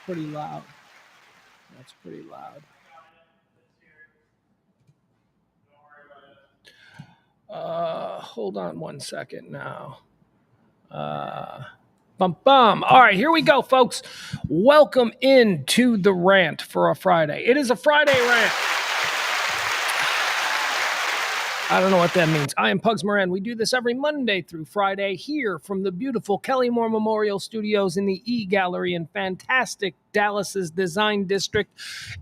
pretty loud. That's pretty loud. Hold on one second now. Bum bum. All right, here we go, folks. Welcome into the rant for a Friday. It is a Friday rant. I don't know what that means. I am Pugs Moran. We do this every Monday through Friday here from the beautiful Kelly Moore Memorial Studios in the E-Gallery in fantastic Dallas's Design District.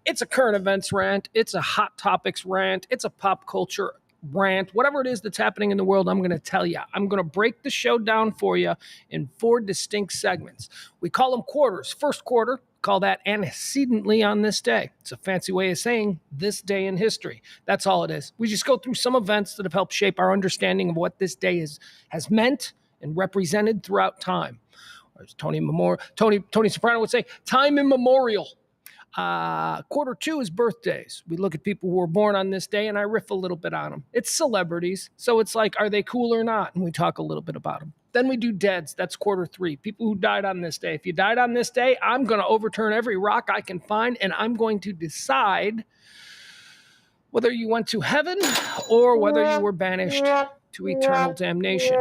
It's a current events rant. It's a hot topics rant. It's a pop culture rant. Whatever it is that's happening in the world, I'm going to tell you. I'm going to break the show down for you in 4 distinct segments. We call them quarters. First quarter, call that antecedently on this day. It's a fancy way of saying this day in history. That's all it is. We just go through some events that have helped shape our understanding of what this day has meant and represented throughout time. Or as Tony Soprano would say, time immemorial. Quarter 2 is birthdays. We look at people who were born on this day and I riff a little bit on them. It's celebrities. So it's like, are they cool or not? And we talk a little bit about them. Then we do deads. That's quarter 3. People who died on this day. If you died on this day, I'm going to overturn every rock I can find and I'm going to decide whether you went to heaven or whether you were banished to eternal damnation.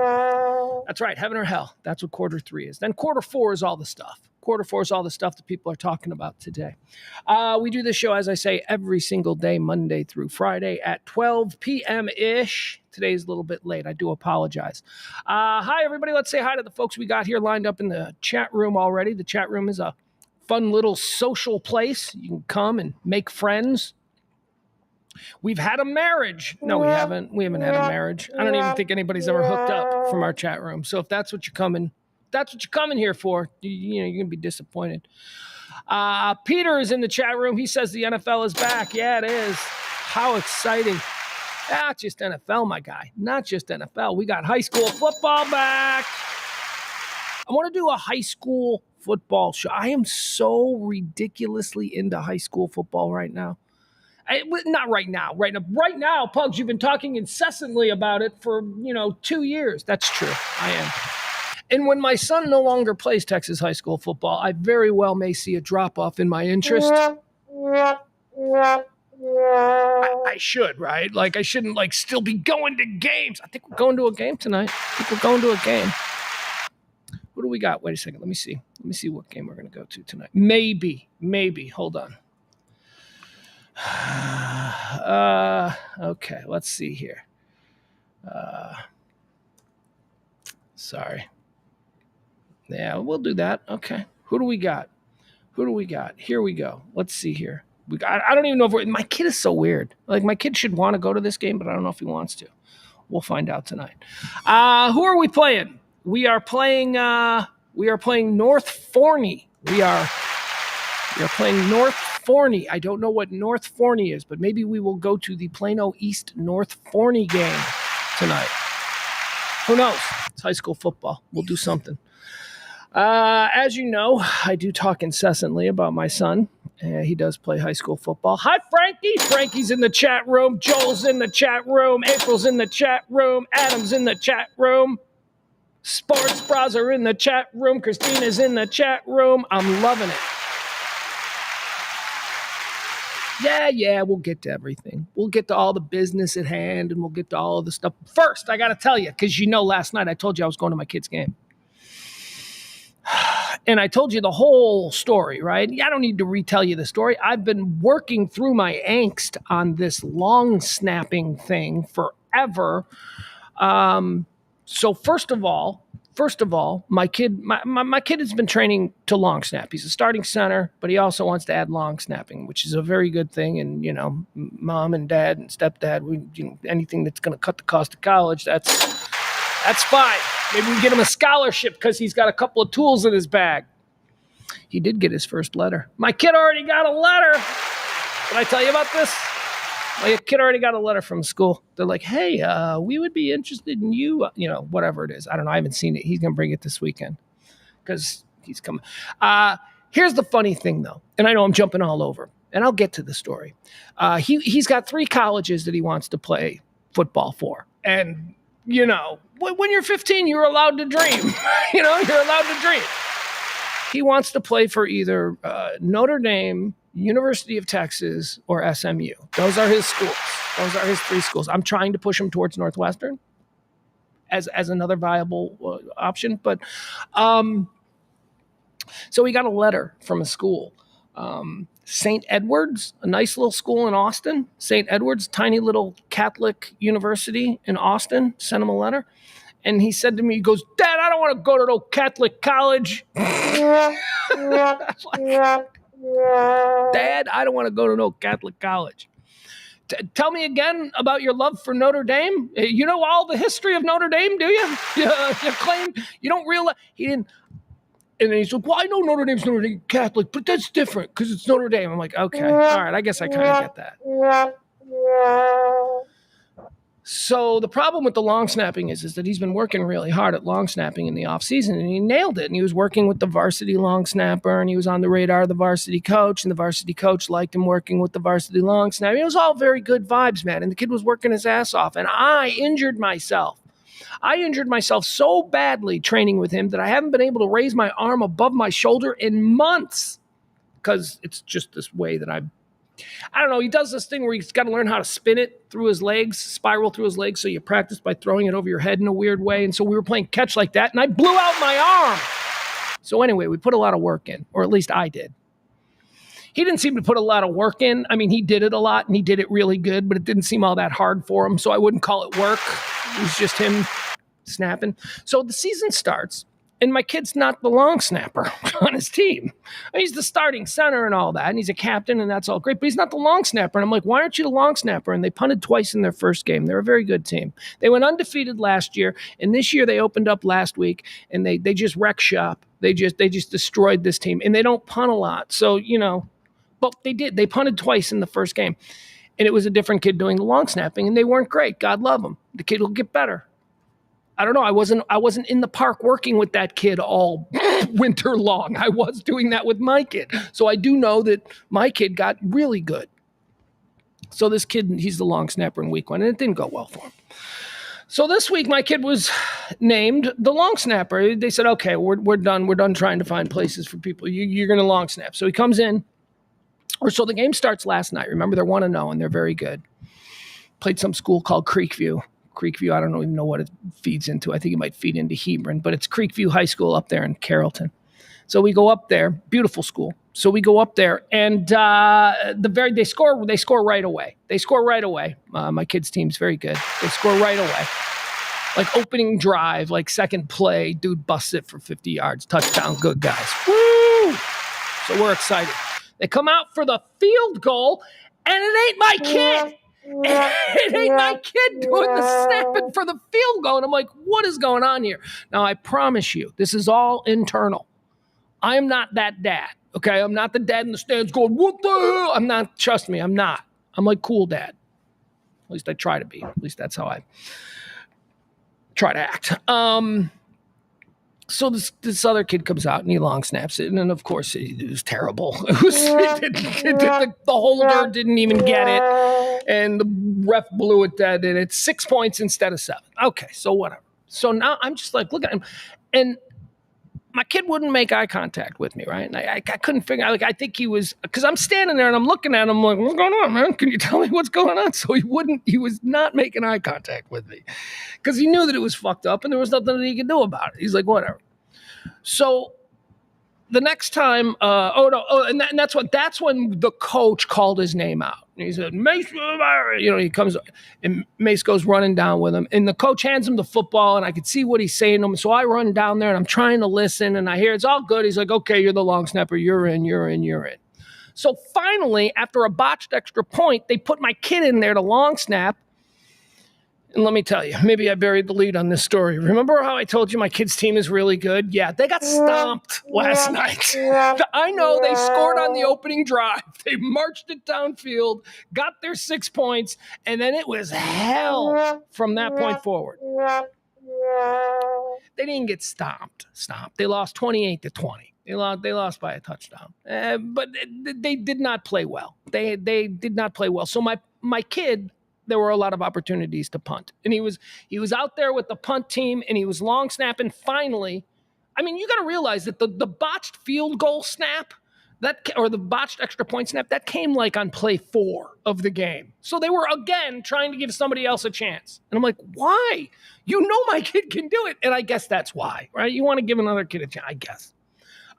That's right, heaven or hell. That's what quarter 3 is. Then quarter 4 is all the stuff. Quarter 4 is all the stuff that people are talking about today. We do this show, as I say, every single day, Monday through Friday at 12 p.m.-ish. Today's a little bit late. I do apologize. Hi, everybody. Let's say hi to the folks we got here lined up in the chat room already. The chat room is a fun little social place. You can come and make friends. We've had a marriage. No, we haven't. We haven't had a marriage. I don't even think anybody's ever hooked up from our chat room. So if that's what you're coming here for, you're going to be disappointed. Peter is in the chat room. He says the NFL is back. Yeah, it is. How exciting. Not just NFL, my guy. Not just NFL. We got high school football back. I want to do a high school football show. I am so ridiculously into high school football right now. Not right now. Right now, Pugs, you've been talking incessantly about it for, 2 years. That's true. I am. And when my son no longer plays Texas high school football, I very well may see a drop-off in my interest. I should, right? Like, I shouldn't, still be going to games. I think we're going to a game tonight. What do we got? Wait a second. Let me see. Let me see what game we're going to go to tonight. Maybe. Hold on. Okay, let's see here. Sorry. Yeah, we'll do that. Okay. Who do we got? Here we go. Let's see here. I don't even know if my kid is so weird. Like, my kid should want to go to this game, but I don't know if he wants to. We'll find out tonight. Who are we playing? We are playing North Forney. We are playing North Forney. I don't know what North Forney is, but maybe we will go to the Plano East North Forney game tonight. Who knows? It's high school football. We'll do something. As you know, I do talk incessantly about my son. He does play high school football. Hi, Frankie. Frankie's in the chat room. Joel's in the chat room. April's in the chat room. Adam's in the chat room. Sports Bras are in the chat room. Christina's in the chat room. I'm loving it. Yeah, we'll get to everything. We'll get to all the business at hand, and we'll get to all of the stuff. First, I got to tell you, because last night I told you I was going to my kid's game. And I told you the whole story, right? I don't need to retell you the story. I've been working through my angst on this long snapping thing forever. So first of all, my kid has been training to long snap. He's a starting center, but he also wants to add long snapping, which is a very good thing. And, mom and dad and stepdad, anything that's going to cut the cost of college, that's fine. Maybe we get him a scholarship because he's got a couple of tools in his bag. He did get his first letter. My kid already got a letter. Did I tell you about this? My kid already got a letter from school. They're like, hey, we would be interested in you. Whatever it is. I don't know. I haven't seen it. He's going to bring it this weekend because he's coming. Here's the funny thing, though. And I know I'm jumping all over. And I'll get to the story. He's got 3 colleges that he wants to play football for. And, when you're 15, you're allowed to dream. You're allowed to dream. He wants to play for either Notre Dame, University of Texas, or SMU. Those are his schools. Those are his 3 schools. I'm trying to push him towards Northwestern as another viable option. But so we got a letter from a school. St. Edward's, a nice little school in Austin. St. Edward's, tiny little Catholic university in Austin, sent him a letter. And he said to me, he goes, Dad, I don't want to go to no Catholic college. Dad, I don't want to go to no Catholic college. Tell me again about your love for Notre Dame. You know all the history of Notre Dame, do you? You claim you don't realize. He didn't. And then he's like, well, I know Notre Dame's Notre Dame Catholic, but that's different because it's Notre Dame. I'm like, okay, all right, I guess I kind of get that. So the problem with the long snapping is that he's been working really hard at long snapping in the offseason, and he nailed it. And he was working with the varsity long snapper, and he was on the radar of the varsity coach, and the varsity coach liked him working with the varsity long snapper. It was all very good vibes, man, and the kid was working his ass off, and I injured myself. I injured myself so badly training with him that I haven't been able to raise my arm above my shoulder in months because it's just this way that I don't know. He does this thing where he's got to learn how to spin it through his legs, spiral through his legs. So you practice by throwing it over your head in a weird way. And so we were playing catch like that, and I blew out my arm. So anyway, we put a lot of work in, or at least I did. He didn't seem to put a lot of work in. I mean, he did it a lot, and he did it really good, but it didn't seem all that hard for him. So I wouldn't call it work. It was just him snapping. So the season starts, and my kid's not the long snapper on his team. He's the starting center and all that, and he's a captain, and that's all great, but he's not the long snapper. And I'm like, why aren't you the long snapper? And they punted twice in their first game. They're a very good team. They went undefeated last year, and this year they opened up last week, and they just wreck shop. They just destroyed this team, and they don't punt a lot. So, but they did. They punted twice in the first game, and it was a different kid doing the long snapping, and they weren't great. God love them. The kid will get better. I don't know. I wasn't in the park working with that kid all winter long. I was doing that with my kid. So I do know that my kid got really good. So this kid, he's the long snapper in week 1, and it didn't go well for him. So this week, my kid was named the long snapper. They said, okay, we're done. We're done trying to find places for people. You're going to long snap. So he comes in. So the game starts last night. Remember, they're 1-0, and they're very good. Played some school called Creekview. I don't even know what it feeds into. I think it might feed into Hebron, but it's Creekview High School up there in Carrollton. So we go up there, beautiful school. So we go up there, and they score right away. My kid's team's very good. They score right away. Like opening drive, like second play, dude busts it for 50 yards, touchdown, good guys. Woo! So we're excited. They come out for the field goal, and it ain't my kid. It ain't my kid doing the snapping for the field goal. And I'm like, what is going on here? Now, I promise you, this is all internal. I am not that dad, okay? I'm not the dad in the stands going, what the hell? I'm not, trust me, I'm not. I'm like cool dad. At least I try to be. At least that's how I try to act. So this other kid comes out and he long snaps it, and then of course it was terrible. The holder didn't even get it, and the ref blew it dead, and it's 6 points instead of 7. Okay, so whatever. So now I'm just like, look at him, and my kid wouldn't make eye contact with me, right? And I couldn't figure out, like, I think he was, because I'm standing there and I'm looking at him like, what's going on, man? Can you tell me what's going on? So he was not making eye contact with me because he knew that it was fucked up and there was nothing that he could do about it. He's like, whatever. So the next time, and that's when the coach called his name out. And he said, Mace, he comes, and Mace goes running down with him. And the coach hands him the football, and I could see what he's saying to him. So I run down there, and I'm trying to listen, and I hear it's all good. He's like, okay, you're the long snapper. You're in. So finally, after a botched extra point, they put my kid in there to long snap. And let me tell you, maybe I buried the lead on this story. Remember how I told you my kid's team is really good? Yeah, they got stomped last night. I know they scored on the opening drive. They marched it downfield, got their 6 points, and then it was hell from that point forward. They didn't get stomped. They lost 28-20. They lost by a touchdown. But they did not play well. They did not play well. So my kid, there were a lot of opportunities to punt. And he was out there with the punt team, and he was long snapping. Finally, I mean, you got to realize that the botched field goal snap, or the botched extra point snap, that came like on play 4 of the game. So they were, again, trying to give somebody else a chance. And I'm like, why? You know my kid can do it. And I guess that's why, right? You want to give another kid a chance, I guess.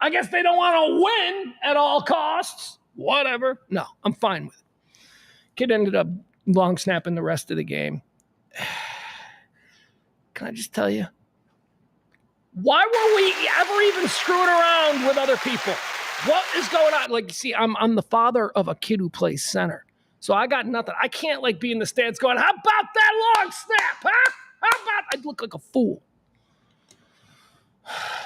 I guess they don't want to win at all costs. Whatever. No, I'm fine with it. Kid ended up long snapping the rest of the game. Can I just tell you? Why were we ever even screwing around with other people? What is going on? Like, you see, I'm the father of a kid who plays center. So I got nothing. I can't like be in the stands going, how about that long snap, huh? How about? I'd look like a fool.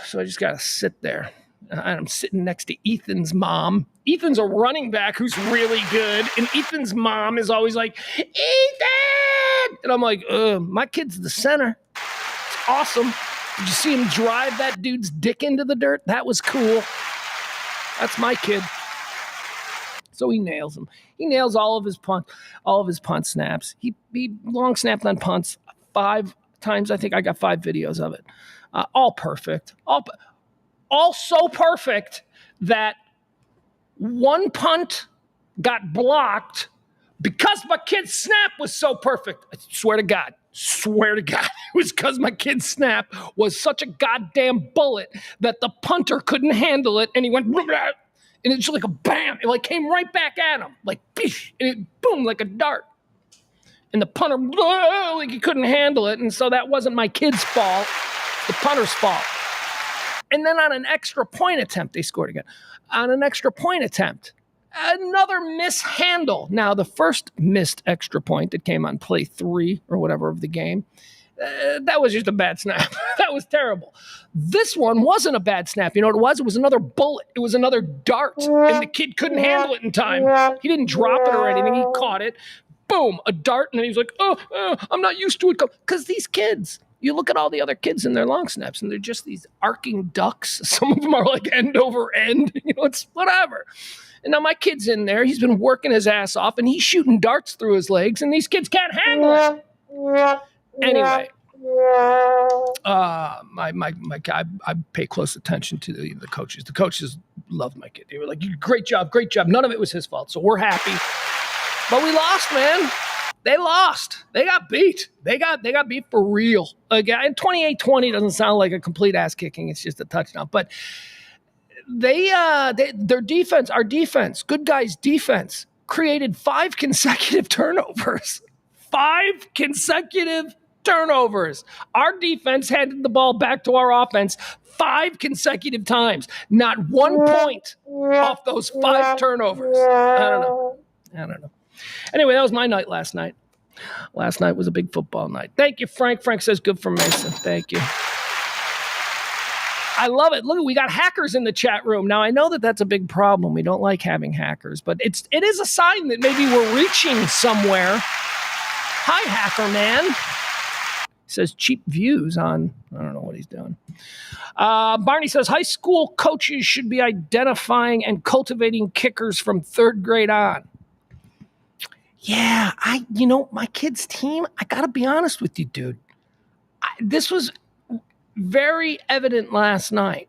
So I just got to sit there. And I'm sitting next to Ethan's mom. Ethan's a running back who's really good. And Ethan's mom is always like, Ethan! And I'm like, my kid's the center. It's awesome. Did you see him drive that dude's dick into the dirt? That was cool. That's my kid. So he nails him. He nails all of his punt snaps. He long snapped on punts 5 times. I think I got 5 videos of it. All perfect. All so perfect that one punt got blocked because my kid's snap was so perfect. I swear to God. It was because my kid's snap was such a goddamn bullet that the punter couldn't handle it, and he went, and it's just like a bam. It like came right back at him, like, and it boom, like a dart. And the punter, like he couldn't handle it, and so that wasn't my kid's fault, the punter's fault. And then on an extra point attempt, they scored again. On an extra point attempt, another mishandle. Now, the first missed extra point that came on play 3 or whatever of the game, that was just a bad snap. That was terrible. This one wasn't a bad snap. You know what it was? It was another bullet. It was another dart, and the kid couldn't handle it in time. He didn't drop it or anything. He caught it. Boom, a dart, and then he was like, I'm not used to it. Because these kids, you look at all the other kids in their long snaps, and they're just these arcing ducks. Some of them are like end over end. You know, it's whatever. And now my kid's in there. He's been working his ass off, and he's shooting darts through his legs, and these kids can't handle it. Anyway, I pay close attention to the coaches. The coaches loved my kid. They were like, great job. None of it was his fault, so we're happy. But we lost, man. They lost. They got beat. They got beat for real. Again, 28-20 doesn't sound like a complete ass kicking. It's just a touchdown. But their defense, our defense, good guys' defense, created 5 consecutive turnovers. 5 consecutive turnovers. Our defense handed the ball back to our offense 5 consecutive times. Not 1 point off those 5 turnovers. I don't know. Anyway, that was my night last night. Last night was a big football night. Thank you, Frank. Frank says good for Mason. Thank you. I love it. Look, we got hackers in the chat room. Now, I know that that's a big problem. We don't like having hackers, but it is a sign that maybe we're reaching somewhere. Hi, hacker man. He says cheap views on, I don't know what he's doing. Barney says high school coaches should be identifying and cultivating kickers from 3rd grade on. Yeah, my kid's team, I got to be honest with you, dude. This was very evident last night.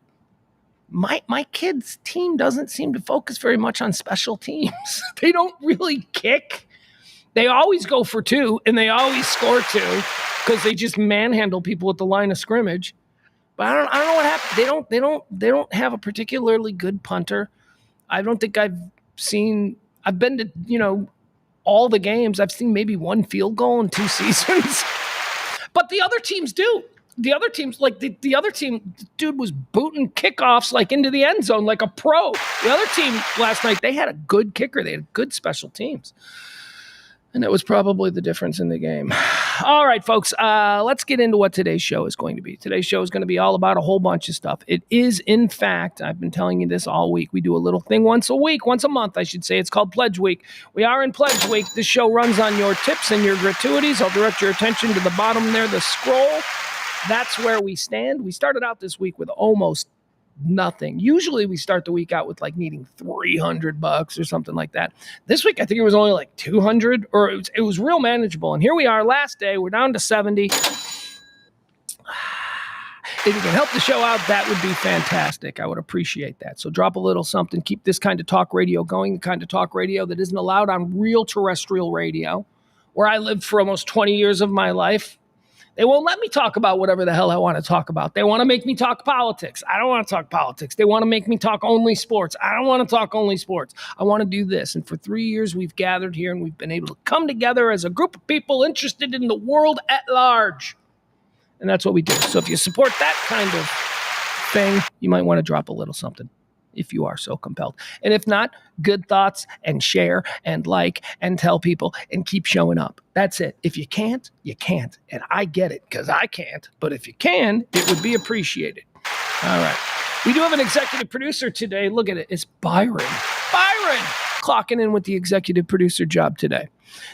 My kid's team doesn't seem to focus very much on special teams. They don't really kick. They always go for 2, and they always score 2 because they just manhandle people at the line of scrimmage. But I don't know what happened. They don't have a particularly good punter. I don't think I've been to, all the games. I've seen maybe 1 field goal in 2 seasons. But the other teams do. The other teams, like the other team, dude was booting kickoffs like into the end zone like a pro. The other team last night, they had a good kicker. They had good special teams. And that was probably the difference in the game. All right, folks, let's get into what today's show is going to be. Today's show is going to be all about a whole bunch of stuff. It is, in fact, I've been telling you this all week. We do a little thing once a month, I should say. It's called Pledge Week. We are in Pledge Week. This show runs on your tips and your gratuities. I'll direct your attention to the bottom there, the scroll. That's where we stand. We started out this week with almost nothing. Usually we start the week out with like needing $300 or something like that. This week I think it was only like 200, or it was real manageable. And here we are, last day, we're down to 70. If you can help the show out, that would be fantastic. I would appreciate that. So drop a little something. Keep this kind of talk radio going, the kind of talk radio that isn't allowed on real terrestrial radio, where I lived for almost 20 years of my life. They won't let me talk about whatever the hell I want to talk about. They want to make me talk politics. I don't want to talk politics. They want to make me talk only sports. I don't want to talk only sports. I want to do this. And for 3 years, we've gathered here and we've been able to come together as a group of people interested in the world at large. And that's what we do. So if you support that kind of thing, you might want to drop a little something if you are so compelled. And if not, good thoughts and share and like and tell people and keep showing up. That's it. If you can't, you can't. And I get it because I can't. But if you can, it would be appreciated. All right. We do have an executive producer today. Look at it. It's Byron. Byron! Clocking in with the executive producer job today.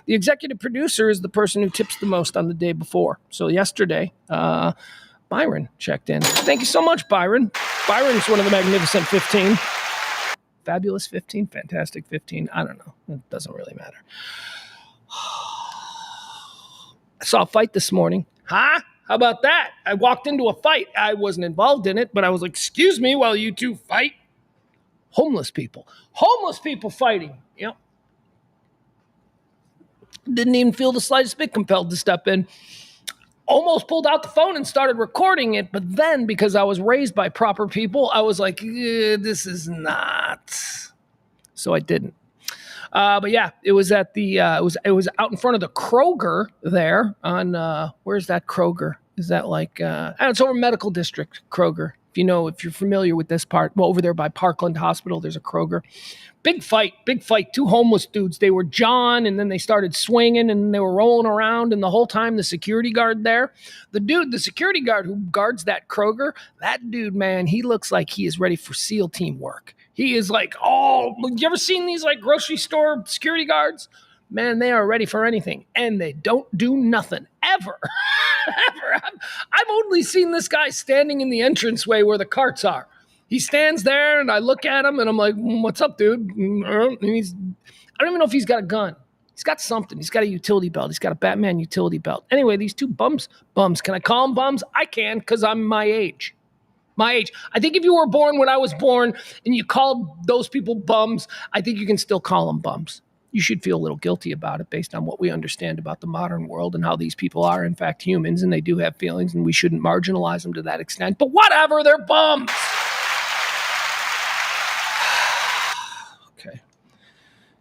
The executive producer is the person who tips the most on the day before. So yesterday, Byron checked in. Thank you so much, Byron. Byron's one of the magnificent 15. Fabulous 15, fantastic 15. I don't know. It doesn't really matter. I saw a fight this morning. Huh? How about that? I walked into a fight. I wasn't involved in it, but I was like, excuse me while you two fight. Homeless people. Homeless people fighting. Yep. Didn't even feel the slightest bit compelled to step in. Almost pulled out the phone and started recording it, but then because I was raised by proper people, I was like, this is not. So I didn't. But yeah, it was at the it was out in front of the Kroger there on where's that Kroger? Is that like it's over Medical District Kroger. If you're familiar with this part, well, over there by Parkland Hospital, there's a Kroger. Big fight. Two homeless dudes. They were John, and then they started swinging, and they were rolling around, and the whole time the security guard there, the security guard who guards that Kroger, that dude, man, he looks like he is ready for SEAL team work. He is like, you ever seen these like grocery store security guards? Man, they are ready for anything, and they don't do nothing, ever. Ever. I've only seen this guy standing in the entranceway where the carts are. He stands there, and I look at him, and I'm like, what's up, dude? And I don't even know if he's got a gun. He's got something. He's got a utility belt. He's got a Batman utility belt. Anyway, these two bums. Can I call them bums? I can, because I'm my age. I think if you were born when I was born, and you called those people bums, I think you can still call them bums. You should feel a little guilty about it based on what we understand about the modern world and how these people are, in fact, humans, and they do have feelings, and we shouldn't marginalize them to that extent. But whatever, they're bums. Okay.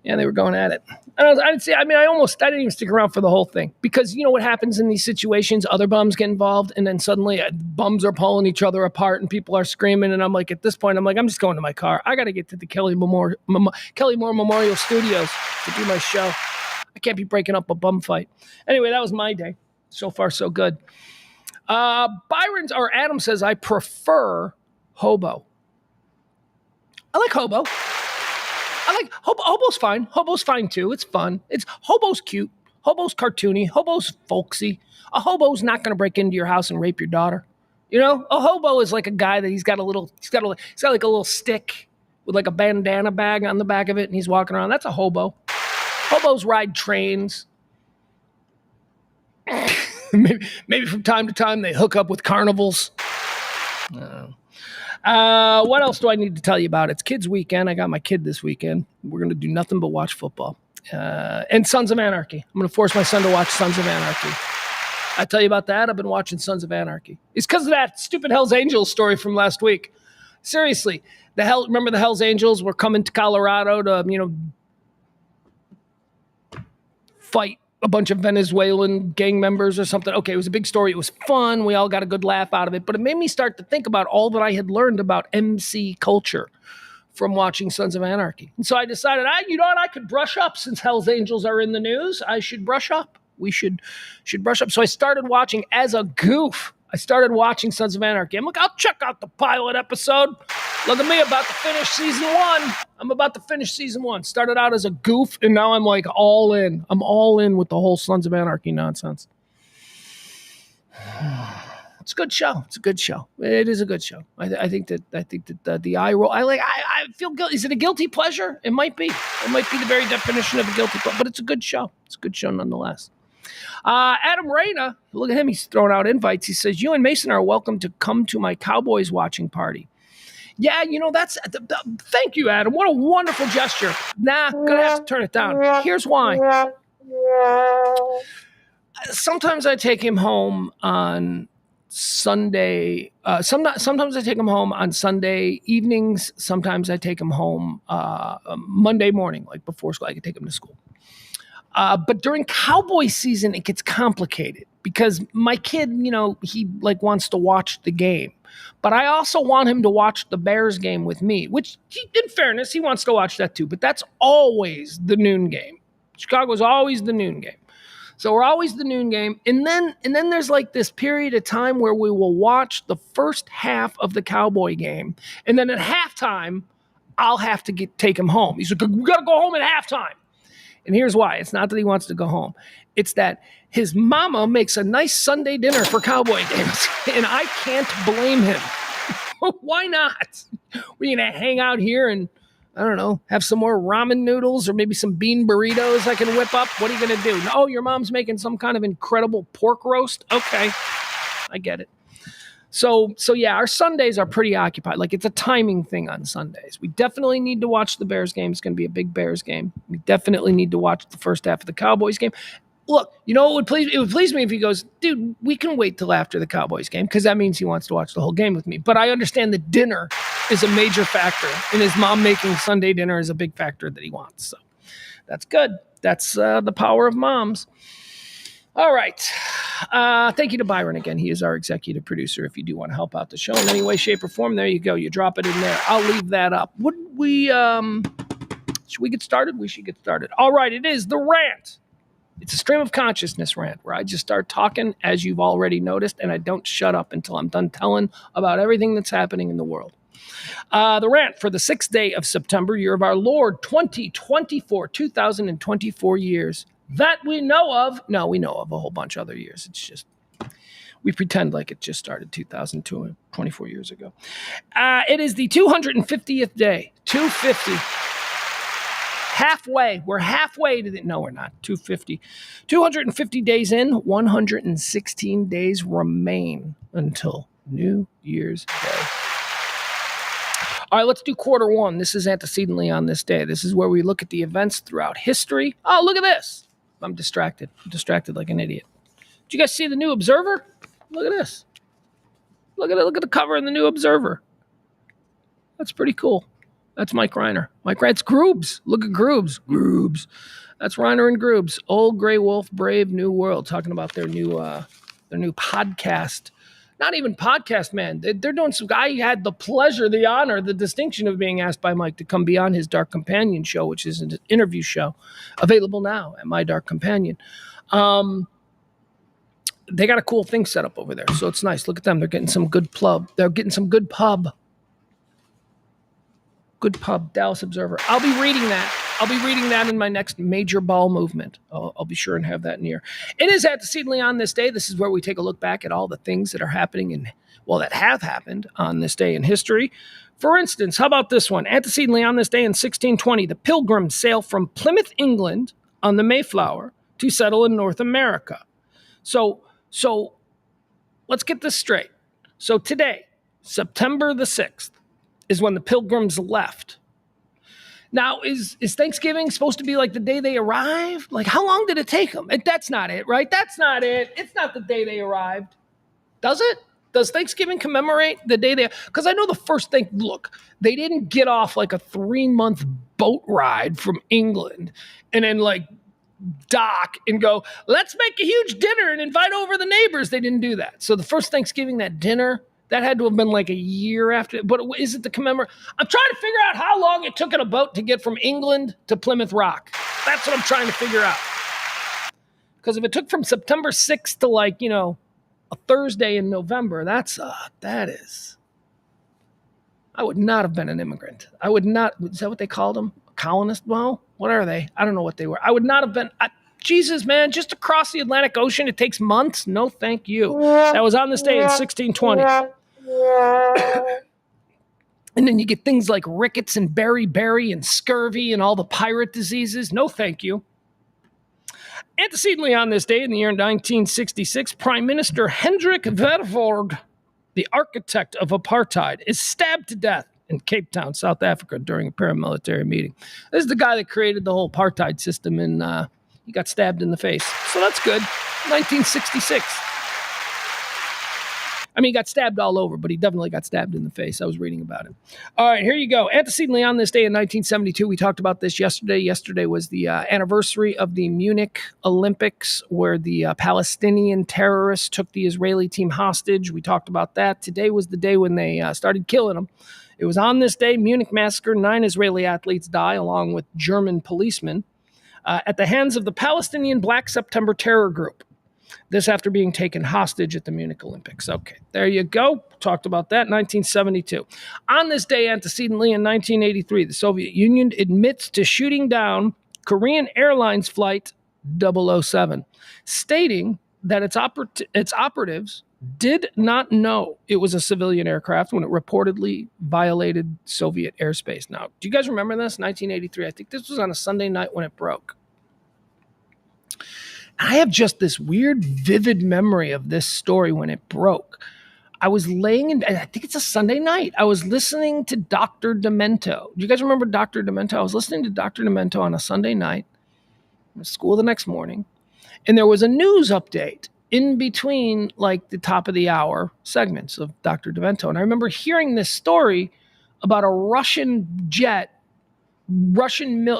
Yeah, they were going at it. I didn't even stick around for the whole thing because you know what happens in these situations? Other bums get involved, and then suddenly bums are pulling each other apart, and people are screaming. And I'm like, at this point, I'm just going to my car. I got to get to the Kelly Moore Memorial Studios to do my show. I can't be breaking up a bum fight. Anyway, that was my day. So far, so good. Adam says, I prefer hobo. I like hobo. Hobo's fine. Hobo's fine too. It's fun. Hobo's cute. Hobo's cartoony. Hobo's folksy. A hobo's not going to break into your house and rape your daughter. You know, a hobo is like a guy that he's got like a little stick with like a bandana bag on the back of it, and he's walking around. That's a hobo. Hobos ride trains. maybe from time to time they hook up with carnivals. What else do I need to tell you about? It's kids weekend. I got my kid this weekend. We're going to do nothing but watch football. And Sons of Anarchy. I'm going to force my son to watch Sons of Anarchy. I tell you about that. I've been watching Sons of Anarchy. It's because of that stupid Hells Angels story from last week. Seriously. Remember the Hells Angels were coming to Colorado to, fight a bunch of Venezuelan gang members or something. Okay, it was a big story. It was fun. We all got a good laugh out of it. But it made me start to think about all that I had learned about MC culture from watching Sons of Anarchy. And so I decided, I could brush up since Hells Angels are in the news. I should brush up. We should brush up. So I started watching as a goof. I started watching Sons of Anarchy. I'm like, I'll check out the pilot episode. Look at me, about to finish season 1. I'm about to finish season 1. Started out as a goof, and now I'm like all in. I'm all in with the whole Sons of Anarchy nonsense. It's a good show. It's a good show. It is a good show. I think that the eye roll. I feel guilty. Is it a guilty pleasure? It might be. It might be the very definition of a guilty pleasure, but it's a good show. It's a good show nonetheless. Adam Reyna, look at him. He's throwing out invites. He says, you and Mason are welcome to come to my Cowboys watching party. Yeah, thank you, Adam. What a wonderful gesture. Gonna have to turn it down. Here's why. Sometimes I take him home on Sunday. Sometimes I take him home on Sunday evenings. Sometimes I take him home Monday morning, like before school. I can take him to school. But during Cowboy season, it gets complicated because my kid, he wants to watch the game. But I also want him to watch the Bears game with me, which, in fairness, he wants to watch that too. But that's always the noon game. Chicago's always the noon game. So we're always the noon game. And then there's like this period of time where we will watch the first half of the Cowboy game. And then at halftime, I'll have to take him home. He's like, we got to go home at halftime. And here's why. It's not that he wants to go home. It's that his mama makes a nice Sunday dinner for Cowboy games. And I can't blame him. Why not? We're going to hang out here and, I don't know, have some more ramen noodles or maybe some bean burritos I can whip up. What are you going to do? Oh, your mom's making some kind of incredible pork roast? Okay. I get it. So yeah, our Sundays are pretty occupied. Like, it's a timing thing on Sundays. We definitely need to watch the Bears game. It's going to be a big Bears game. We definitely need to watch the first half of the Cowboys game. Look, it would please me if he goes, dude, we can wait till after the Cowboys game, because that means he wants to watch the whole game with me. But I understand that dinner is a major factor, and his mom making Sunday dinner is a big factor that he wants. So that's good. That's the power of moms. All right. Thank you to Byron again. He is our executive producer. If you do want to help out the show in any way, shape, or form, there you go. You drop it in there. I'll leave that up. Should we get started? We should get started. All right. It is the Rant. It's a stream of consciousness rant where I just start talking, as you've already noticed, and I don't shut up until I'm done telling about everything that's happening in the world. The Rant for the 6th day of September, year of our Lord, 2024 years that we know of. No, we know of a whole bunch of other years. It's just, we pretend like it just started 2024 years ago. It is the 250th day, 250. Halfway. We're halfway to the... No, we're not. 250. 250 days in, 116 days remain until New Year's Day. All right, let's do quarter one. This is antecedently on this day. This is where we look at the events throughout history. Oh, look at this. I'm distracted. I'm distracted like an idiot. Did you guys see the new Observer? Look at this. Look at it. Look at the cover of the new Observer. That's pretty cool. That's Mike Reiner. It's Groobs. Look at Groobs. Groobs. That's Reiner and Groobs. Old Grey Wolf, Brave New World. Talking about their new podcast. Not even podcast, man. They're doing some... I had the pleasure, the honor, the distinction of being asked by Mike to come be on his Dark Companion show, which is an interview show available now at My Dark Companion. They got a cool thing set up over there, so it's nice. Look at them. They're getting some good pub. They're getting some good pub. Good pub, Dallas Observer. I'll be reading that in my next major ball movement. I'll be sure and have that near. It is antecedently on this day. This is where we take a look back at all the things that are happening that have happened on this day in history. For instance, how about this one? Antecedently on this day in 1620, the Pilgrims sail from Plymouth, England on the Mayflower to settle in North America. So let's get this straight. So today, September the 6th, is when the Pilgrims left. Now, is Thanksgiving supposed to be like the day they arrived? Like, how long did it take them? That's not it, right? That's not it. It's not the day they arrived. Does it? Does Thanksgiving commemorate the day they... Because I know the first thing... Look, they didn't get off like a 3-month boat ride from England and then like dock and go, let's make a huge dinner and invite over the neighbors. They didn't do that. So the first Thanksgiving, that dinner... That had to have been like a year after. But is it the commemorate? I'm trying to figure out how long it took in a boat to get from England to Plymouth Rock. That's what I'm trying to figure out. Because if it took from September 6th to a Thursday in November, that is. I would not have been an immigrant. I would not. Is that what they called them? A colonist? Well, what are they? I don't know what they were. I would not have been. Jesus, man, just across the Atlantic Ocean, it takes months? No, thank you. That was on this day in 1620. And then you get things like rickets and beriberi and scurvy and all the pirate diseases. No, thank you. Antecedently on this day in the year 1966, Prime Minister Hendrik Verwoerd, the architect of apartheid, is stabbed to death in Cape Town, South Africa, during a paramilitary meeting. This is the guy that created the whole apartheid system, and he got stabbed in the face. So that's good. 1966. I mean, he got stabbed all over, but he definitely got stabbed in the face. I was reading about it. All right, here you go. Antecedently on this day in 1972, we talked about this yesterday. Yesterday was the anniversary of the Munich Olympics, where the Palestinian terrorists took the Israeli team hostage. We talked about that. Today was the day when they started killing them. It was on this day, Munich massacre, 9 Israeli athletes die, along with German policemen, at the hands of the Palestinian Black September terror group. This after being taken hostage at the Munich Olympics. Okay, there you go. Talked about that. 1972. On this day antecedently in 1983, the Soviet Union admits to shooting down Korean Airlines Flight 007, stating that its operatives did not know it was a civilian aircraft when it reportedly violated Soviet airspace. Now, do you guys remember this? 1983. I think this was on a Sunday night when it broke. I have just this weird, vivid memory of this story when it broke. I was laying in bed, I think it's a Sunday night. I was listening to Dr. Demento. Do you guys remember Dr. Demento? I was listening to Dr. Demento on a Sunday night. I was at school the next morning. And there was a news update in between, like, the top of the hour segments of Dr. Demento. And I remember hearing this story about a Russian jet,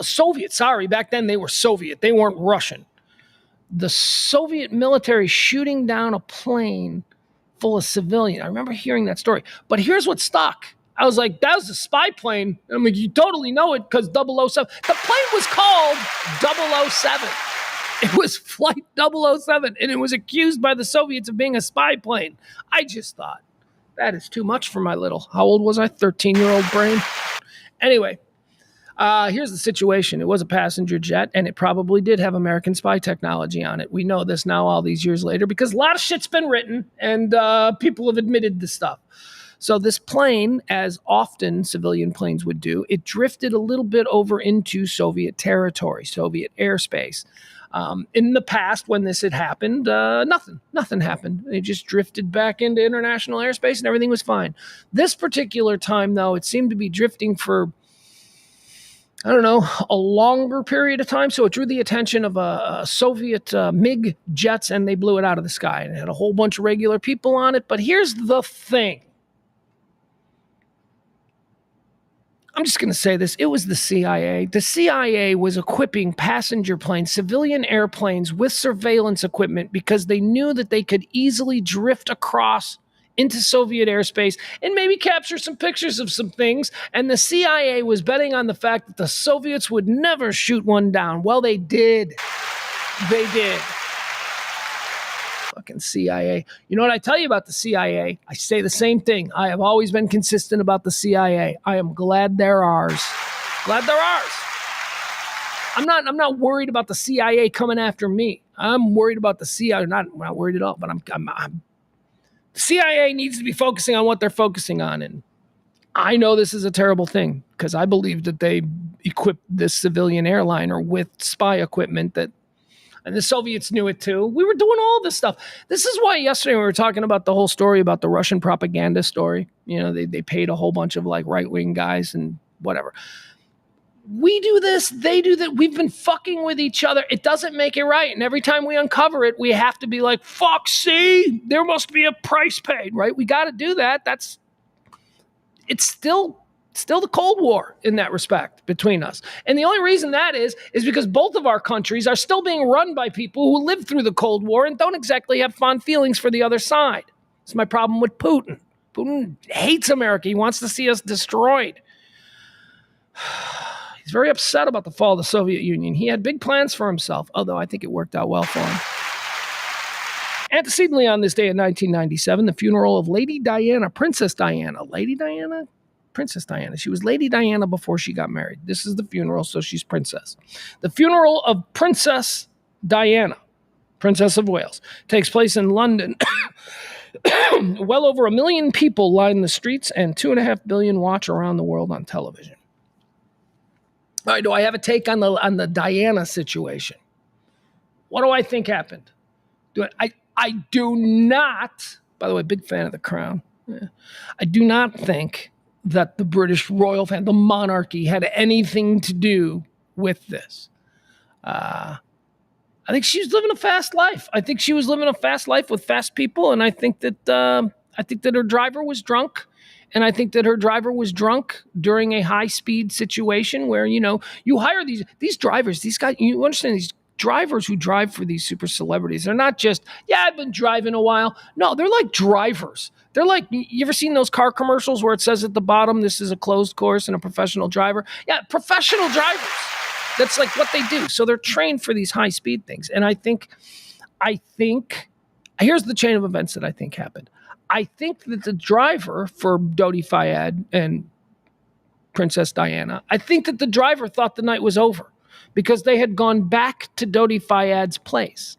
Soviet, sorry, back then they were Soviet. They weren't Russian. The Soviet military shooting down a plane full of civilians. I remember hearing that story. But here's what stuck. I was like, that was a spy plane. I mean, you totally know it because 007. The plane was called 007. It was Flight 007, and it was accused by the Soviets of being a spy plane. I just thought, that is too much for my little, how old was I? 13-year-old brain. Anyway. Here's the situation. It was a passenger jet, and it probably did have American spy technology on it. We know this now all these years later because a lot of shit's been written, and people have admitted this stuff. So this plane, as often civilian planes would do, it drifted a little bit over into Soviet territory, Soviet airspace. In the past, when this had happened, nothing happened. It just drifted back into international airspace, and everything was fine. This particular time, though, it seemed to be drifting for a longer period of time. So it drew the attention of a Soviet MiG jets, and they blew it out of the sky. And it had a whole bunch of regular people on it. But here's the thing. I'm just going to say this. It was the CIA. The CIA was equipping passenger planes, civilian airplanes, with surveillance equipment because they knew that they could easily drift across into Soviet airspace and maybe capture some pictures of some things. And the CIA was betting on the fact that the Soviets would never shoot one down. Well, they did. They did. Fucking CIA. You know what I tell you about the CIA? I say the same thing. I have always been consistent about the CIA. I am glad they're ours. Glad they're ours. I'm not worried about the CIA coming after me. I'm worried about the CIA. Not worried at all, but I'm the CIA needs to be focusing on what they're focusing on. And I know this is a terrible thing because I believe that they equipped this civilian airliner with spy equipment and the Soviets knew it too. We were doing all this stuff. This is why yesterday we were talking about the whole story about the Russian propaganda story. You know, they paid a whole bunch of like right-wing guys and whatever. We do this, they do that. We've been fucking with each other. It doesn't make it right. And every time we uncover it, we have to be like, fuck, see, there must be a price paid, right? We got to do that. It's still the Cold War in that respect between us. And the only reason that is because both of our countries are still being run by people who lived through the Cold War and don't exactly have fond feelings for the other side. It's my problem with Putin. Putin hates America. He wants to see us destroyed. He's very upset about the fall of the Soviet Union. He had big plans for himself, although I think it worked out well for him. Antecedently on this day in 1997, the funeral of Lady Diana, Princess Diana. Lady Diana? Princess Diana. She was Lady Diana before she got married. This is the funeral, so she's princess. The funeral of Princess Diana, Princess of Wales, takes place in London. Well over 1 million people line the streets and 2.5 billion watch around the world on television. All right, do I have a take on the Diana situation? What do I think happened? I do not, by the way, big fan of the crown. Yeah. I do not think that the British royal family, the monarchy, had anything to do with this. I think she was living a fast life. I think she was living a fast life with fast people, and I think that her driver was drunk, and I think that her driver was drunk during a high-speed situation where you hire these drivers, these guys. You understand these drivers who drive for these super celebrities. They're not just I've been driving a while. No, they're like drivers. They're like, you ever seen those car commercials where it says at the bottom, this is a closed course and a professional driver? Yeah, professional drivers. That's like what they do. So they're trained for these high speed things. And I think here's the chain of events that I think happened. I think that the driver for Dodi Fayed and Princess Diana, I think that the driver thought the night was over because they had gone back to Dodi Fayed's place.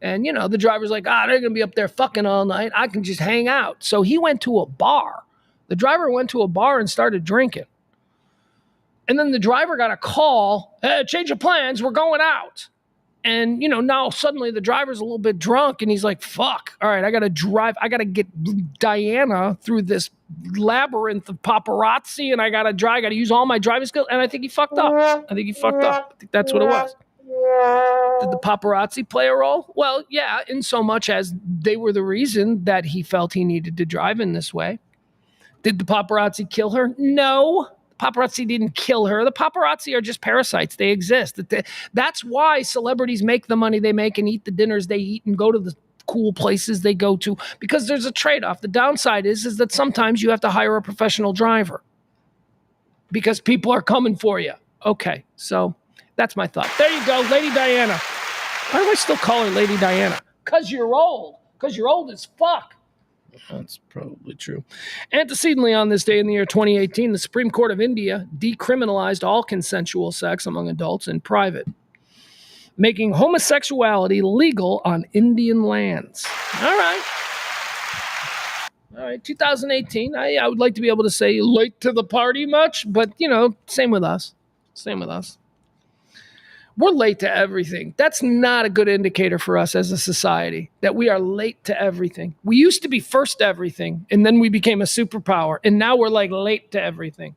And, the driver's like, they're going to be up there fucking all night. I can just hang out. So he went to a bar. The driver went to a bar and started drinking. And then the driver got a call, hey, change of plans, we're going out. And, now suddenly the driver's a little bit drunk and he's like, fuck, all right, I got to drive. I got to get Diana through this labyrinth of paparazzi and I got to use all my driving skills. And I think he fucked up. I think that's what it was. Did the paparazzi play a role? Well, yeah, in so much as they were the reason that he felt he needed to drive in this way. Did the paparazzi kill her? No. Paparazzi didn't kill her. The paparazzi are just parasites. They exist. That's why celebrities make the money they make and eat the dinners they eat and go to the cool places they go to, because there's a trade-off. The downside is that sometimes you have to hire a professional driver because people are coming for you. Okay, so that's my thought. There you go, Lady Diana. Why do I still call her Lady Diana? Because you're old. Because you're old as fuck. That's probably true. Antecedently on this day in the year 2018, the Supreme Court of India decriminalized all consensual sex among adults in private, making homosexuality legal on Indian lands. All right, 2018. I would like to be able to say late to the party much, but, same with us. We're late to everything. That's not a good indicator for us as a society, that we are late to everything. We used to be first to everything, and then we became a superpower, and now we're like late to everything.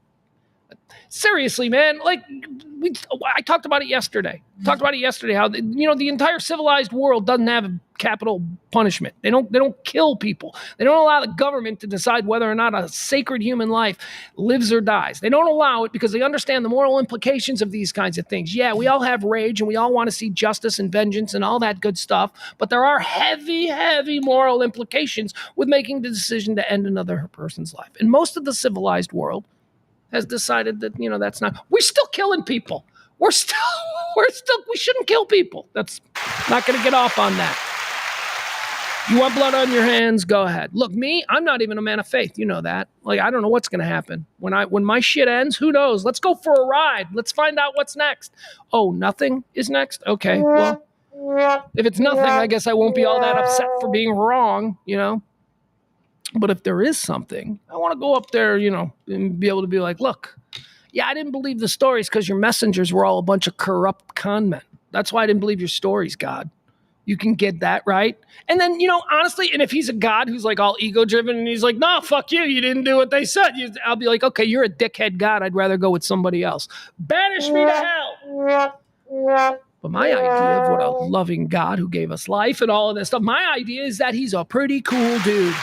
Seriously, man, I talked about it yesterday. How the entire civilized world doesn't have capital punishment. They don't kill people. They don't allow the government to decide whether or not a sacred human life lives or dies. They don't allow it because they understand the moral implications of these kinds of things. Yeah, we all have rage and we all want to see justice and vengeance and all that good stuff, but there are heavy, heavy moral implications with making the decision to end another person's life. And most of the civilized world has decided that, that's not. We're still killing people. We shouldn't kill people. That's not going to get off on that. You want blood on your hands? Go ahead. Look, me, I'm not even a man of faith. You know that. I don't know what's going to happen. When my shit ends, who knows? Let's go for a ride. Let's find out what's next. Oh, nothing is next? Okay, well, if it's nothing, I guess I won't be all that upset for being wrong, But if there is something, I want to go up there, and be able to be like, look, yeah, I didn't believe the stories because your messengers were all a bunch of corrupt con men. That's why I didn't believe your stories, God. You can get that, right? And then, honestly, and if he's a God who's like all ego-driven and he's like, no, fuck you, you didn't do what they said. I'll be like, okay, you're a dickhead God. I'd rather go with somebody else. Banish me to hell. But my idea of what a loving God who gave us life and all of this stuff, my idea is that he's a pretty cool dude.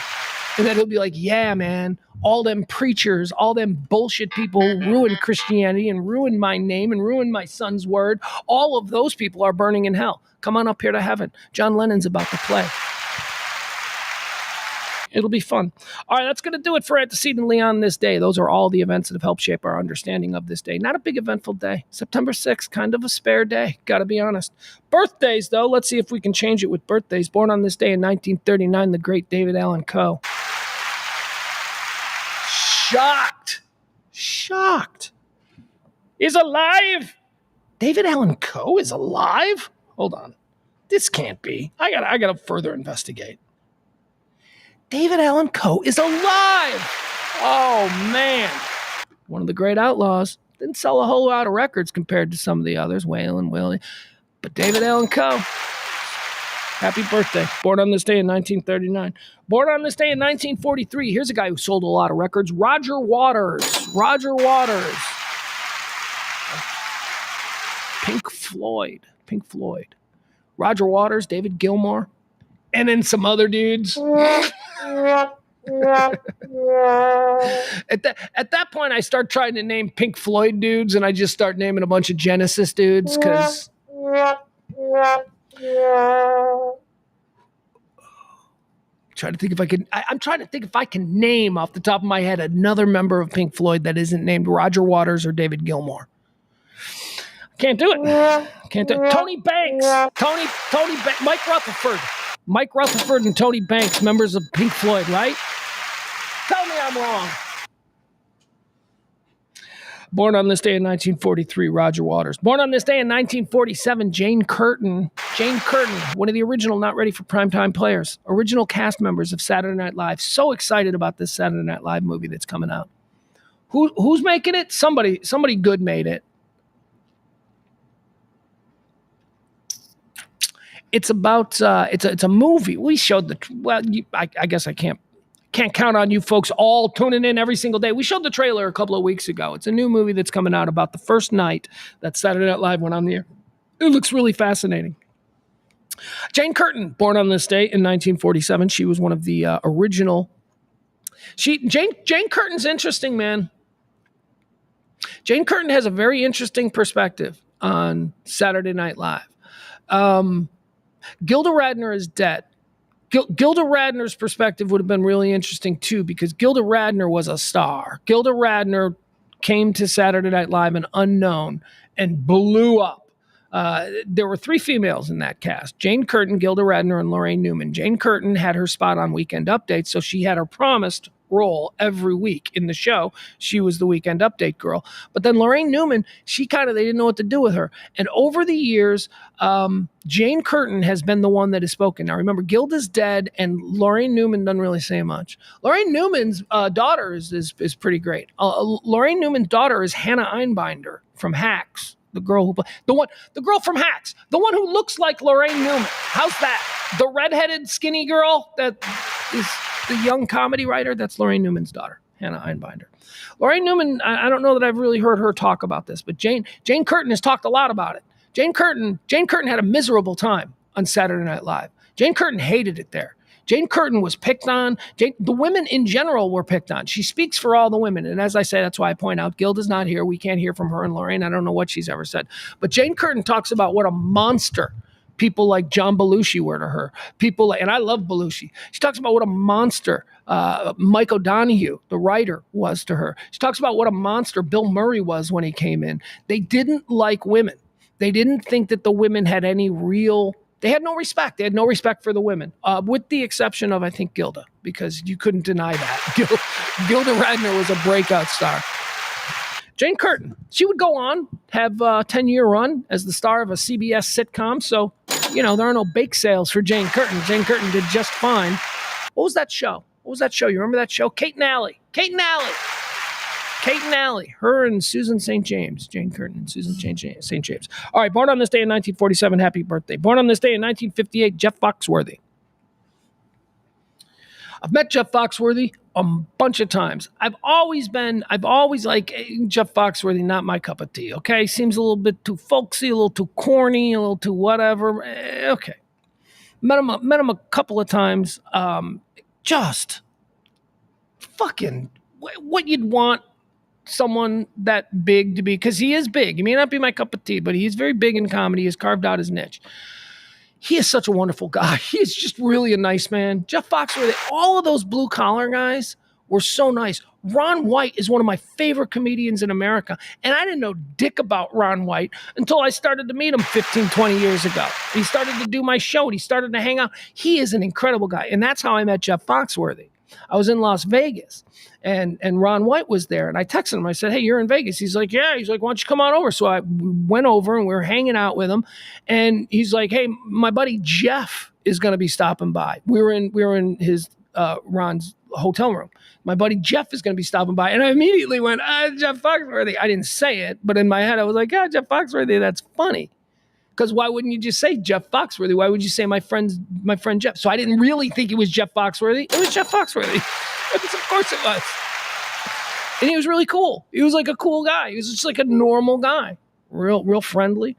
And then he'll be like, yeah, man, all them preachers, all them bullshit people who ruined Christianity and ruined my name and ruined my son's word, all of those people are burning in hell. Come on up here to heaven. John Lennon's about to play. It'll be fun. All right, that's going to do it for Antecedently on this day. Those are all the events that have helped shape our understanding of this day. Not a big eventful day. September 6th, kind of a spare day, got to be honest. Birthdays, though, let's see if we can change it with birthdays. Born on this day in 1939, the great David Allan Coe. Shocked. Is alive. David Allan Coe is alive? Hold on. This can't be. I gotta further investigate. David Allan Coe is alive. Oh, man. One of the great outlaws. Didn't sell a whole lot of records compared to some of the others, Waylon Willie. But David Allan Coe, Happy birthday. Born on this day in 1939. Born on this day in 1943. Here's a guy who sold a lot of records. Roger Waters. Roger Waters. Pink Floyd. Pink Floyd. Roger Waters, David Gilmour, and then some other dudes. At that point, I start trying to name Pink Floyd dudes, and I just start naming a bunch of Genesis dudes because... Trying to think if I can. I'm trying to think if I can name off the top of my head another member of Pink Floyd that isn't named Roger Waters or David Gilmour. Can't do it. Can't do it. Tony Banks. Mike Rutherford. Mike Rutherford and Tony Banks, members of Pink Floyd, right? Tell me I'm wrong. Born on this day in 1943, Roger Waters. Born on this day in 1947, Jane Curtin. Jane Curtin, one of the original Not Ready for Primetime players, original cast members of Saturday Night Live. So excited about this Saturday Night Live movie that's coming out. Who's making it? Somebody good made it. It's about it's a movie. We showed I guess I can't count on you folks all tuning in every single day. We showed the trailer a couple of weeks ago. It's a new movie that's coming out about the first night that Saturday Night Live went on the air. It looks really fascinating. Jane Curtin, born on this day in 1947. She was one of the original. Jane Curtin's interesting, man. Jane Curtin has a very interesting perspective on Saturday Night Live. Gilda Radner is dead. Gilda Radner's perspective would have been really interesting too, because Gilda Radner was a star. Gilda Radner came to Saturday Night Live an unknown and blew up. There were 3 females in that cast: Jane Curtin, Gilda Radner, and Lorraine Newman. Jane Curtin had her spot on Weekend Update, so she had her promised role every week in the show. She was the Weekend Update girl. But then Lorraine Newman, they didn't know what to do with her. And over the years, Jane Curtin has been the one that has spoken. Now remember, Gilda's dead, and Lorraine Newman doesn't really say much. Lorraine Newman's daughter is pretty great. Lorraine Newman's daughter is Hannah Einbinder from Hacks. The girl from Hacks, the one who looks like Lorraine Newman. How's that? The redheaded skinny girl that is the young comedy writer. That's Lorraine Newman's daughter, Hannah Einbinder. Lorraine Newman, I don't know that I've really heard her talk about this, but Jane Curtin has talked a lot about it. Jane Curtin had a miserable time on Saturday Night Live. Jane Curtin hated it there. Jane Curtin was picked on. The women in general were picked on. She speaks for all the women. And as I say, that's why I point out Gilda's not here. We can't hear from her and Lorraine. I don't know what she's ever said. But Jane Curtin talks about what a monster people like John Belushi were to her. And I love Belushi. She talks about what a monster Mike O'Donoghue, the writer, was to her. She talks about what a monster Bill Murray was when he came in. They didn't like women. They didn't think that the women had any real... They had no respect. They had no respect for the women, with the exception of, I think, Gilda, because you couldn't deny that. Gilda Radner was a breakout star. Jane Curtin, she would go on, have a 10-year run as the star of a CBS sitcom. So, there are no bake sales for Jane Curtin. Jane Curtin did just fine. What was that show? You remember that show? Kate and Allie. Her and Susan St. James. Jane Curtin and Susan St. James. All right, born on this day in 1947, happy birthday. Born on this day in 1958, Jeff Foxworthy. I've met Jeff Foxworthy a bunch of times. I've always like Jeff Foxworthy, not my cup of tea, okay? Seems a little bit too folksy, a little too corny, a little too whatever. Okay. Met him a couple of times. Just fucking what you'd want someone that big to be, because he is big. He may not be my cup of tea, but he's very big in comedy. He's carved out his niche. He is such a wonderful guy. He is just really a nice man. Jeff Foxworthy, all of those blue collar guys were so nice. Ron White is one of my favorite comedians in America. And I didn't know dick about Ron White until I started to meet him 15, 20 years ago. He started to do my show. And he started to hang out. He is an incredible guy. And that's how I met Jeff Foxworthy. I was in Las Vegas, and Ron White was there, and I texted him. I said, "Hey, you're in Vegas?" He's like, "Yeah." He's like, "Why don't you come on over?" So I went over, and we were hanging out with him, and he's like, "Hey, my buddy Jeff is going to be stopping by." We were in his Ron's hotel room. My buddy Jeff is going to be stopping by, and I immediately went, "Jeff Foxworthy." I didn't say it, but in my head I was like, "Yeah, Jeff Foxworthy. That's funny." Because why wouldn't you just say Jeff Foxworthy? Why would you say my friend Jeff? So I didn't really think it was Jeff Foxworthy. It was Jeff Foxworthy. Of course it was. And he was really cool. He was like a cool guy. He was just like a normal guy. Real friendly.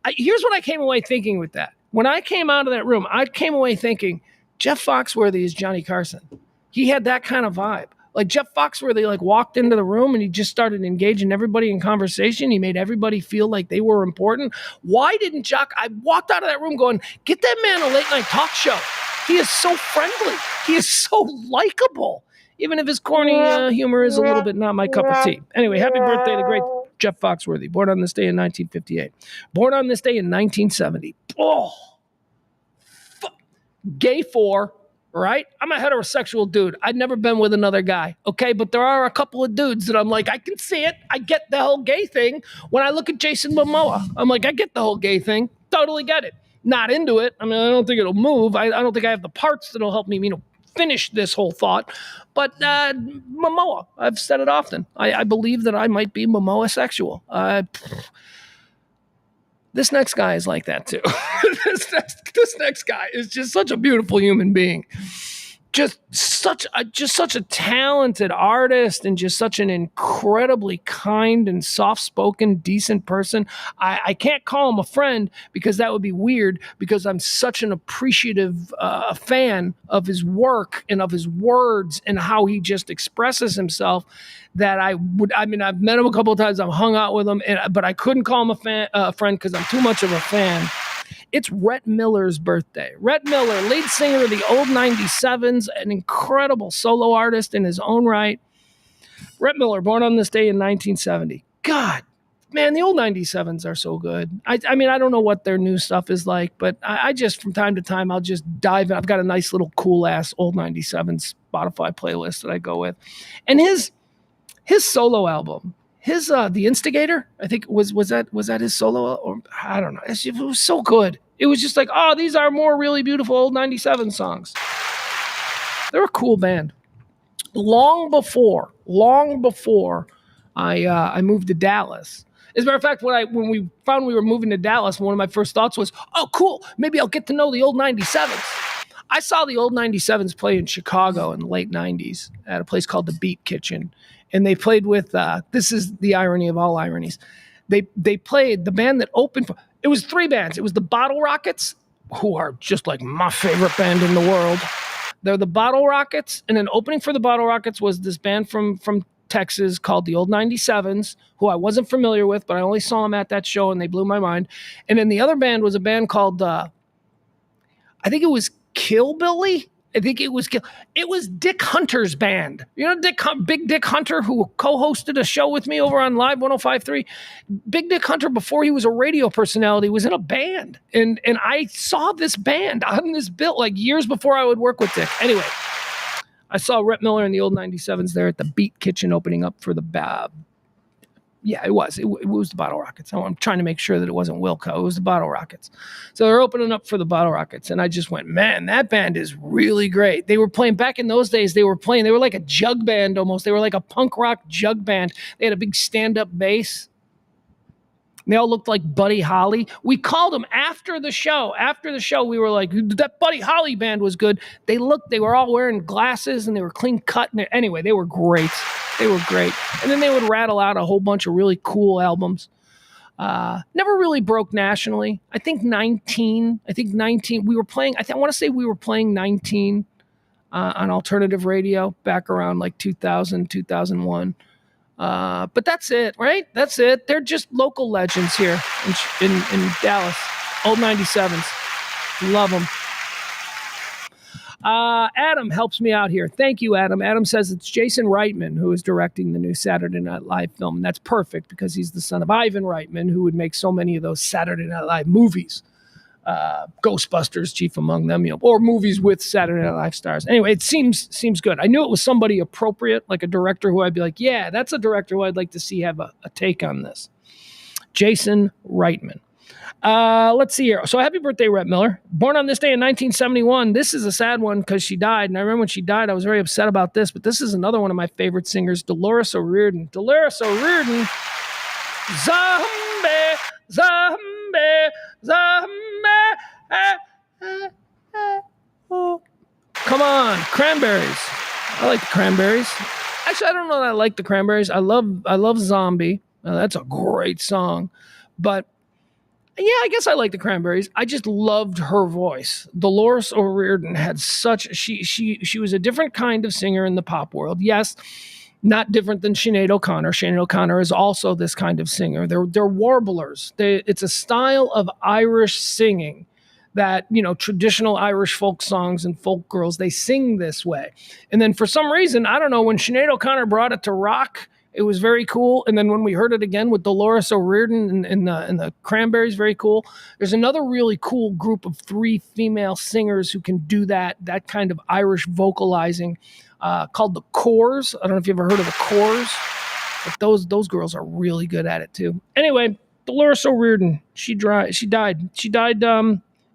Here's what I came away thinking with that. When I came out of that room, I came away thinking, Jeff Foxworthy is Johnny Carson. He had that kind of vibe. Like Jeff Foxworthy walked into the room and he just started engaging everybody in conversation. He made everybody feel like they were important. Why didn't Jock? I walked out of that room going, get that man a late night talk show. He is so friendly. He is so likable. Even if his corny humor is a little bit not my cup of tea. Anyway, happy birthday to great Jeff Foxworthy. Born on this day in 1958. Born on this day in 1970. Oh, gay 4. Right? I'm a heterosexual dude. I'd never been with another guy. Okay. But there are a couple of dudes that I'm like, I can see it. I get the whole gay thing. When I look at Jason Momoa, I'm like, I get the whole gay thing. Totally get it. Not into it. I mean, I don't think it'll move. I don't think I have the parts that'll help me, finish this whole thought. But Momoa, I've said it often. I believe that I might be Momoa-sexual. This next guy is like that too. This next guy is just such a beautiful human being. Just such a talented artist and just such an incredibly kind and soft-spoken, decent person. I can't call him a friend because that would be weird because I'm such an appreciative fan of his work and of his words and how he just expresses himself that I've met him a couple of times. I've hung out with him, but I couldn't call him a friend because I'm too much of a fan. It's Rhett Miller's birthday. Rhett Miller, lead singer of the Old 97s, an incredible solo artist in his own right. Rhett Miller, born on this day in 1970. God, man, the Old 97s are so good. I don't know what their new stuff is like, but I just, from time to time, I'll just dive in. I've got a nice little cool-ass Old 97s Spotify playlist that I go with. And his solo album, The Instigator, I think was that his solo, or I don't know. It was so good. It was just like, oh, these are more really beautiful old 97 songs. They're a cool band. Long before I moved to Dallas. As a matter of fact, when we found we were moving to Dallas, one of my first thoughts was, oh, cool, maybe I'll get to know the old 97s. I saw the old 97s play in Chicago in the late 90s at a place called the Beat Kitchen. And they played with, this is the irony of all ironies. They played the band that opened for, it was 3 bands. It was the Bottle Rockets, who are just like my favorite band in the world. They're the Bottle Rockets. And then opening for the Bottle Rockets was this band from Texas called the Old 97s, who I wasn't familiar with, but I only saw them at that show and they blew my mind. And then the other band was a band called, I think it was Killbilly. I think it was Dick Hunter's band. You know, Big Dick Hunter, who co-hosted a show with me over on Live 105.3. Big Dick Hunter, before he was a radio personality, was in a band. And I saw this band on this bill like years before I would work with Dick. Anyway, I saw Rhett Miller in the Old 97s there at the Beat Kitchen opening up for the yeah, it was. It was the Bottle Rockets. I'm trying to make sure that it wasn't Wilco. It was the Bottle Rockets. So they're opening up for the Bottle Rockets. And I just went, man, that band is really great. They were playing, back in those days, they were like a jug band almost. They were like a punk rock jug band. They had a big stand-up bass. They all looked like Buddy Holly. We called them after the show. After the show, we were like, that Buddy Holly band was good. They were all wearing glasses and they were clean cut. Anyway, they were great. They were great. And then they would rattle out a whole bunch of really cool albums. Never really broke nationally. I think 19, we were playing, I want to say we were playing 19 on alternative radio back around like 2000, 2001. But that's it, right? That's it. They're just local legends here in Dallas. Old 97s. Love them. Adam helps me out here. Thank you, Adam. Adam says it's Jason Reitman who is directing the new Saturday Night Live film. And that's perfect because he's the son of Ivan Reitman, who would make so many of those Saturday Night Live movies. Ghostbusters, chief among them, or movies with Saturday Night Live stars. Anyway, it seems good. I knew it was somebody appropriate, like a director who I'd be like, yeah, that's a director who I'd like to see have a take on this. Jason Reitman. Let's see here. So happy birthday, Rhett Miller. Born on this day in 1971. This is a sad one because she died. And I remember when she died, I was very upset about this. But this is another one of my favorite singers, Dolores O'Riordan. Dolores O'Riordan. Zombie, zombie, zombie. Come on, Cranberries. I like the Cranberries. Actually, I don't know that I like the Cranberries. I love Zombie. That's a great song. But yeah, I guess I like the Cranberries. I just loved her voice. Dolores O'Riordan had such she was a different kind of singer in the pop world. Yes, not different than Sinead O'Connor. Sinead O'Connor is also this kind of singer. They're warblers. It's a style of Irish singing that, traditional Irish folk songs and folk girls, they sing this way. And then for some reason, I don't know, when Sinead O'Connor brought it to rock, it was very cool. And then when we heard it again with Dolores O'Riordan and the Cranberries, very cool. There's another really cool group of 3 female singers who can do that kind of Irish vocalizing, called the Corrs. I don't know if you've ever heard of the Corrs, but those girls are really good at it too. Anyway, Dolores O'Riordan, she died. She died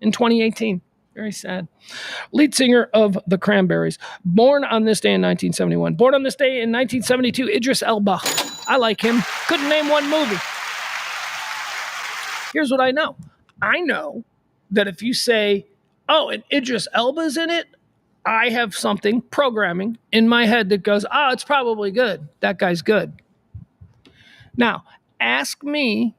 in 2018. Very sad. Lead singer of the Cranberries. Born on this day in 1971. Born on this day in 1972, Idris Elba. I like him. Couldn't name one movie. Here's what I know. I know that if you say, oh, and Idris Elba's in it, I have something, programming, in my head that goes, oh, it's probably good. That guy's good. Now, ask me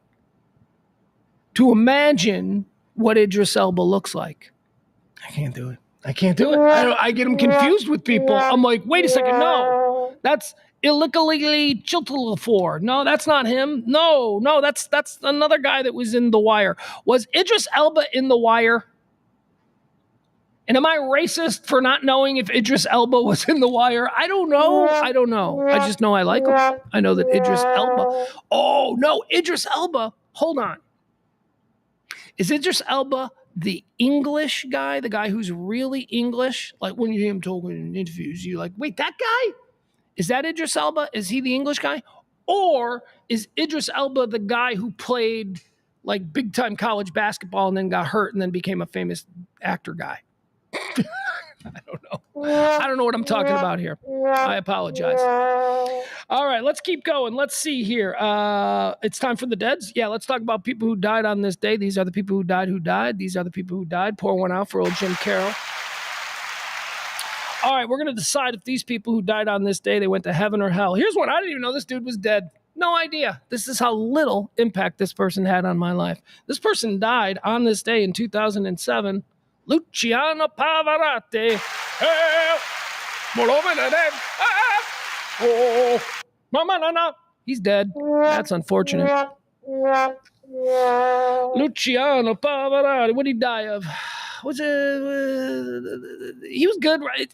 to imagine what Idris Elba looks like. I can't do it. I get him confused with people. I'm like, wait a second, no. That's Illegally Chiltlefor. No, that's not him. No, that's another guy that was in The Wire. Was Idris Elba in The Wire? And am I racist for not knowing if Idris Elba was in The Wire? I don't know. I just know I like him. I know that Idris Elba. Oh, no, Idris Elba. Hold on. Is Idris Elba the English guy, the guy who's really English? Like when you hear him talking in interviews, you're like, wait, that guy? Is that Idris Elba? Is he the English guy? Or is Idris Elba the guy who played like big time college basketball and then got hurt and then became a famous actor guy? I don't know. I don't know what I'm talking about here. I apologize. All right, let's keep going. Let's see here. It's time for the deads. Yeah, let's talk about people who died on this day. These are the people who died. These are the people who died. Pour one out for old Jim Carroll. All right, we're going to decide if these people who died on this day, they went to heaven or hell. Here's one. I didn't even know this dude was dead. No idea. This is how little impact this person had on my life. This person died on this day in 2007. Luciano Pavarotti. He's dead. That's unfortunate. Luciano Pavarotti. What did he die of? He was good, right?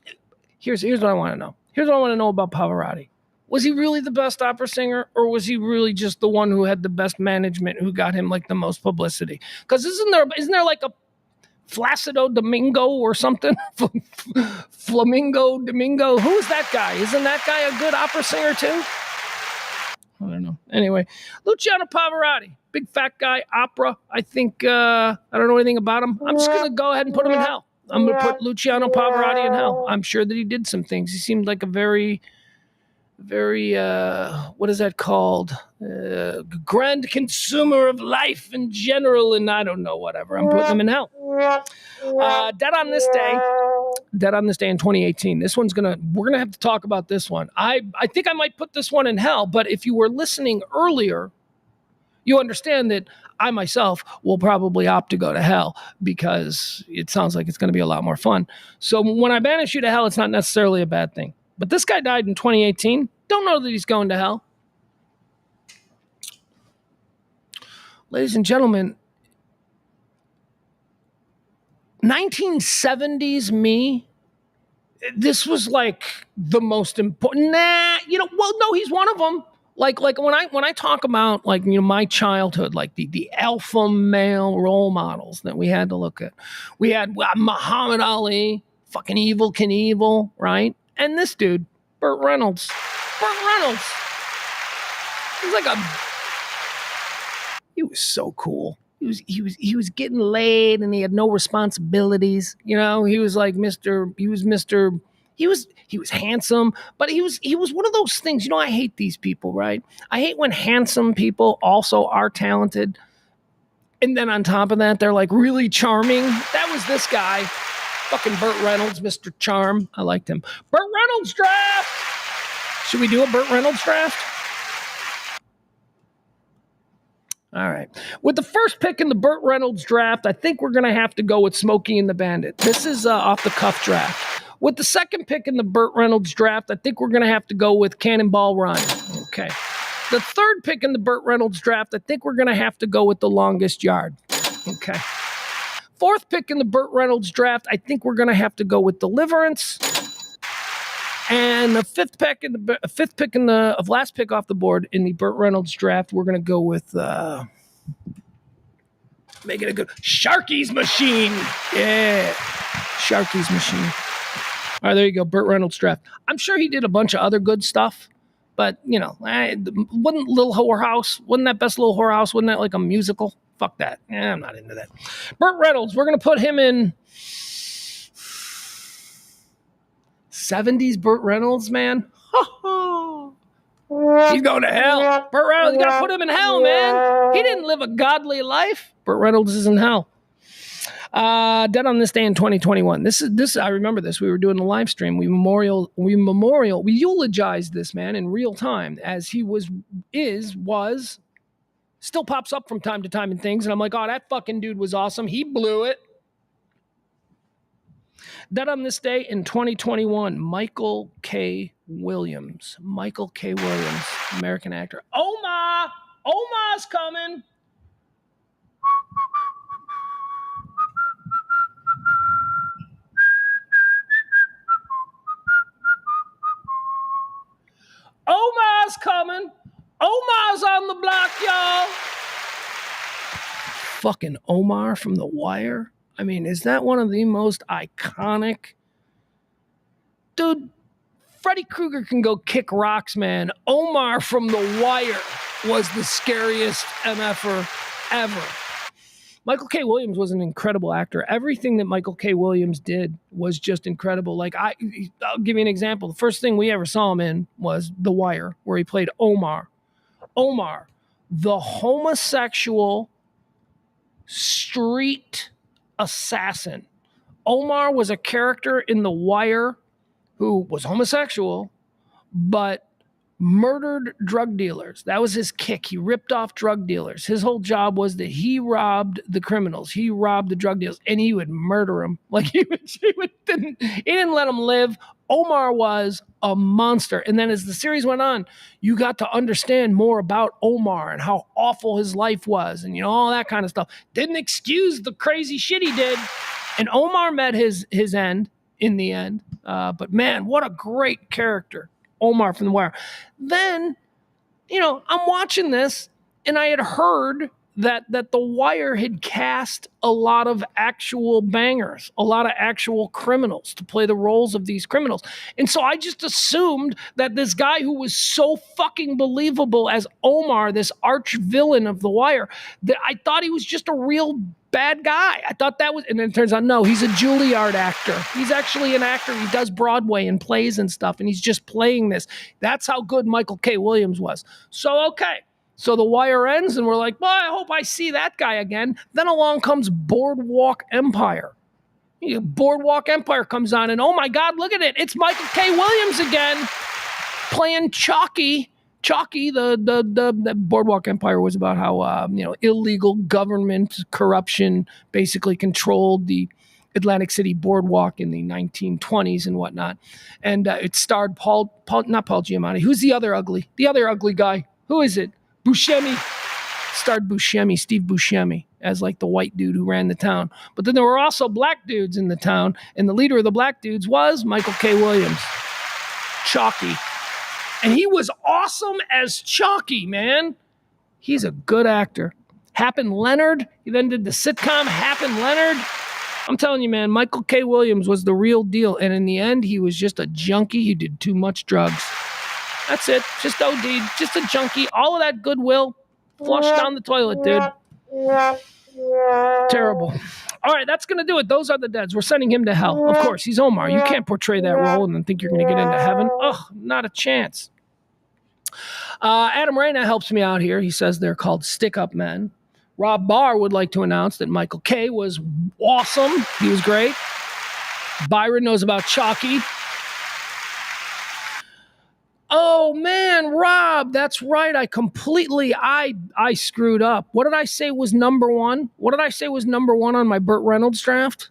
Here's what I want to know. Here's what I want to know about Pavarotti. Was he really the best opera singer, or was he really just the one who had the best management, who got him like the most publicity? Because isn't there like a Flacido Domingo or something? Flamingo Domingo. Who's that guy? Isn't that guy a good opera singer too? I don't know. Anyway, Luciano Pavarotti, big fat guy, opera. I think, I don't know anything about him. I'm just going to go ahead and put him in hell. I'm going to put Luciano Pavarotti in hell. I'm sure that he did some things. He seemed like a very, what is that called? Grand consumer of life in general, and I don't know, whatever. I'm putting him in hell. Dead on this day in 2018. We're gonna have to talk about this one. I think I might put this one in hell, but if you were listening earlier, you understand that I myself will probably opt to go to hell because it sounds like it's going to be a lot more fun. So when I banish you to hell, it's not necessarily a bad thing. But this guy died in 2018. Don't know that he's going to hell. Ladies and gentlemen, 1970s me, this was like the most important. No, he's one of them. Like when I talk about my childhood, like the alpha male role models that we had to look at. We had Muhammad Ali, fucking Evel Knievel, right? And this dude, Burt Reynolds. He was so cool. He was getting laid and he had no responsibilities. He was like he was handsome, but he was one of those things. I hate these people, right? I hate when handsome people also are talented. And then on top of that, they're like really charming. That was this guy. Fucking Burt Reynolds, Mr. Charm. I liked him. Burt Reynolds draft. Should we do a Burt Reynolds draft? All right. With the first pick in the Burt Reynolds draft, I think we're going to have to go with Smokey and the Bandit. This is off the cuff draft. With the second pick in the Burt Reynolds draft, I think we're going to have to go with Cannonball Run. Okay. The third pick in the Burt Reynolds draft, I think we're going to have to go with The Longest Yard. Okay. Fourth pick in the Burt Reynolds draft, I think we're going to have to go with Deliverance. And the fifth pick last pick off the board in the Burt Reynolds draft, we're going to go with make it a good Sharky's Machine. Yeah, Sharky's Machine. All right, there you go, Burt Reynolds draft. I'm sure he did a bunch of other good stuff, but wasn't Little Whorehouse? Wasn't that Best Little Whorehouse? Wasn't that like a musical? Fuck that. I'm not into that. Burt Reynolds, we're going to put him in 70s Burt Reynolds, man. He's going to hell. Burt Reynolds, you got to put him in hell, man. He didn't live a godly life. Burt Reynolds is in hell. Dead on this day in 2021. This. I remember this. We were doing the live stream. We eulogized this man in real time as he was, still pops up from time to time in things. And I'm like, oh, that fucking dude was awesome. He blew it. Dead on this day in 2021, Michael K. Williams. Michael K. Williams, American actor. Oma's coming. Omar's coming. Omar's on the block, y'all. Fucking Omar from The Wire. I mean, is that one of the most iconic? Dude, Freddy Krueger can go kick rocks, man. Omar from The Wire was the scariest MFer ever. Michael K. Williams was an incredible actor. Everything that Michael K. Williams did was just incredible. Like, I'll give you an example. The first thing we ever saw him in was The Wire, where he played Omar. Omar, the homosexual street assassin. Omar was a character in The Wire who was homosexual, but murdered drug dealers. That was his kick. He ripped off drug dealers. His whole job was that he robbed the criminals. He robbed the drug dealers, and he would murder them. Like he didn't let them live. Omar was a monster. And then as the series went on, you got to understand more about Omar and how awful his life was and, all that kind of stuff. Didn't excuse the crazy shit he did. And Omar met his end in the end. But man, what a great character. Omar from The Wire. Then, I'm watching this and I had heard that The Wire had cast a lot of actual bangers, a lot of actual criminals to play the roles of these criminals. And so I just assumed that this guy who was so fucking believable as Omar, this arch villain of The Wire, that I thought he was just a real bad guy. I thought that was, and then it turns out, no, he's a Juilliard actor. He's actually an actor. He does Broadway and plays and stuff, and he's just playing this. That's how good Michael K. Williams was. So, okay. So The Wire ends, and we're like, well, I hope I see that guy again. Then along comes Boardwalk Empire. Boardwalk Empire comes on, and oh my God, look at it. It's Michael K. Williams again, playing Chalky. Chalky, the Boardwalk Empire was about how, illegal government corruption basically controlled the Atlantic City Boardwalk in the 1920s and whatnot. And it starred not Paul Giamatti. Who's the other ugly guy? Who is it? Buscemi. Starred Buscemi, Steve Buscemi, as like the white dude who ran the town. But then there were also black dudes in the town, and the leader of the black dudes was Michael K. Williams. Chalky. And he was awesome as Chalky, man. He's a good actor. Happen Leonard. He then did the sitcom Happen Leonard. I'm telling you, man, Michael K. Williams was the real deal. And in the end, he was just a junkie who did too much drugs. That's it. Just OD'd. Just a junkie. All of that goodwill flushed down the toilet, dude. Terrible. All right, that's going to do it. Those are the deads. We're sending him to hell. Of course, he's Omar. You can't portray that role and then think you're going to get into heaven. Ugh, not a chance. Adam Reyna helps me out here. He says they're called stick-up men. Rob Barr would like to announce that Michael K. was awesome. He was great. Byron knows about Chalky. Oh man, Rob, that's right. I screwed up. What did I say was number one? What did I say was number one on my Burt Reynolds draft?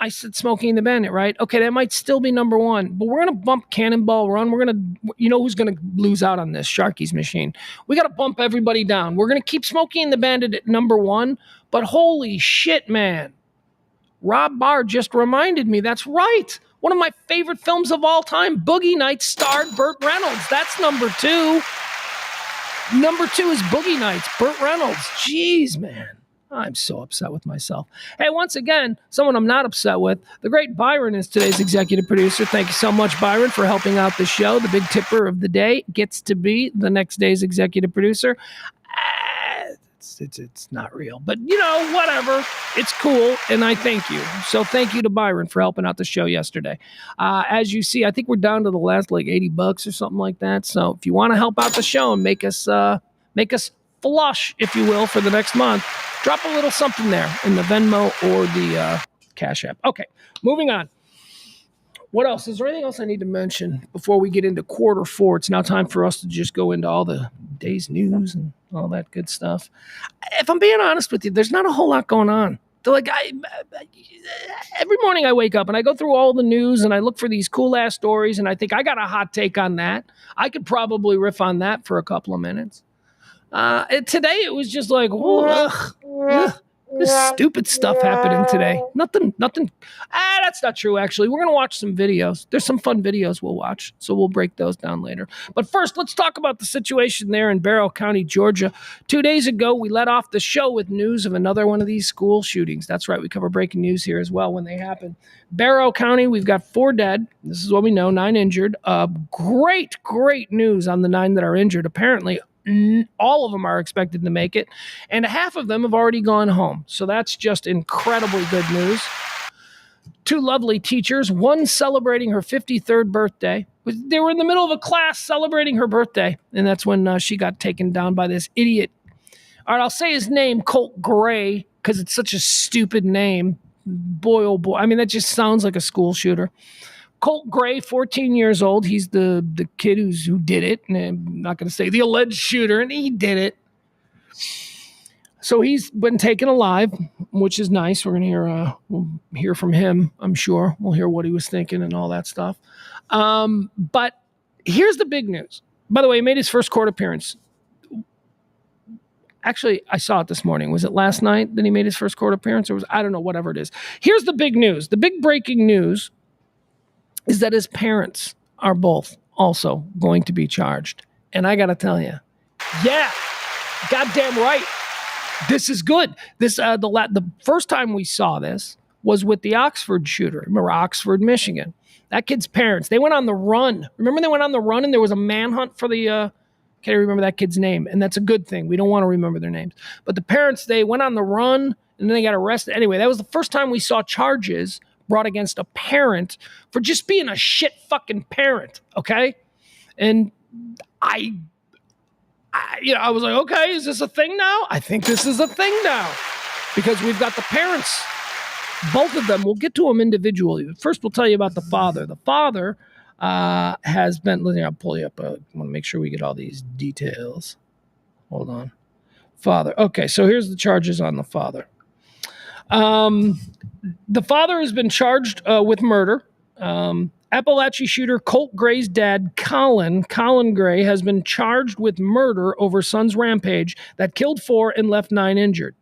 I said Smokey and the Bandit, right? Okay, that might still be number one, but we're going to bump Cannonball Run. You know who's going to lose out on this? Sharky's Machine. We got to bump everybody down. We're going to keep Smokey and the Bandit at number one, but holy shit, man. Rob Barr just reminded me, that's right. One of my favorite films of all time, Boogie Nights, starred Burt Reynolds. That's number two. Number two is Boogie Nights, Burt Reynolds. Jeez, man. I'm so upset with myself. Hey, once again, someone I'm not upset with, the great Byron is today's executive producer. Thank you so much, Byron, for helping out the show. The big tipper of the day gets to be the next day's executive producer. It's not real, but whatever. It's cool, and I thank you. So thank you to Byron for helping out the show yesterday. As you see, I think we're down to the last like $80 or something like that. So if you want to help out the show and make us flush, if you will, for the next month, drop a little something there in the Venmo or the Cash App. Okay, moving on. What else? Is there anything else I need to mention before we get into quarter four? It's now time for us to just go into all the day's news and all that good stuff. If I'm being honest with you, there's not a whole lot going on. Every morning I wake up and I go through all the news and I look for these cool ass stories and I think I got a hot take on that. I could probably riff on that for a couple of minutes. Today it was just like, this stupid stuff happening today. Nothing. That's not true, actually. We're going to watch some videos. There's some fun videos we'll watch, so we'll break those down later. But first, let's talk about the situation there in Barrow County, Georgia. 2 days ago, we let off the show with news of another one of these school shootings. That's right. We cover breaking news here as well when they happen. Barrow County, we've got 4 dead. This is what we know, 9 injured. Great news on the 9 that are injured. Apparently, all of them are expected to make it, and half of them have already gone home. So that's just incredibly good news. 2 lovely teachers, one celebrating her 53rd birthday. They were in the middle of a class celebrating her birthday, and that's when she got taken down by this idiot. All right, I'll say his name, Colt Gray, because it's such a stupid name. Boy, oh boy. I mean, that just sounds like a school shooter. Colt Gray, 14 years old. He's the kid who did it. And I'm not going to say the alleged shooter, and he did it. So he's been taken alive, which is nice. We're going to we'll hear from him, I'm sure. We'll hear what he was thinking and all that stuff. But here's the big news. By the way, he made his first court appearance. Actually, I saw it this morning. Was it last night that he made his first court appearance? Or I don't know, whatever it is. Here's the big news. The big breaking news is that his parents are both also going to be charged. And I got to tell you, yeah, goddamn right. This is good. The first time we saw this was with the Oxford shooter. Remember Oxford, Michigan? That kid's parents, they went on the run. Remember they went on the run and there was a manhunt for the, can't remember that kid's name. And that's a good thing. We don't want to remember their names. But the parents, they went on the run and then they got arrested. Anyway, that was the first time we saw charges brought against a parent for just being a shit fucking parent, okay? And I was like, okay, is this a thing now? I think this is a thing now because we've got the parents, both of them. We'll get to them individually. First, we'll tell you about the father. The father has been, I'll pull you up. I want to make sure we get all these details. Hold on. Father. Okay, so here's the charges on the father. The father has been charged with murder. Appalachia shooter Colt Gray's dad, Colin Gray, has been charged with murder over son's rampage that killed 4 and left 9 injured.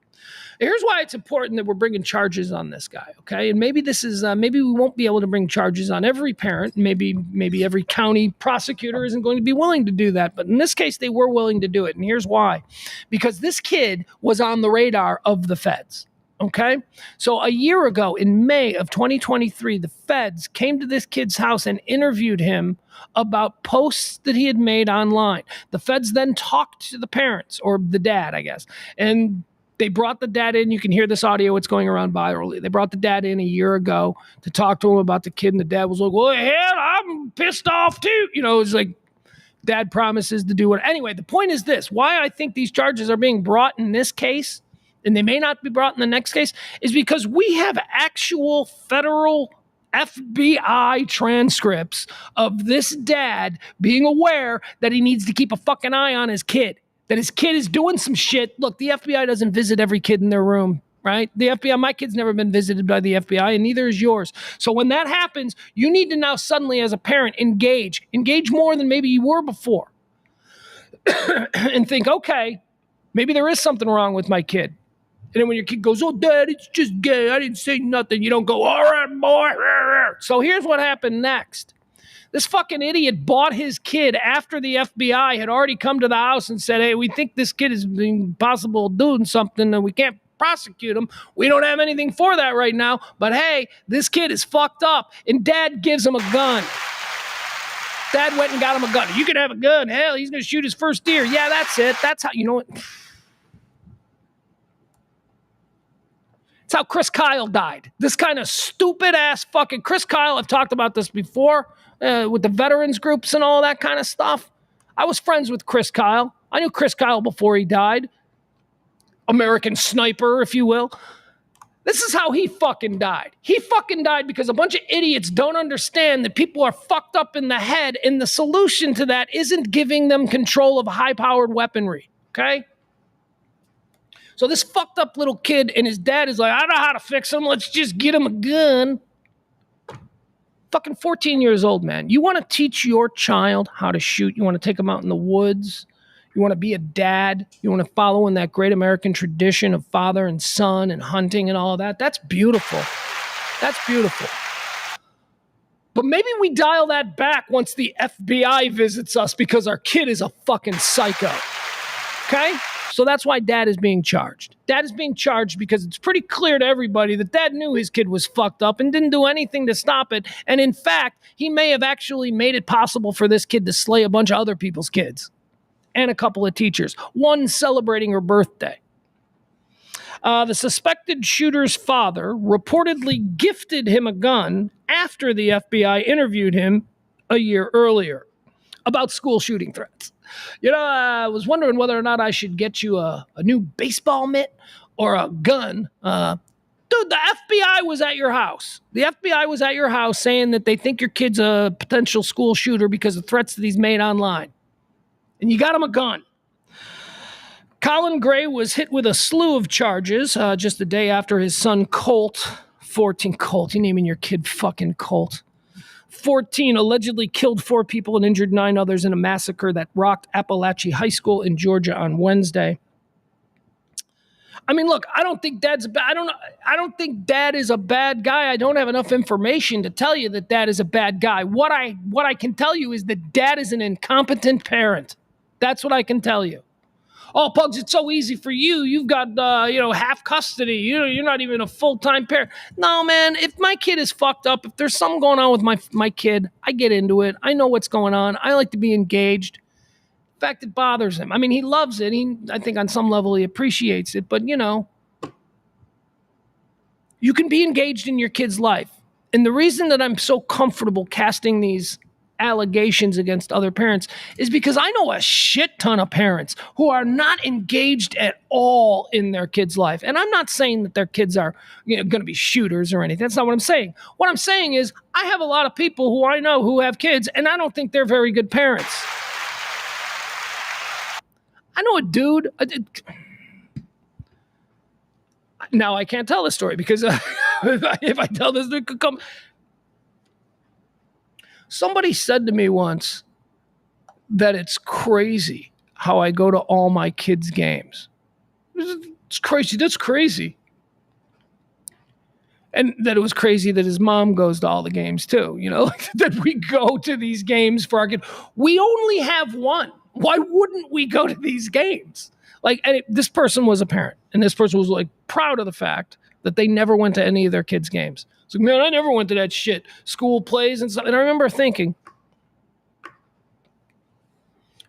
Here's why it's important that we're bringing charges on this guy, okay? And maybe this is maybe we won't be able to bring charges on every parent. Maybe every county prosecutor isn't going to be willing to do that. But in this case, they were willing to do it. And here's why. Because this kid was on the radar of the feds. Okay, so a year ago in May of 2023, the feds came to this kid's house and interviewed him about posts that he had made online. The feds then talked to the parents, or the dad, I guess, and they brought the dad in. You can hear this audio. It's going around virally. They brought the dad in a year ago to talk to him about the kid, and the dad was like, well, hell, I'm pissed off too. It's like dad promises to do it. Anyway, the point is this. Why I think these charges are being brought in this case and they may not be brought in the next case, is because we have actual federal FBI transcripts of this dad being aware that he needs to keep a fucking eye on his kid, that his kid is doing some shit. Look, the FBI doesn't visit every kid in their room, right? The FBI, my kid's never been visited by the FBI, and neither is yours. So when that happens, you need to now suddenly, as a parent, engage more than maybe you were before. And think, okay, maybe there is something wrong with my kid. And then when your kid goes, oh, Dad, it's just gay, I didn't say nothing, you don't go, all right, boy. So here's what happened next. This fucking idiot bought his kid after the FBI had already come to the house and said, hey, we think this kid is being possible doing something and we can't prosecute him. We don't have anything for that right now. But hey, this kid is fucked up. And Dad gives him a gun. Dad went and got him a gun. You can have a gun. Hell, he's going to shoot his first deer. Yeah, that's it. That's how, you know what? It's how Chris Kyle died. This kind of stupid ass fucking Chris Kyle. I've talked about this before with the veterans groups and all that kind of stuff. I was friends with Chris Kyle. I knew Chris Kyle before he died. American sniper, if you will. This is how he fucking died. He fucking died because a bunch of idiots don't understand that people are fucked up in the head, and the solution to that isn't giving them control of high-powered weaponry, okay? So this fucked up little kid and his dad is like, I know how to fix him. Let's just get him a gun. Fucking 14 years old, man. You want to teach your child how to shoot. You want to take them out in the woods. You want to be a dad. You want to follow in that great American tradition of father and son and hunting and all of that. That's beautiful. That's beautiful. But maybe we dial that back once the FBI visits us because our kid is a fucking psycho. Okay? So that's why Dad is being charged. Dad is being charged because it's pretty clear to everybody that Dad knew his kid was fucked up and didn't do anything to stop it. And in fact, he may have actually made it possible for this kid to slay a bunch of other people's kids and a couple of teachers, one celebrating her birthday. The suspected shooter's father reportedly gifted him a gun after the FBI interviewed him a year earlier about school shooting threats. You know, I was wondering whether or not I should get you a new baseball mitt or a gun. Dude, the FBI was at your house. The FBI was at your house saying that they think your kid's a potential school shooter because of threats that he's made online. And you got him a gun. Colin Gray was hit with a slew of charges just a day after his son Colt, 14, Colt, you naming your kid fucking Colt, 14, allegedly killed 4 people and injured 9 others in a massacre that rocked Appalachia High School in Georgia on Wednesday. I mean, look, I don't think Dad is a bad guy. I don't have enough information to tell you that Dad is a bad guy. What I can tell you is that Dad is an incompetent parent. That's what I can tell you. Oh, Pugs, it's so easy for you. You've got, half custody. You're not even a full-time parent. No, man, if my kid is fucked up, if there's something going on with my kid, I get into it. I know what's going on. I like to be engaged. In fact, it bothers him. I mean, he loves it. I think on some level he appreciates it. But, you can be engaged in your kid's life. And the reason that I'm so comfortable casting these allegations against other parents is because I know a shit ton of parents who are not engaged at all in their kid's life. And I'm not saying that their kids are going to be shooters or anything. That's not what I'm saying. What I'm saying is I have a lot of people who I know who have kids, and I don't think they're very good parents. I know a dude. Now I can't tell this story because if I tell this, it could come. Somebody said to me once that it's crazy how I go to all my kids' games. It's crazy. That's crazy. And that it was crazy that his mom goes to all the games too, that we go to these games for our kid. We only have one. Why wouldn't we go to these games? This person was a parent, and this person was proud of the fact that they never went to any of their kids' games. It's like, man, I never went to that shit. School plays and stuff. And I remember thinking,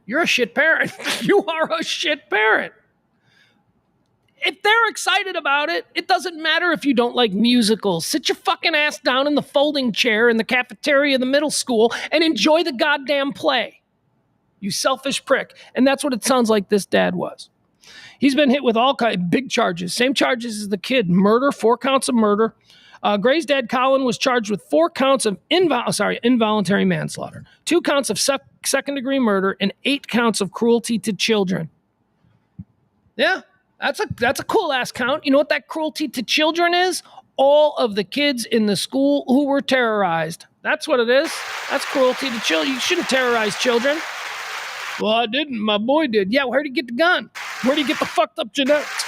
you're a shit parent. You are a shit parent. If they're excited about it, it doesn't matter if you don't like musicals. Sit your fucking ass down in the folding chair in the cafeteria of the middle school and enjoy the goddamn play. You selfish prick. And that's what it sounds like this dad was. He's been hit with all kinds of big charges. Same charges as the kid. Murder, 4 counts of murder. Gray's dad, Colin, was charged with 4 counts of involuntary manslaughter, 2 counts of second-degree murder, and 8 counts of cruelty to children. Yeah, that's a cool-ass count. You know what that cruelty to children is? All of the kids in the school who were terrorized. That's what it is. That's cruelty to children. You shouldn't terrorize children. Well, I didn't. My boy did. Yeah, where'd he get the gun? Where'd he get the fucked up genetics?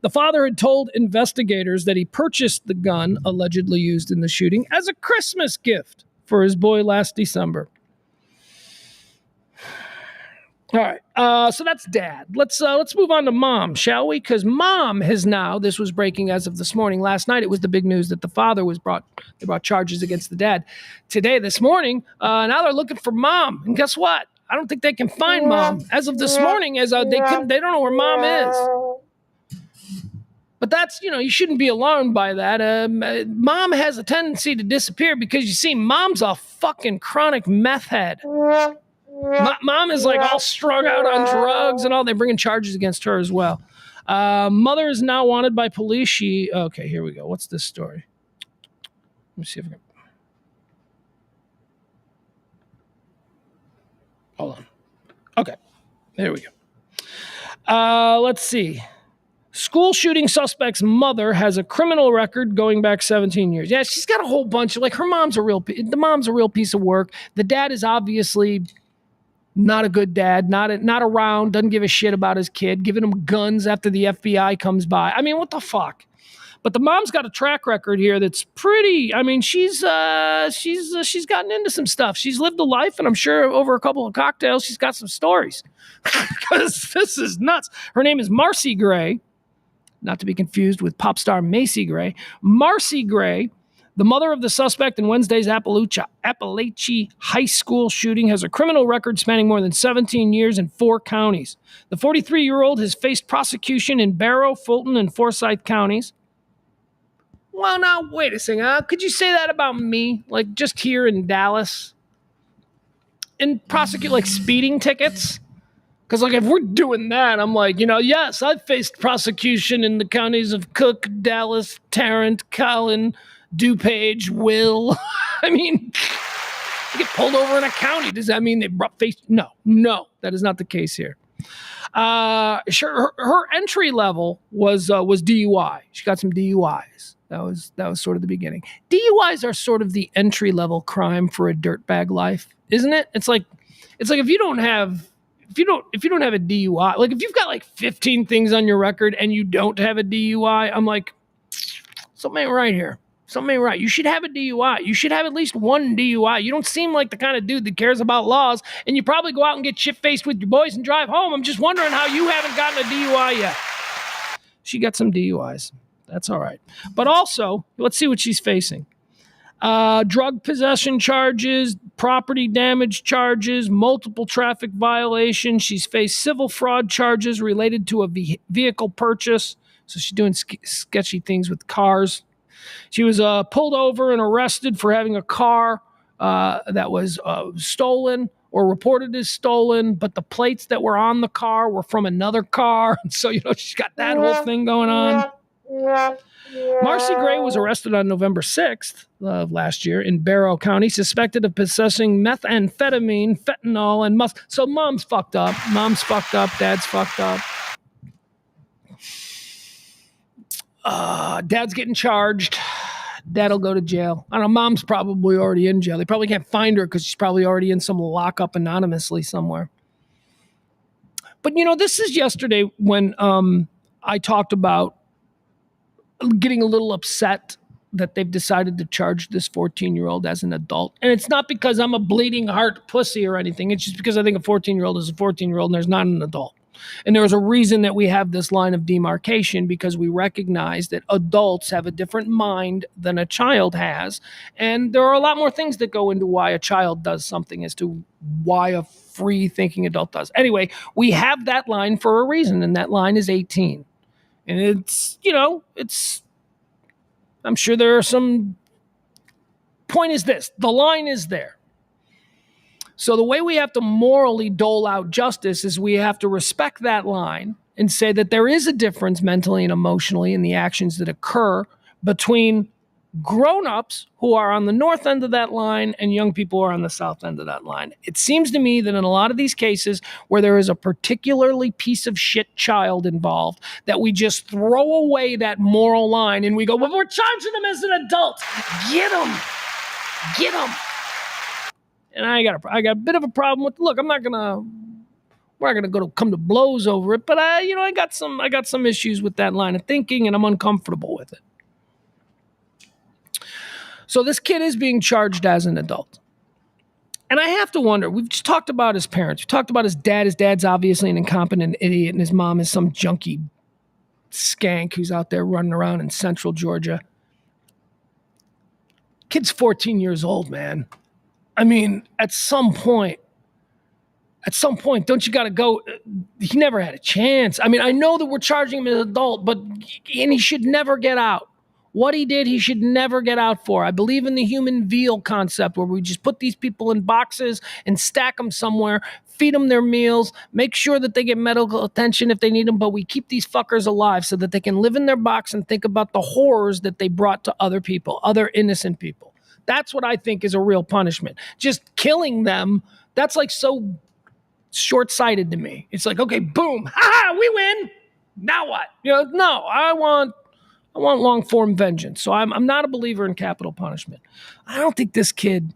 The father had told investigators that he purchased the gun allegedly used in the shooting as a Christmas gift for his boy last December. All right, so that's dad. Let's move on to mom, shall we? Because mom has now, this was breaking as of this morning. Last night, it was the big news that the father was they brought charges against the dad. Today, this morning, now they're looking for mom. And guess what? I don't think they can find mom. As of this morning, they don't know where mom is. But that's, you shouldn't be alarmed by that. Mom has a tendency to disappear because, you see, mom's a fucking chronic meth head. Mom is like all strung out on drugs and all. They're bringing charges against her as well. Mother is now wanted by police. Okay, here we go. What's this story? Let me see if I can. Hold on. Okay, there we go. Let's see. School shooting suspect's mother has a criminal record going back 17 years. Yeah, she's got a whole bunch of, the mom's a real piece of work. The dad is obviously not a good dad, not around, doesn't give a shit about his kid, giving him guns after the FBI comes by. I mean, what the fuck? But the mom's got a track record here that's pretty. I mean, she's gotten into some stuff. She's lived a life, and I'm sure over a couple of cocktails, she's got some stories. Because this is nuts. Her name is Marcy Gray, not to be confused with pop star Macy Gray. Marcy Gray, the mother of the suspect in Wednesday's Appalachia High School shooting, has a criminal record spanning more than 17 years in 4 counties. The 43-year-old has faced prosecution in Barrow, Fulton, and Forsyth counties. Well, now, wait a second. Could you say that about me? Like, just here in Dallas? And prosecute, speeding tickets? Because, if we're doing that, I'm like, yes, I've faced prosecution in the counties of Cook, Dallas, Tarrant, Collin, DuPage, Will. I mean, you get pulled over in a county. Does that mean they faced? No, that is not the case here. Sure, her entry level was DUI. She got some DUIs. That was sort of the beginning. DUIs are sort of the entry level crime for a dirtbag life, isn't it? It's like if you don't have a DUI, if you've got 15 things on your record and you don't have a DUI, I'm like, something ain't right here. Something ain't right. You should have a DUI. You should have at least one DUI. You don't seem like the kind of dude that cares about laws, and you probably go out and get shit-faced with your boys and drive home. I'm just wondering how you haven't gotten a DUI yet. She got some DUIs. That's all right. But also, let's see what she's facing. Drug possession charges, property damage charges, multiple traffic violations. She's faced civil fraud charges related to a vehicle purchase. So she's doing sketchy things with cars. She was pulled over and arrested for having a car that was stolen or reported as stolen, but the plates that were on the car were from another car. So, she's got that whole thing going on. Marcy Gray was arrested on November 6th of last year in Barrow County, suspected of possessing methamphetamine, fentanyl, and So mom's fucked up. Mom's fucked up. Dad's fucked up. Dad's getting charged. Dad'll go to jail. I don't know. Mom's probably already in jail. They probably can't find her because she's probably already in some lockup anonymously somewhere. But, this is yesterday when I talked about getting a little upset that they've decided to charge this 14-year-old as an adult. And it's not because I'm a bleeding heart pussy or anything. It's just because I think a 14-year-old is a 14-year-old and there's not an adult. And there's a reason that we have this line of demarcation, because we recognize that adults have a different mind than a child has. And there are a lot more things that go into why a child does something as to why a free-thinking adult does. Anyway, we have that line for a reason, and that line is 18. And it's, I'm sure there are some, point is this, the line is there. So the way we have to morally dole out justice is we have to respect that line, and say that there is a difference mentally and emotionally in the actions that occur between grown-ups who are on the north end of that line and young people who are on the south end of that line. It seems to me that in a lot of these cases where there is a particularly piece of shit child involved, that we just throw away that moral line and we go, well, we're charging them as an adult. Get them. Get them. And I got a bit of a problem with, look, we're not gonna come to blows over it, but I got some issues with that line of thinking, and I'm uncomfortable with it. So this kid is being charged as an adult. And I have to wonder, we've just talked about his parents. We talked about his dad. His dad's obviously an incompetent idiot, and his mom is some junkie skank who's out there running around in central Georgia. Kid's 14 years old, man. I mean, at some point, don't you got to go? He never had a chance. I mean, I know that we're charging him as an adult, and he should never get out. What he did, he should never get out for. I believe in the human veal concept where we just put these people in boxes and stack them somewhere, feed them their meals, make sure that they get medical attention if they need them, but we keep these fuckers alive so that they can live in their box and think about the horrors that they brought to other people, other innocent people. That's what I think is a real punishment. Just killing them, that's like so short-sighted to me. It's like, okay, boom, ha, we win. Now what? No, I want long-form vengeance. So I'm not a believer in capital punishment. I don't think this kid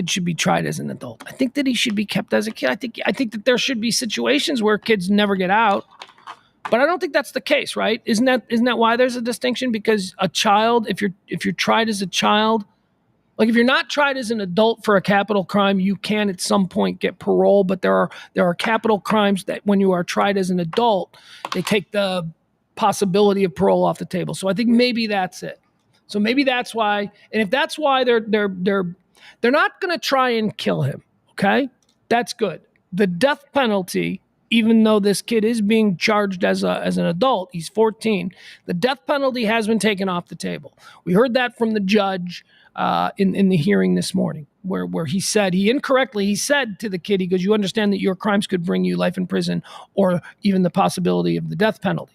should be tried as an adult. I think that he should be kept as a kid. I think that there should be situations where kids never get out. But I don't think that's the case, right? Isn't that why there's a distinction? Because a child, if you're tried as a child, like if you're not tried as an adult for a capital crime, you can at some point get parole. But there are capital crimes that when you are tried as an adult, they take the possibility of parole off the table. So I think maybe that's it. So maybe that's why. And if that's why they're not going to try and kill him, okay? That's good. The death penalty, even though this kid is being charged as an adult, he's 14, the death penalty has been taken off the table. We heard that from the judge in the hearing this morning, where he said to the kid, he goes, you understand that your crimes could bring you life in prison or even the possibility of the death penalty.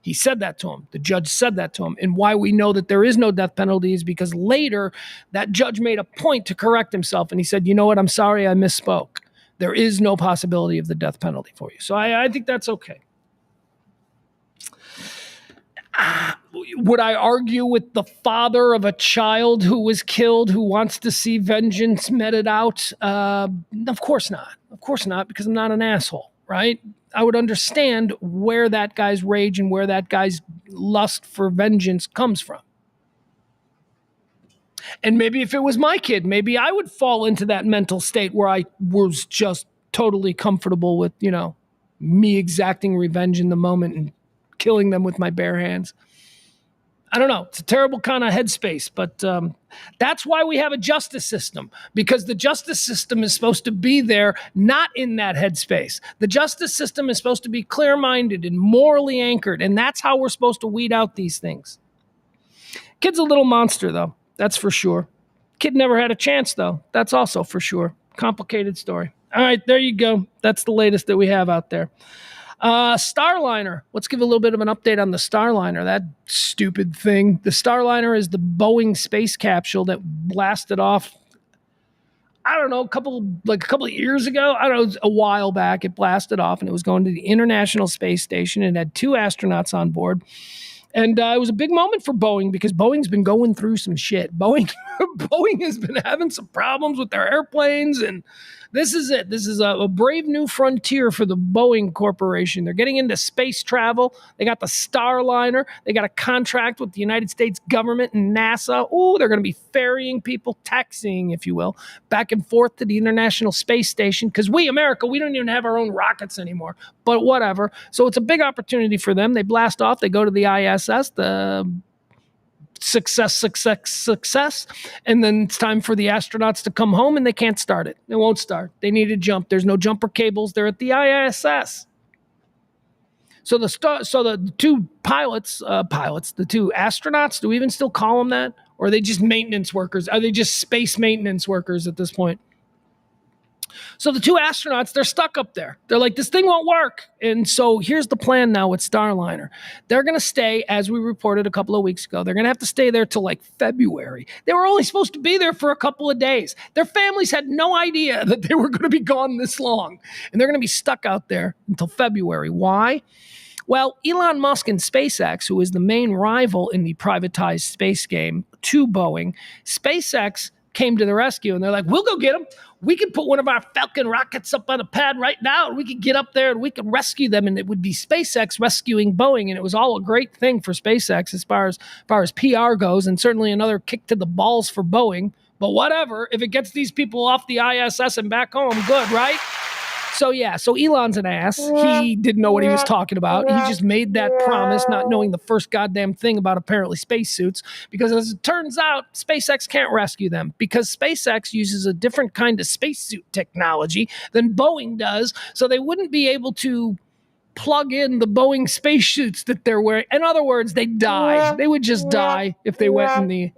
He said that to him. The judge said that to him. And why we know that there is no death penalty is because later that judge made a point to correct himself. And he said, you know what? I'm sorry, I misspoke. There is no possibility of the death penalty for you. So I think that's okay. Would I argue with the father of a child who was killed who wants to see vengeance meted out? Of course not. Of course not, because I'm not an asshole, right? I would understand where that guy's rage and where that guy's lust for vengeance comes from. And maybe if it was my kid, maybe I would fall into that mental state where I was just totally comfortable with, me exacting revenge in the moment and killing them with my bare hands. I don't know. It's a terrible kind of headspace, but that's why we have a justice system, because the justice system is supposed to be there, not in that headspace. The justice system is supposed to be clear-minded and morally anchored, and that's how we're supposed to weed out these things. Kid's a little monster, though. That's for sure. Kid never had a chance, though. That's also for sure. Complicated story. All right, there you go. That's the latest that we have out there. Starliner. Let's give a little bit of an update on the Starliner, that stupid thing. The Starliner is the Boeing space capsule that blasted off, I don't know, a couple of years ago. I don't know, it was a while back. It blasted off and it was going to the International Space Station. It had 2 astronauts on board. And it was a big moment for Boeing because Boeing's been going through some shit. Boeing has been having some problems with their airplanes, and this is it. This is a brave new frontier for the Boeing Corporation. They're getting into space travel. They got the Starliner. They got a contract with the United States government and NASA. Oh, they're going to be ferrying people, taxiing, if you will, back and forth to the International Space Station because we, America, we don't even have our own rockets anymore. But whatever. So it's a big opportunity for them. They blast off. They go to the ISS, the success. And then it's time for the astronauts to come home and they can't start it. It won't start. They need to jump. There's no jumper cables. They're at the ISS. So the 2 pilots, the 2 astronauts, do we even still call them that? Or are they just maintenance workers? Are they just space maintenance workers at this point? So the two astronauts, they're stuck up there. They're like, this thing won't work. And so here's the plan now with Starliner. They're going to stay, as we reported a couple of weeks ago, they're going to have to stay there till like February. They were only supposed to be there for a couple of days. Their families had no idea that they were going to be gone this long. And they're going to be stuck out there until February. Why? Well, Elon Musk and SpaceX, who is the main rival in the privatized space game to Boeing, SpaceX came to the rescue, and they're like, we'll go get them. We could put one of our Falcon rockets up on a pad right now, and we could get up there, and we could rescue them, and it would be SpaceX rescuing Boeing, and it was all a great thing for SpaceX as far as PR goes, and certainly another kick to the balls for Boeing. But whatever, if it gets these people off the ISS and back home, good, right? So Elon's an ass. He didn't know what he was talking about. He just made that promise, not knowing the first goddamn thing about apparently spacesuits, because as it turns out, SpaceX can't rescue them because SpaceX uses a different kind of spacesuit technology than Boeing does, so they wouldn't be able to plug in the Boeing spacesuits that they're wearing. In other words, they'd die. They would just die if they went in the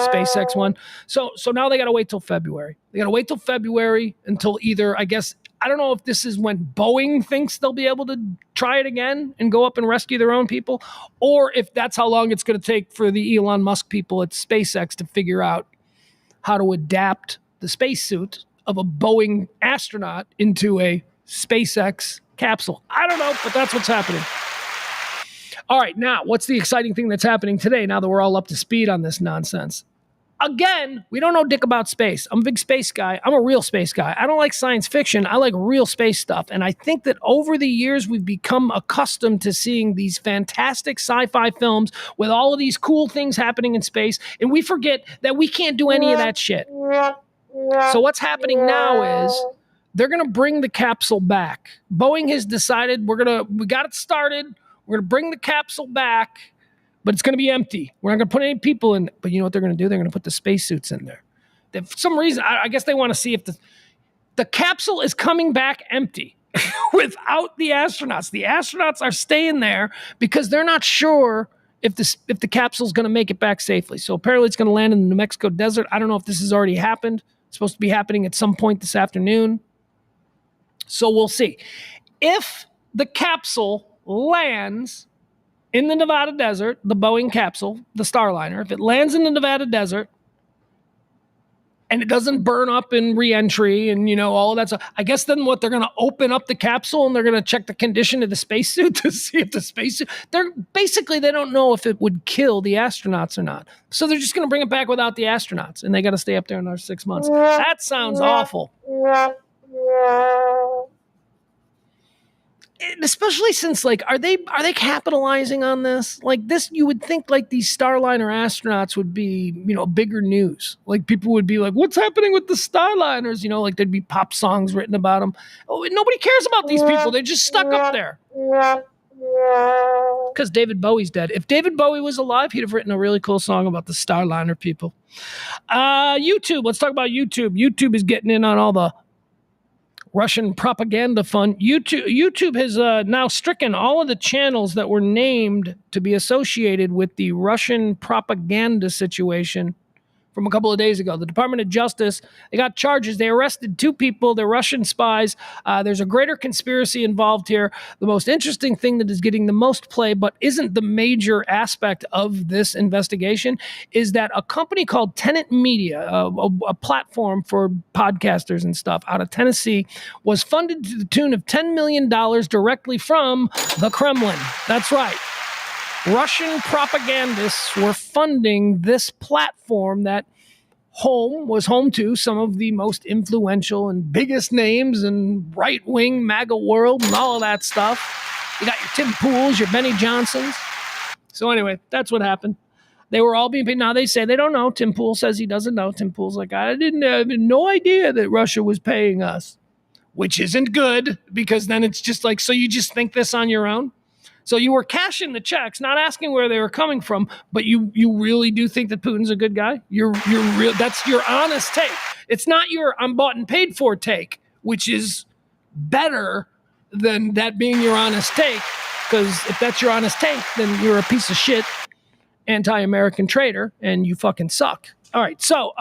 SpaceX one. So now they got to wait till February. They got to wait till February until either, I guess, I don't know if this is when Boeing thinks they'll be able to try it again and go up and rescue their own people, or if that's how long it's going to take for the Elon Musk people at SpaceX to figure out how to adapt the spacesuit of a Boeing astronaut into a SpaceX capsule. I don't know, but that's what's happening. All right, now, what's the exciting thing that's happening today now that we're all up to speed on this nonsense? Again, we don't know dick about space. I'm a big space guy. I'm a real space guy. I don't like science fiction. I like real space stuff. And I think that over the years, we've become accustomed to seeing these fantastic sci-fi films with all of these cool things happening in space. And we forget that we can't do any of that shit. So what's happening now is they're going to bring the capsule back. Boeing has decided we got it started. We're going to bring the capsule back. But it's going to be empty. We're not going to put any people in. But you know what they're going to do? They're going to put the spacesuits in there. For some reason, I guess they want to see if the capsule is coming back empty without the astronauts. The astronauts are staying there because they're not sure if the capsule is going to make it back safely. So apparently it's going to land in the New Mexico desert. I don't know if this has already happened. It's supposed to be happening at some point this afternoon. So we'll see. If the capsule lands in the Nevada desert, the Boeing capsule, the Starliner, if it lands in the Nevada desert and it doesn't burn up in re-entry and, all of that stuff, I guess then what, they're going to open up the capsule and they're going to check the condition of the spacesuit to see if the spacesuit, they don't know if it would kill the astronauts or not. So they're just going to bring it back without the astronauts and they got to stay up there another 6 months. That sounds awful. Especially since, are they capitalizing on this? Like this, you would think these Starliner astronauts would be, bigger news. Like people would be like, what's happening with the Starliners? There'd be pop songs written about them. Oh, nobody cares about these people. They're just stuck up there. Because David Bowie's dead. If David Bowie was alive, he'd have written a really cool song about the Starliner people. YouTube. Let's talk about YouTube. YouTube is getting in on all the Russian propaganda fund. YouTube has now stricken all of the channels that were named to be associated with the Russian propaganda situation from a couple of days ago. The Department of Justice, they got charges. They arrested 2 people. They're Russian spies. There's a greater conspiracy involved here. The most interesting thing that is getting the most play, but isn't the major aspect of this investigation, is that a company called Tenet Media, a platform for podcasters and stuff out of Tennessee, was funded to the tune of $10 million directly from the Kremlin. That's right. Russian propagandists were funding this platform that was home to some of the most influential and biggest names in right-wing MAGA world and all of that stuff. You got your Tim Pools, your Benny Johnsons. So anyway, that's what happened. They were all being paid. Now they say they don't know. Tim Pool says he doesn't know. Tim Pool's like, I had no idea that Russia was paying us, which isn't good because then it's just like, so you just think this on your own? So you were cashing the checks, not asking where they were coming from, but you really do think that Putin's a good guy? You're real. That's your honest take. It's not your I'm bought and paid for take, which is better than that being your honest take. Because if that's your honest take, then you're a piece of shit, anti-American traitor, and you fucking suck. All right, so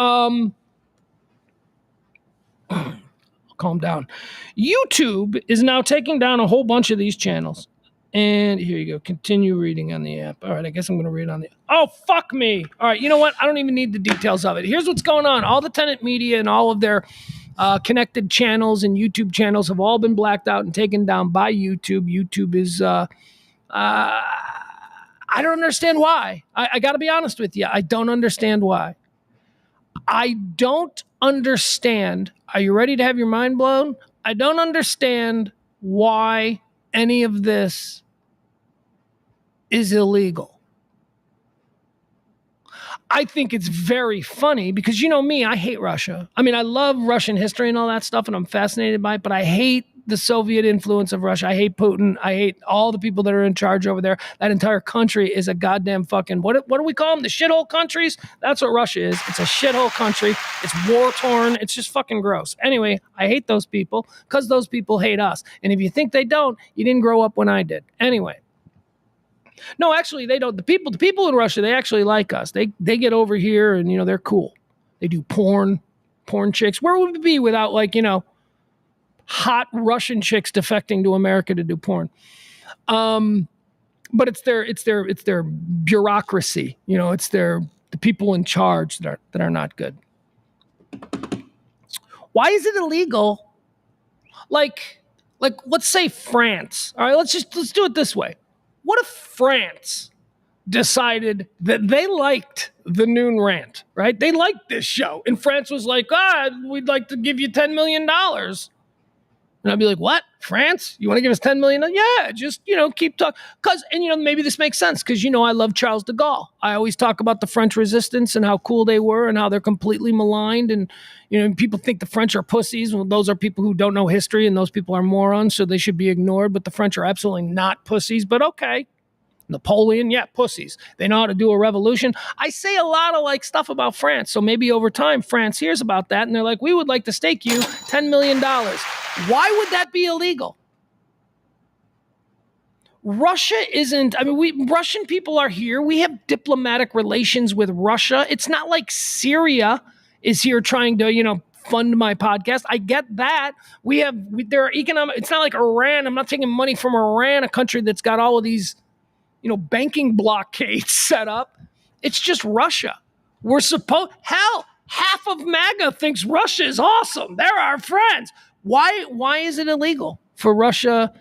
calm down. YouTube is now taking down a whole bunch of these channels. And here you go. Continue reading on the app. All right, I guess I'm going to read on the... Oh, fuck me. All right, you know what? I don't even need the details of it. Here's what's going on. All the tenant media and all of their connected channels and YouTube channels have all been blacked out and taken down by YouTube. YouTube is... I don't understand why. I got to be honest with you. I don't understand why. I don't understand. Are you ready to have your mind blown? I don't understand why any of this is illegal. I think it's very funny because you know me, I hate Russia. I mean, I love Russian history and all that stuff, and I'm fascinated by it, but I hate the Soviet influence of Russia. I hate Putin. I hate all the people that are in charge over there. That entire country is a goddamn fucking, what do we call them? The shithole countries? That's what Russia is. It's a shithole country. It's war-torn. It's just fucking gross. Anyway, I hate those people because those people hate us. And if you think they don't, you didn't grow up when I did. Anyway. No, actually, they don't. The people in Russia, they actually like us. They get over here and, you know, they're cool. They do porn chicks. Where would we be without, like, you know, hot Russian chicks defecting to America to do porn? But it's their bureaucracy. You know, it's the people in charge that are not good. Why is it illegal? Like let's say France. All right, let's do it this way. What if France decided that they liked the noon rant, right? They liked this show. And France was like, we'd like to give you $10 million. And I'd be like, what? France? You want to give us $10 million? Yeah, just, you know, keep talking. And, you know, maybe this makes sense because, you know, I love Charles de Gaulle. I always talk about the French resistance and how cool they were and how they're completely maligned. And, you know, people think the French are pussies. Well, those are people who don't know history and those people are morons, so they should be ignored. But the French are absolutely not pussies, but okay. Napoleon, yeah, pussies. They know how to do a revolution. I say a lot of like stuff about France. So maybe over time, France hears about that and they're like, we would like to stake you $10 million. Why would that be illegal? Russia isn't, I mean, Russian people are here. We have diplomatic relations with Russia. It's not like Syria is here trying to, you know, fund my podcast. I get that. There are economic, it's not like Iran. I'm not taking money from Iran, a country that's got all of these, you know, banking blockades set up. It's just Russia. Hell, half of MAGA thinks Russia is awesome. They're our friends. Why is it illegal for Russia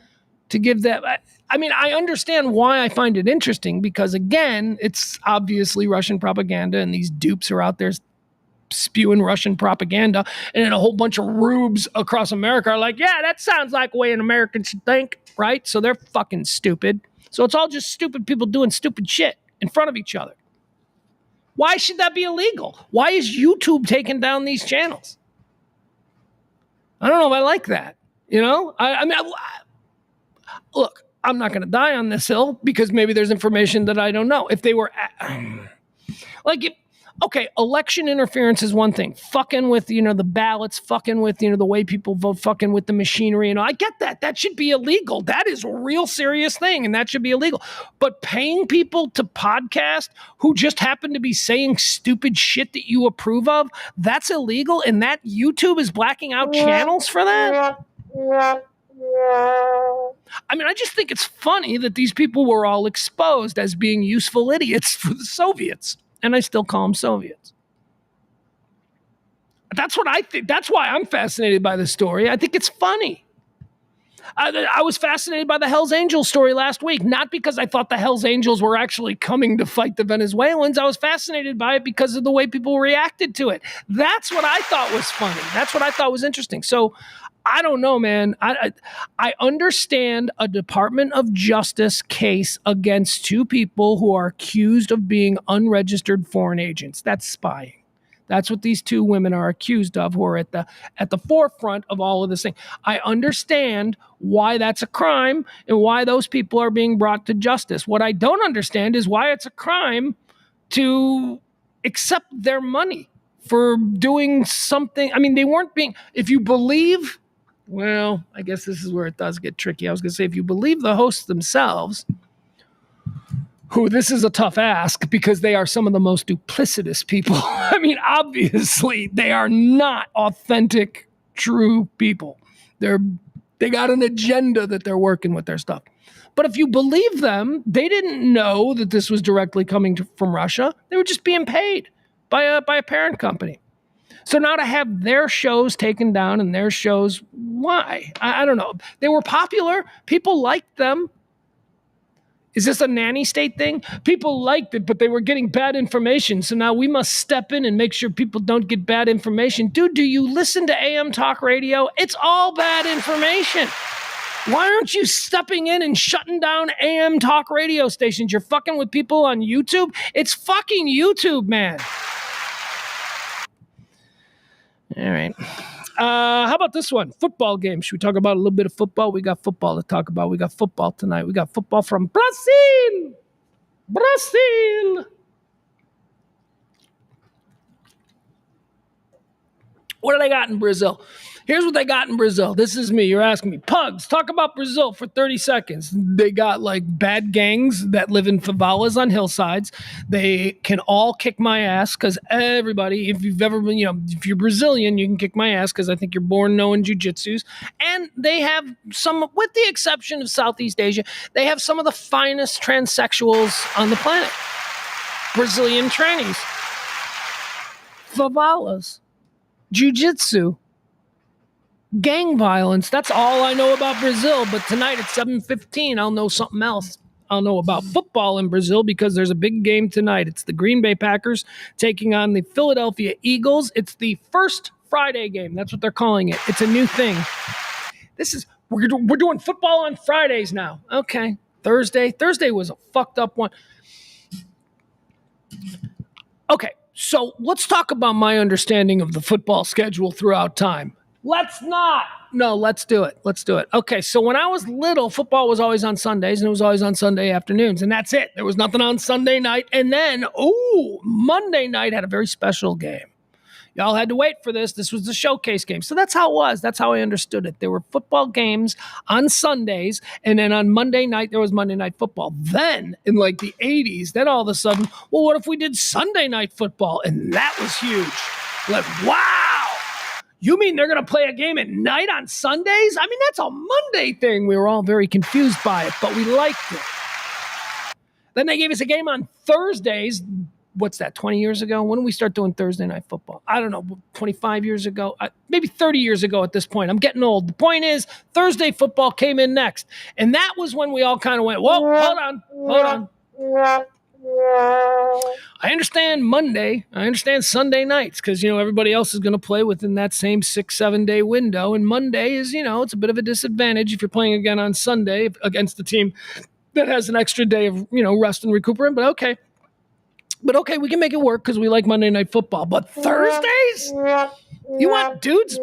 to give that? I mean, I understand why I find it interesting because, again, it's obviously Russian propaganda and these dupes are out there spewing Russian propaganda. And then a whole bunch of rubes across America are like, yeah, that sounds like the way an American should think, right? So they're fucking stupid. So it's all just stupid people doing stupid shit in front of each other. Why should that be illegal? Why is YouTube taking down these channels? I don't know if I like that. You know, I mean, look, I'm not going to die on this hill because maybe there's information that I don't know. If they were okay, election interference is one thing. Fucking with, you know, the ballots, fucking with, you know, the way people vote, fucking with the machinery. You know, I get that. That should be illegal. That is a real serious thing, and that should be illegal. But paying people to podcast who just happen to be saying stupid shit that you approve of, that's illegal, and that YouTube is blacking out channels for that? I mean, I just think it's funny that these people were all exposed as being useful idiots for the Soviets. And I still call them Soviets. That's what I think. That's why I'm fascinated by the story. I think it's funny. I was fascinated by the Hells Angels story last week, not because I thought the Hells Angels were actually coming to fight the Venezuelans. I was fascinated by it because of the way people reacted to it. That's what I thought was funny. That's what I thought was interesting. So I don't know, man. I understand a Department of Justice case against two people who are accused of being unregistered foreign agents. That's spying. That's what these two women are accused of, who are at the forefront of all of this thing. I understand why that's a crime and why those people are being brought to justice. What I don't understand is why it's a crime to accept their money for doing something. I mean, they weren't being, if you believe, well, I guess this is where it does get tricky. I was going to say, if you believe the hosts themselves, who this is a tough ask because they are some of the most duplicitous people. I mean, obviously, they are not authentic true people. They got an agenda that they're working with their stuff. But if you believe them, they didn't know that this was directly coming from Russia. They were just being paid by a parent company. So now to have their shows taken down and their shows, why? I don't know. They were popular. People liked them. Is this a nanny state thing? People liked it, but they were getting bad information. So now we must step in and make sure people don't get bad information. Dude, do you listen to AM talk radio? It's all bad information. Why aren't you stepping in and shutting down AM talk radio stations? You're fucking with people on YouTube? It's fucking YouTube, man. All right. How about this one? Football game. Should we talk about a little bit of football? We got football to talk about. We got football tonight. We got football from Brazil. Brazil. What do they got in Brazil? Here's what they got in Brazil. This is me. You're asking me. Pugs, talk about Brazil for 30 seconds. They got like bad gangs that live in favelas on hillsides. They can all kick my ass because everybody, if you've ever been, if you're Brazilian, you can kick my ass because I think you're born knowing jujitsus. And they have some, with the exception of Southeast Asia, they have some of the finest transsexuals on the planet. Brazilian trannies. Favelas. Jiu-jitsu, gang violence. That's all I know about Brazil. But tonight at 7:15, I'll know something else. I'll know about football in Brazil because there's a big game tonight. It's the Green Bay Packers taking on the Philadelphia Eagles. It's the first Friday game. That's what they're calling it. It's a new thing. We're doing football on Fridays now. Okay. Thursday was a fucked up one. Okay. So let's talk about my understanding of the football schedule throughout time. Let's not. No, let's do it. Okay, so when I was little, football was always on Sundays, and it was always on Sunday afternoons, and that's it. There was nothing on Sunday night. And then, Monday night had a very special game. Y'all had to wait for this. This was the showcase game. So that's how it was. That's how I understood it. There were football games on Sundays, and then on Monday night, there was Monday Night Football. Then, in like the 80s, then all of a sudden, well, what if we did Sunday Night Football? And that was huge. Like, wow. You mean they're going to play a game at night on Sundays? I mean, that's a Monday thing. We were all very confused by it, but we liked it. Then they gave us a game on Thursdays. What's that, 20 years ago? When did we start doing Thursday Night Football? I don't know, 25 years ago? Maybe 30 years ago at this point. I'm getting old. The point is, Thursday football came in next. And that was when we all kind of went, whoa, hold on. I understand Monday. I understand Sunday nights because, everybody else is going to play within that same 6-7 day window. And Monday is, it's a bit of a disadvantage if you're playing again on Sunday against the team that has an extra day of, rest and recuperate. But okay. We can make it work because we like Monday Night Football. But Thursdays? You want dudes?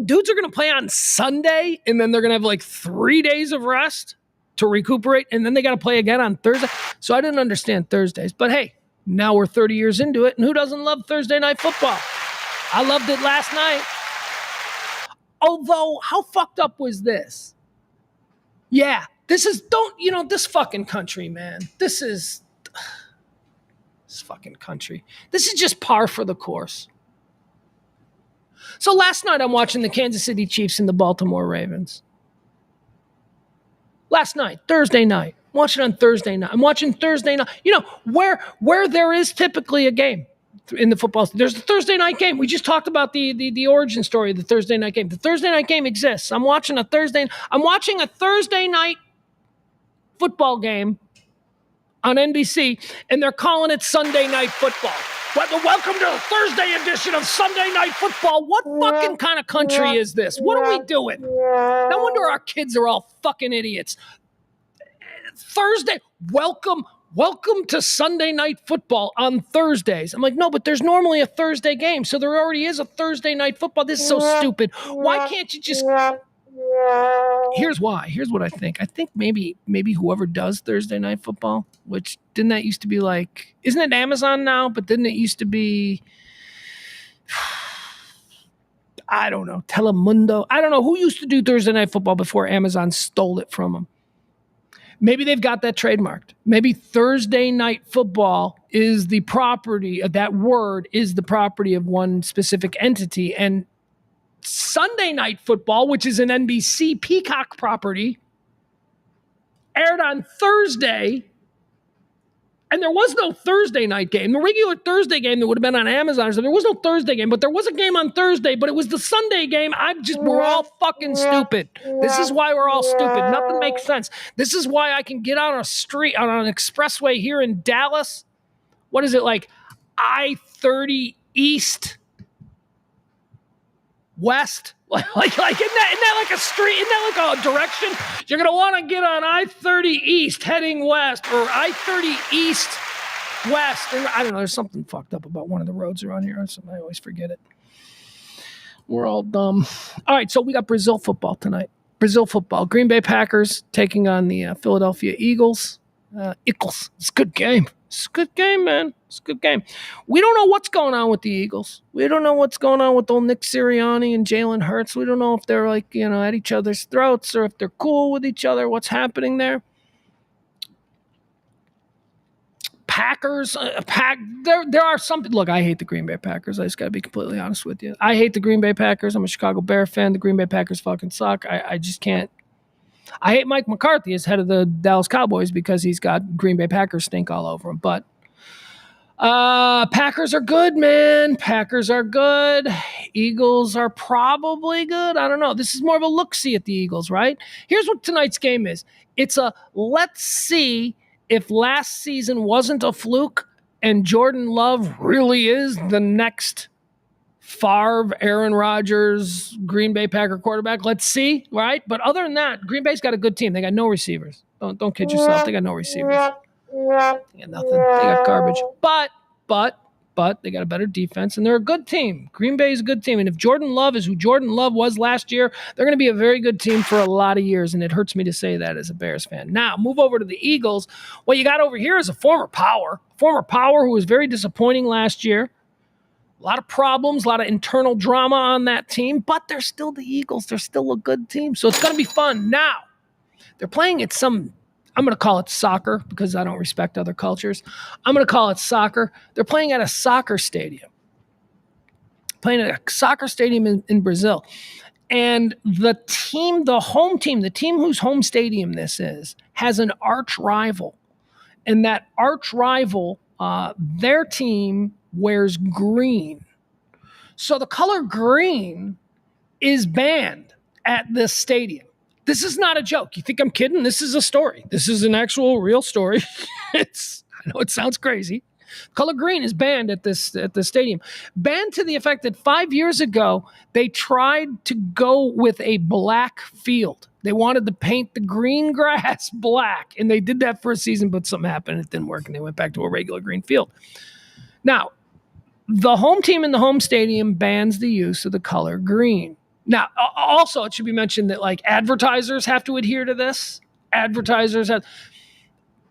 Dudes are going to play on Sunday, and then they're going to have like 3 days of rest to recuperate, and then they got to play again on Thursday. So I didn't understand Thursdays. But hey, now we're 30 years into it, and who doesn't love Thursday Night Football? I loved it last night. Although, how fucked up was this? Yeah, this fucking country, man. This fucking country. This is just par for the course. So last night I'm watching the Kansas City Chiefs and the Baltimore Ravens. Last night, Thursday night. I'm watching on Thursday night. I'm watching Thursday night. Where there is typically a game in the football. There's the Thursday night game. We just talked about the origin story of the Thursday night game. The Thursday night game exists. I'm watching a Thursday night football game on NBC, and they're calling it Sunday Night Football. Welcome to the Thursday edition of Sunday Night Football. What fucking kind of country is this? What are we doing? No wonder our kids are all fucking idiots. Thursday, welcome to Sunday Night Football on Thursdays. I'm like, no, but there's normally a Thursday game, so there already is a Thursday Night Football. This is so stupid. Why can't you just... Here's why. Here's what I think. I think maybe whoever does Thursday Night Football, which didn't that used to be like, isn't it Amazon now? But didn't it used to be, I don't know, Telemundo? I don't know who used to do Thursday Night Football before Amazon stole it from them. Maybe they've got that trademarked. Maybe Thursday Night Football is the property, that word is the property of one specific entity, and Sunday Night Football, which is an NBC Peacock property, aired on Thursday. And there was no Thursday night game. The regular Thursday game that would have been on Amazon. So there was no Thursday game, but there was a game on Thursday, but it was the Sunday game. We're all fucking stupid. This is why we're all stupid. Nothing makes sense. This is why I can get on a street, on an expressway here in Dallas. What is it, like I-30 East, West? Like isn't that like a street? Isn't that like a direction? You're going to want to get on I-30 East heading west, or I-30 East West. And I don't know, there's something fucked up about one of the roads around here. I always forget it. We're all dumb. All right, so we got Brazil football tonight. Brazil football. Green Bay Packers taking on the Philadelphia Eagles. Eagles. It's a good game. It's a good game, man. It's a good game. We don't know what's going on with the Eagles. We don't know what's going on with old Nick Sirianni and Jalen Hurts. We don't know if they're at each other's throats or if they're cool with each other. What's happening there? Packers. There are some. Look, I hate the Green Bay Packers. I just got to be completely honest with you. I hate the Green Bay Packers. I'm a Chicago Bear fan. The Green Bay Packers fucking suck. I just can't. I hate Mike McCarthy as head of the Dallas Cowboys because he's got Green Bay Packers stink all over him. But Packers are good, man. Packers are good. Eagles are probably good. I don't know. This is more of a look-see at the Eagles, right? Here's what tonight's game is. It's a let's see if last season wasn't a fluke and Jordan Love really is the next Favre, Aaron Rodgers, Green Bay Packer quarterback. Let's see, right? But other than that, Green Bay's got a good team. They got no receivers. Don't kid yourself. They got no receivers. They got nothing. They got garbage. But they got a better defense, and they're a good team. Green Bay is a good team. And if Jordan Love is who Jordan Love was last year, they're going to be a very good team for a lot of years, and it hurts me to say that as a Bears fan. Now, move over to the Eagles. What you got over here is a former power who was very disappointing last year. A lot of problems, a lot of internal drama on that team, but they're still the Eagles. They're still a good team, so it's going to be fun. Now, they're playing at I'm going to call it soccer because I don't respect other cultures. I'm going to call it soccer. They're playing at a soccer stadium. Playing at a soccer stadium in Brazil. And the home team, the team whose home stadium this is, has an arch rival. And that arch rival, their team wears green. So the color green is banned at this stadium. This is not a joke. You think I'm kidding? This is a story. This is an actual real story. I know it sounds crazy. Color green is banned at the stadium. Banned to the effect that 5 years ago, they tried to go with a black field. They wanted to paint the green grass black, and they did that for a season, but something happened. It didn't work, and they went back to a regular green field. Now, the home team in the home stadium bans the use of the color green. Now, also, it should be mentioned that advertisers have to adhere to this.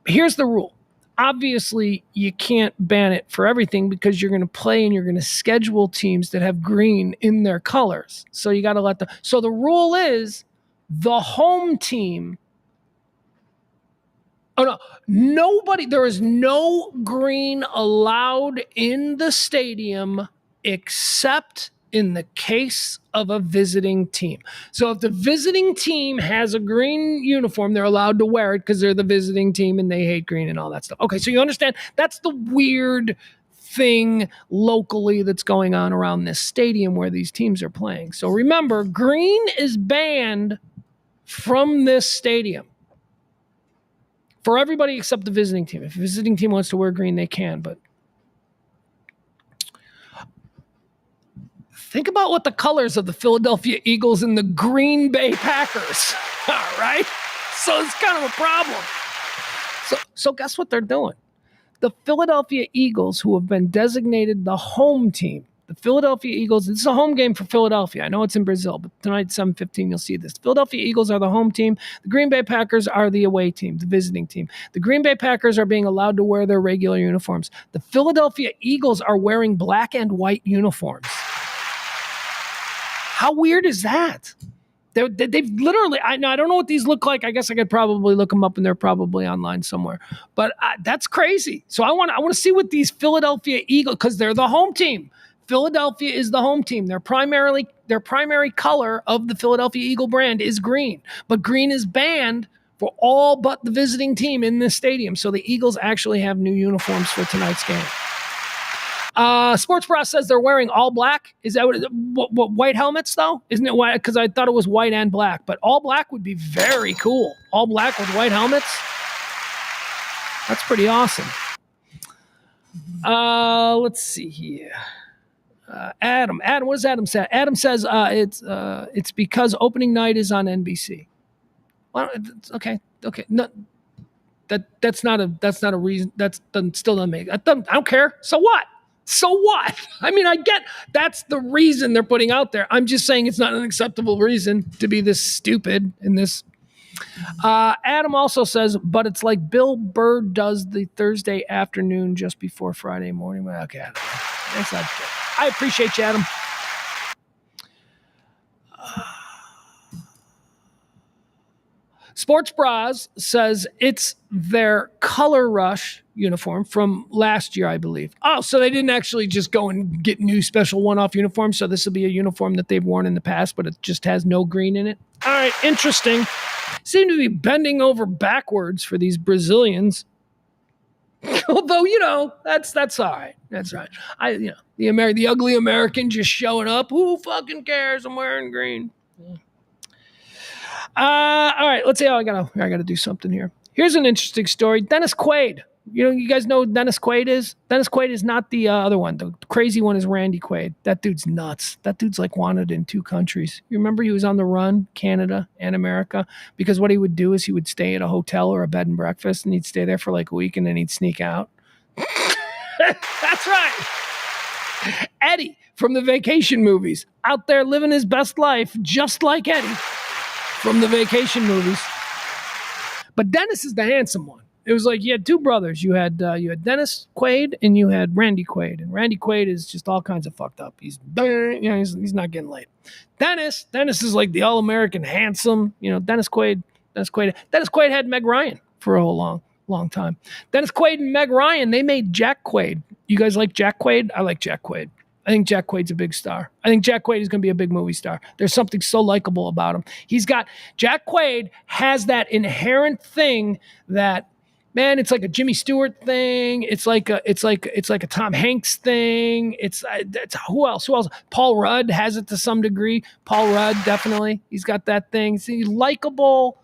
Here's the rule. Obviously, you can't ban it for everything because you're going to play and you're going to schedule teams that have green in their colors. So you got to so the rule is the home team. Oh, no, there is no green allowed in the stadium except in the case of a visiting team. So if the visiting team has a green uniform, they're allowed to wear it because they're the visiting team and they hate green and all that stuff. Okay, so you understand that's the weird thing locally that's going on around this stadium where these teams are playing. So remember, green is banned from this stadium for everybody except the visiting team. If the visiting team wants to wear green, they can, but think about what the colors of the Philadelphia Eagles and the Green Bay Packers are, right? So it's kind of a problem. So guess what they're doing? The Philadelphia Eagles, who have been designated the home team, the Philadelphia Eagles, this is a home game for Philadelphia. I know it's in Brazil, but tonight at 7:15, you'll see this. The Philadelphia Eagles are the home team. The Green Bay Packers are the away team, the visiting team. The Green Bay Packers are being allowed to wear their regular uniforms. The Philadelphia Eagles are wearing black and white uniforms. How weird is that? They've literally, I don't know what these look like. I guess I could probably look them up and they're probably online somewhere. But that's crazy. So I want to see what these Philadelphia Eagles, because they're the home team. Philadelphia is the home team. Their primary color of the Philadelphia Eagle brand is green, but green is banned for all but the visiting team in this stadium. So the Eagles actually have new uniforms for tonight's game. Sports Bra says they're wearing all black. Is that what white helmets though? Isn't it white? Because I thought it was white and black, but all black would be very cool. All black with white helmets. That's pretty awesome. Let's see here. Adam, what does Adam say? Adam says it's because opening night is on NBC. Well, okay. No, that's not a reason. Still doesn't make. I don't care. So what? I mean, I get that's the reason they're putting out there. I'm just saying it's not an acceptable reason to be this stupid in this. Adam also says, but it's like Bill Burr does the Thursday afternoon just before Friday morning. Well, okay, that's not good. I appreciate you, Adam. Sports Bras says it's their Color Rush uniform from last year, I believe. Oh, so they didn't actually just go and get new special one-off uniforms. So this will be a uniform that they've worn in the past, but it just has no green in it. All right, interesting. Seem to be bending over backwards for these Brazilians. Although, that's all right. That's all right. The ugly American just showing up. Who fucking cares? I'm wearing green. Yeah. All right, let's see how I gotta do something here. Here's an interesting story. Dennis Quaid. You guys know who Dennis Quaid is? Dennis Quaid is not the other one. The crazy one is Randy Quaid. That dude's nuts. That dude's like wanted in 2 countries. You remember he was on the run, Canada and America, because what he would do is he would stay at a hotel or a bed and breakfast, and he'd stay there for like a week, and then he'd sneak out. That's right. Eddie from the Vacation movies, out there living his best life, just like Eddie from the Vacation movies. But Dennis is the handsome one. It was like you had 2 brothers. You had Dennis Quaid and you had Randy Quaid. And Randy Quaid is just all kinds of fucked up. He's not getting laid. Dennis is like the all-American handsome. Dennis Quaid had Meg Ryan for a whole long time. Dennis Quaid and Meg Ryan, they made Jack Quaid. You guys like Jack Quaid? I like Jack Quaid. I think Jack Quaid's a big star. I think Jack Quaid is going to be a big movie star. There's something so likable about him. Jack Quaid has that inherent thing that, man, it's like a Jimmy Stewart thing. It's like a Tom Hanks thing. It's who else? Paul Rudd has it to some degree. Paul Rudd, definitely. He's got that thing. He's likable.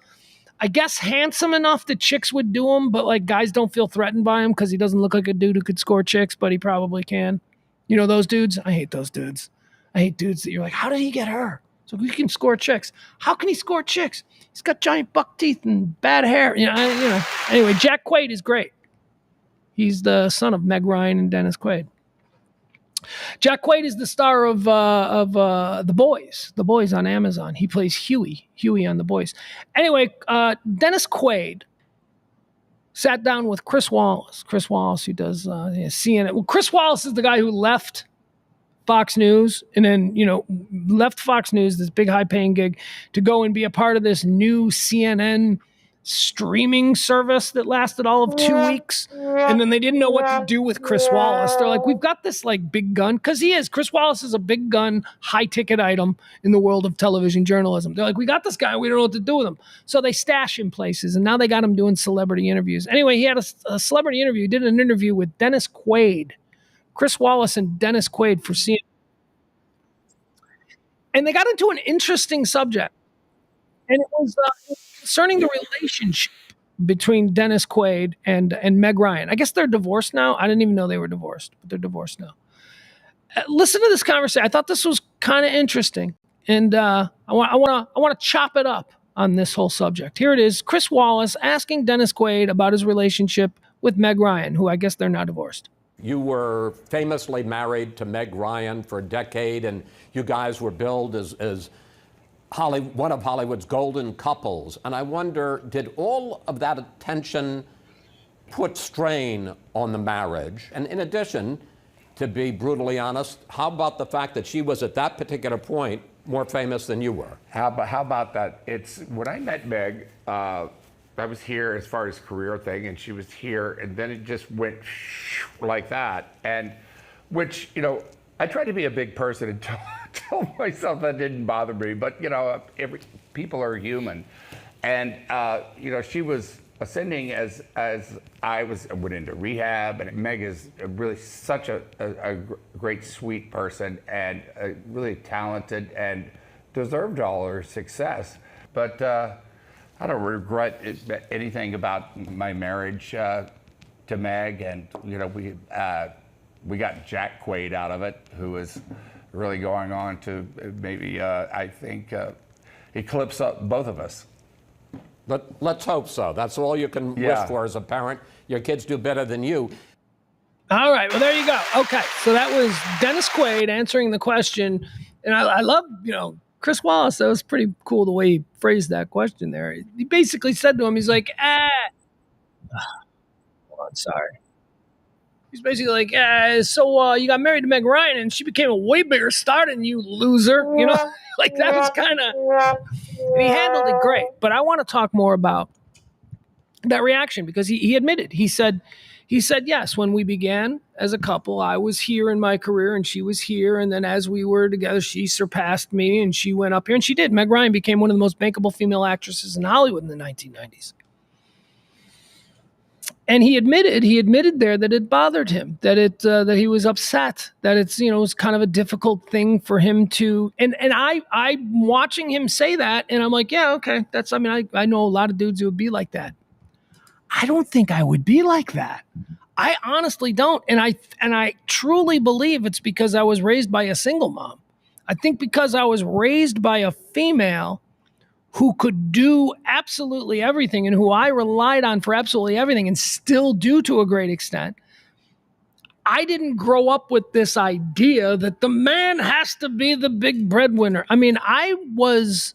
I guess handsome enough that chicks would do him, but like guys don't feel threatened by him because he doesn't look like a dude who could score chicks, but he probably can. You know those dudes? I hate those dudes. I hate dudes that you're like, how did he get her? So he can score chicks. How can he score chicks? He's got giant buck teeth and bad hair. Anyway, Jack Quaid is great. He's the son of Meg Ryan and Dennis Quaid. Jack Quaid is the star of The Boys on Amazon. He plays Huey on The Boys. Anyway, Dennis Quaid sat down with Chris Wallace. Chris Wallace, who does CNN. Well, Chris Wallace is the guy who left Fox News and then, left Fox News, this big high-paying gig, to go and be a part of this new CNN streaming service that lasted all of 2 weeks. And then they didn't know what to do with Chris Wallace. They're like, we've got this like big gun, because Chris Wallace is a big gun, high ticket item in the world of television journalism. They're like, we got this guy, we don't know what to do with him. So they stash him places, and now they got him doing celebrity interviews. Anyway, he had a celebrity interview. He did an interview with Dennis Quaid, Chris Wallace and Dennis Quaid for CNN. And they got into an interesting subject. And it was concerning the relationship between Dennis Quaid and Meg Ryan. I guess they're divorced now. I didn't even know they were divorced, but they're divorced now. Listen to this conversation. I thought this was kind of interesting, and I want to chop it up on this whole subject. Here it is: Chris Wallace asking Dennis Quaid about his relationship with Meg Ryan, who I guess they're now divorced. You were famously married to Meg Ryan for a decade, and you guys were billed as one of Hollywood's golden couples. And I wonder, did all of that attention put strain on the marriage? And in addition, to be brutally honest, how about the fact that she was at that particular point more famous than you were? How about that? When I met Meg, I was here as far as career thing, and she was here, and then it just went like that. And which, I tried to be a big person and told myself that didn't bother me. But people are human, and she was ascending as I went into rehab. And Meg is really such a great, sweet person, and really talented, and deserved all her success. But I don't regret anything about my marriage to Meg, and we got Jack Quaid out of it, who is really going on to maybe, I think, eclipse both of us. Let's hope so. That's all you can wish for as a parent. Your kids do better than you. All right. Well, there you go. Okay. So that was Dennis Quaid answering the question. And I love, Chris Wallace. That was pretty cool the way he phrased that question there. He basically said to him, he's like, hold on, sorry. He's basically like, so you got married to Meg Ryan and she became a way bigger star than you, loser. Like that was kind of, and he handled it great. But I want to talk more about that reaction because he admitted, he said, yes, when we began as a couple, I was here in my career and she was here. And then as we were together, she surpassed me and she went up here and she did. Meg Ryan became one of the most bankable female actresses in Hollywood in the 1990s. And he admitted there that it bothered him, that he was upset, that it was kind of a difficult thing for him to, and I'm watching him say that, and I'm like, yeah, okay, I know a lot of dudes who would be like that. I don't think I would be like that. I honestly don't, and I truly believe it's because I was raised by a single mom. I think because I was raised by a female who could do absolutely everything and who I relied on for absolutely everything and still do to a great extent, I didn't grow up with this idea that the man has to be the big breadwinner. I mean, I was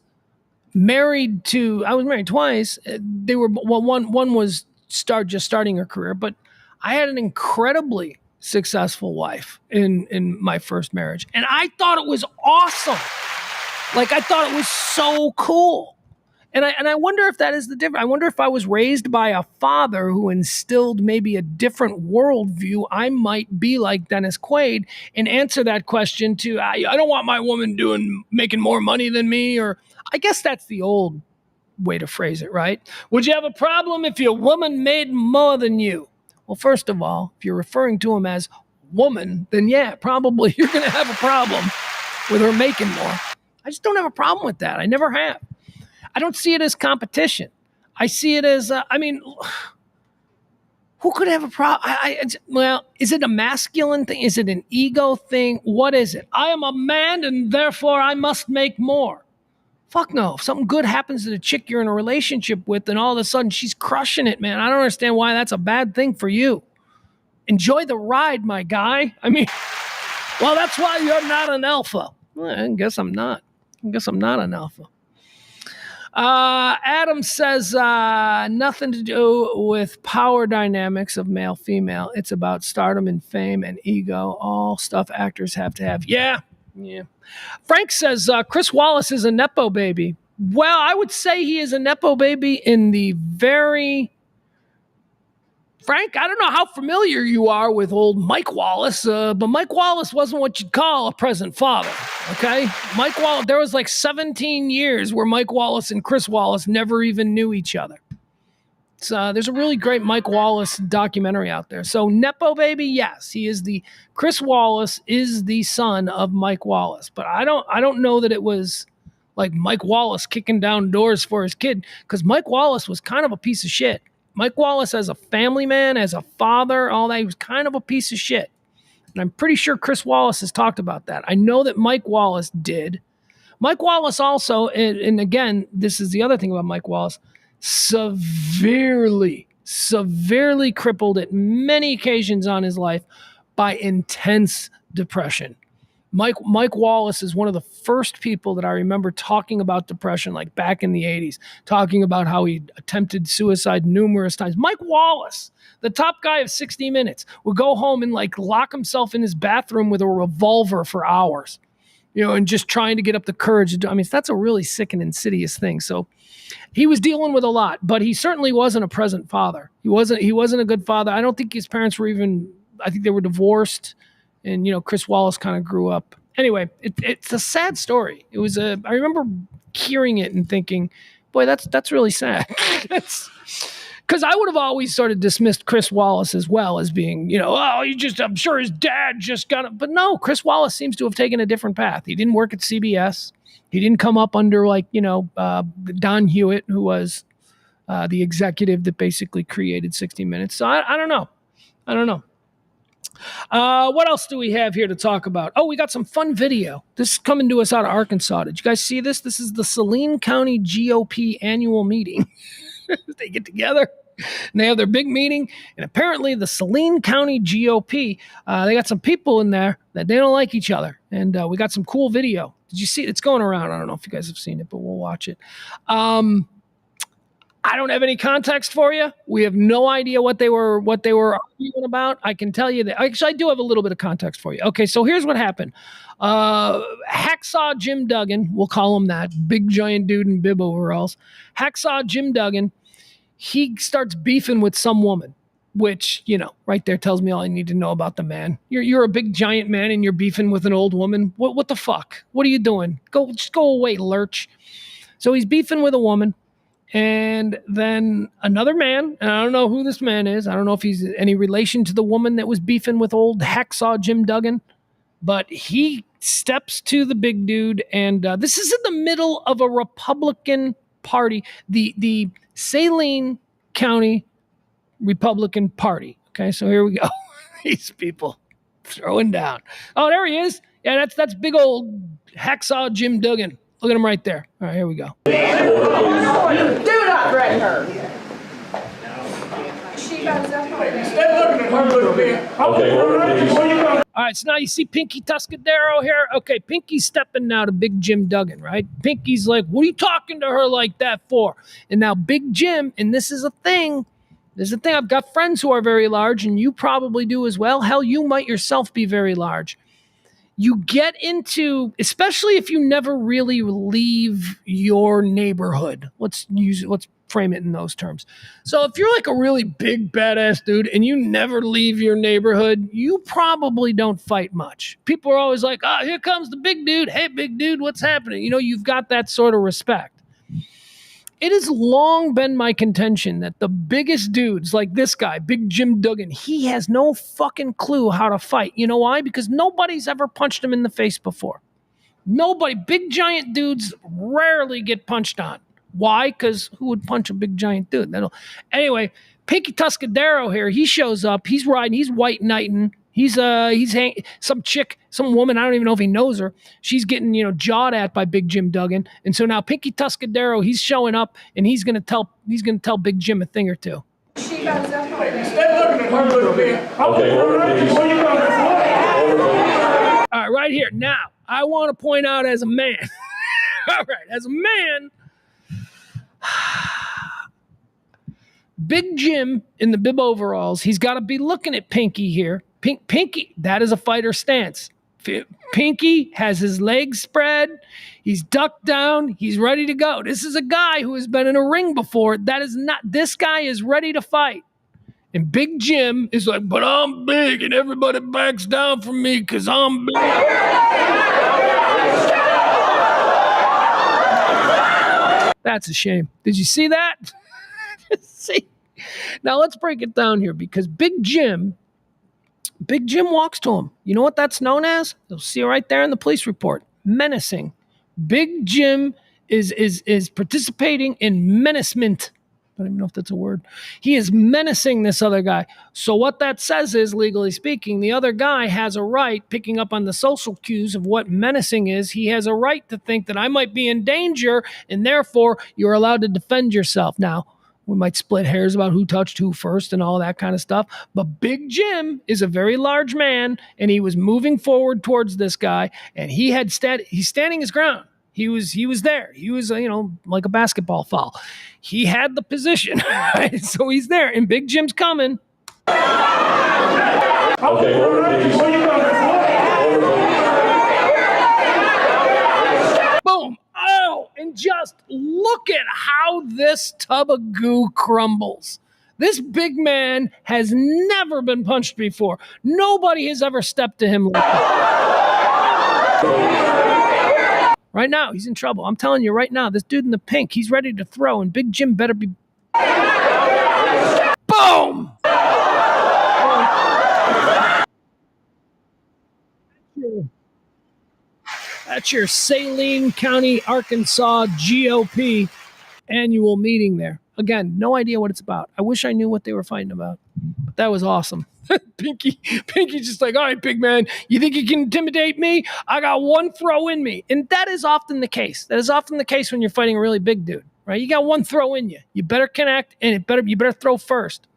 married twice. They were, well, one was just starting her career, but I had an incredibly successful wife in my first marriage. And I thought it was awesome. Like, I thought it was so cool. And I wonder if that is the difference. I wonder if I was raised by a father who instilled maybe a different worldview, I might be like Dennis Quaid and answer that question to, I don't want my woman making more money than me. Or I guess that's the old way to phrase it, right? Would you have a problem if your woman made more than you? Well, first of all, if you're referring to him as woman, then yeah, probably you're going to have a problem with her making more. I just don't have a problem with that. I never have. I don't see it as competition. I see it as, who could have a problem? Well, is it a masculine thing? Is it an ego thing? What is it? I am a man and therefore I must make more. Fuck no. If something good happens to the chick you're in a relationship with and all of a sudden she's crushing it, man, I don't understand why that's a bad thing for you. Enjoy the ride, my guy. I mean, well, that's why you're not an alpha. Well, I guess I'm not. I guess I'm not an alpha. Adam says nothing to do with power dynamics of male-female. It's about stardom and fame and ego. All stuff actors have to have. Yeah. Frank says Chris Wallace is a Nepo baby. Well, I would say he is a Nepo baby in the very... Frank, I don't know how familiar you are with old Mike Wallace, but Mike Wallace wasn't what you'd call a present father, okay? Mike Wallace, there was like 17 years where Mike Wallace and Chris Wallace never even knew each other. So there's a really great Mike Wallace documentary out there. So Nepo baby, yes, Chris Wallace is the son of Mike Wallace, but I don't know that it was like Mike Wallace kicking down doors for his kid, because Mike Wallace was kind of a piece of shit. Mike Wallace as a family man, as a father, all that, he was kind of a piece of shit. And I'm pretty sure Chris Wallace has talked about that. I know that Mike Wallace did. Mike Wallace also, and again, this is the other thing about Mike Wallace, severely crippled at many occasions on his life by intense depression. Mike Wallace is one of the first people that I remember talking about depression, like back in the 80s, talking about how he attempted suicide numerous times. Mike Wallace, the top guy of 60 Minutes, would go home and like lock himself in his bathroom with a revolver for hours, and just trying to get up the courage to do. I mean, that's a really sick and insidious thing. So he was dealing with a lot, but he certainly wasn't a present father. He wasn't a good father. I don't think his parents were even, I think they were divorced. And, Chris Wallace kind of grew up. Anyway, it's a sad story. I remember hearing it and thinking, boy, that's really sad. That's because I would have always sort of dismissed Chris Wallace as well as being, I'm sure his dad just got it. But no, Chris Wallace seems to have taken a different path. He didn't work at CBS. He didn't come up under Don Hewitt, who was the executive that basically created 60 Minutes. So I don't know. What else do we have here to talk about? Oh, we got some fun video. This is coming to us out of Arkansas. Did you guys see this? This is the Saline County GOP annual meeting. They get together and they have their big meeting. And apparently the Saline County GOP, they got some people in there that they don't like each other. And we got some cool video. Did you see it? It's going around. I don't know if you guys have seen it, but we'll watch it. I don't have any context for you. We have no idea what they were arguing about. I can tell you that. Actually, I do have a little bit of context for you. Okay, so here's what happened. Hacksaw Jim Duggan, we'll call him that, big giant dude in bib overalls. Hacksaw Jim Duggan, he starts beefing with some woman, which, right there tells me all I need to know about the man. You're a big giant man and you're beefing with an old woman. What the fuck? What are you doing? Just go away, lurch. So he's beefing with a woman. And then another man, and I don't know who this man is. I don't know if he's any relation to the woman that was beefing with old Hacksaw Jim Duggan, but he steps to the big dude. And this is in the middle of a Republican Party, the Saline County Republican Party. Okay, so here we go. These people throwing down. Oh, there he is. Yeah, that's big old Hacksaw Jim Duggan. Look at him right there. All right, here we go. Do not threaten her. She got All right, so now you see Pinky Tuscadero here. Okay, Pinky's stepping now to Big Jim Duggan, right? Pinky's like, what are you talking to her like that for? And now Big Jim, and this is a thing. I've got friends who are very large, and you probably do as well. Hell, you might yourself be very large. You get into, especially if you never really leave your neighborhood. Let's frame it in those terms. So if you're like a really big badass dude and you never leave your neighborhood, you probably don't fight much. People are always like, oh, here comes the big dude. Hey, big dude, what's happening? You've got that sort of respect. It has long been my contention that the biggest dudes like this guy, Big Jim Duggan, he has no fucking clue how to fight. You know why? Because nobody's ever punched him in the face before. Nobody. Big giant dudes rarely get punched on. Why? Because who would punch a big giant dude? Anyway, Pinky Tuscadero here, he shows up. He's riding. He's white knighting. He's some chick, some woman, I don't even know if he knows her. She's getting, jawed at by Big Jim Duggan. And so now Pinky Tuscadero, he's showing up and he's gonna tell Big Jim a thing or two. She got All right, right here. Now, I want to point out as a man. All right, as a man, Big Jim in the bib overalls, he's got to be looking at Pinky here. Pinky, that is a fighter stance. Pinky has his legs spread. He's ducked down. He's ready to go. This is a guy who has been in a ring before. This guy is ready to fight. And Big Jim is like, but I'm big and everybody backs down from me because I'm big. That's a shame. Did you see that? See? Now let's break it down here because Big Jim walks to him. You know what that's known as? You'll see it right there in the police report. Menacing. Big Jim is participating in menacement. I don't even know if that's a word. He is menacing this other guy. So what that says is, legally speaking, the other guy has a right, picking up on the social cues of what menacing is, he has a right to think that I might be in danger, and therefore you're allowed to defend yourself. Now, we might split hairs about who touched who first and all that kind of stuff. But Big Jim is a very large man, and he was moving forward towards this guy, and he's standing his ground. He was there. He was, like a basketball foul. He had the position, right? So he's there, and Big Jim's coming. Boom. Oh, and just look at how this tub of goo crumbles. This big man has never been punched before. Nobody has ever stepped to him like that. Right now, he's in trouble. I'm telling you right now, this dude in the pink, he's ready to throw, and Big Jim better be... Boom! That's your Saline County, Arkansas GOP annual meeting there. Again, no idea what it's about. I wish I knew what they were fighting about. But that was awesome. Pinky's just like, all right, big man, you think you can intimidate me? I got one throw in me. And that is often the case. That is often the case when you're fighting a really big dude, right? You got one throw in you. You better connect, and you better throw first.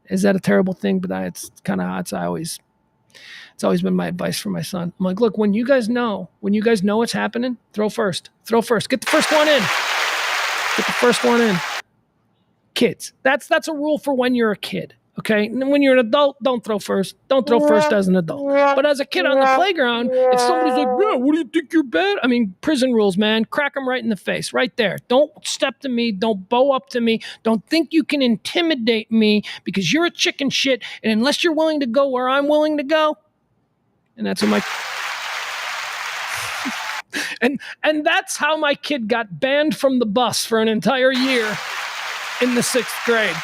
Is that a terrible thing? But it's kind of how it's always been my advice for my son. I'm like, look, when you guys know what's happening, throw first. Throw first. Get the first one in. Get the first one in. Kids. That's a rule for when you're a kid. Okay? And when you're an adult, don't throw first. Don't throw first as an adult. But as a kid on the playground, if somebody's like, bro, what do you think you're bad? I mean, prison rules, man. Crack them right in the face. Right there. Don't step to me. Don't bow up to me. Don't think you can intimidate me because you're a chicken shit. And unless you're willing to go where I'm willing to go, and that's what and that's how my kid got banned from the bus for an entire year in the 6th grade.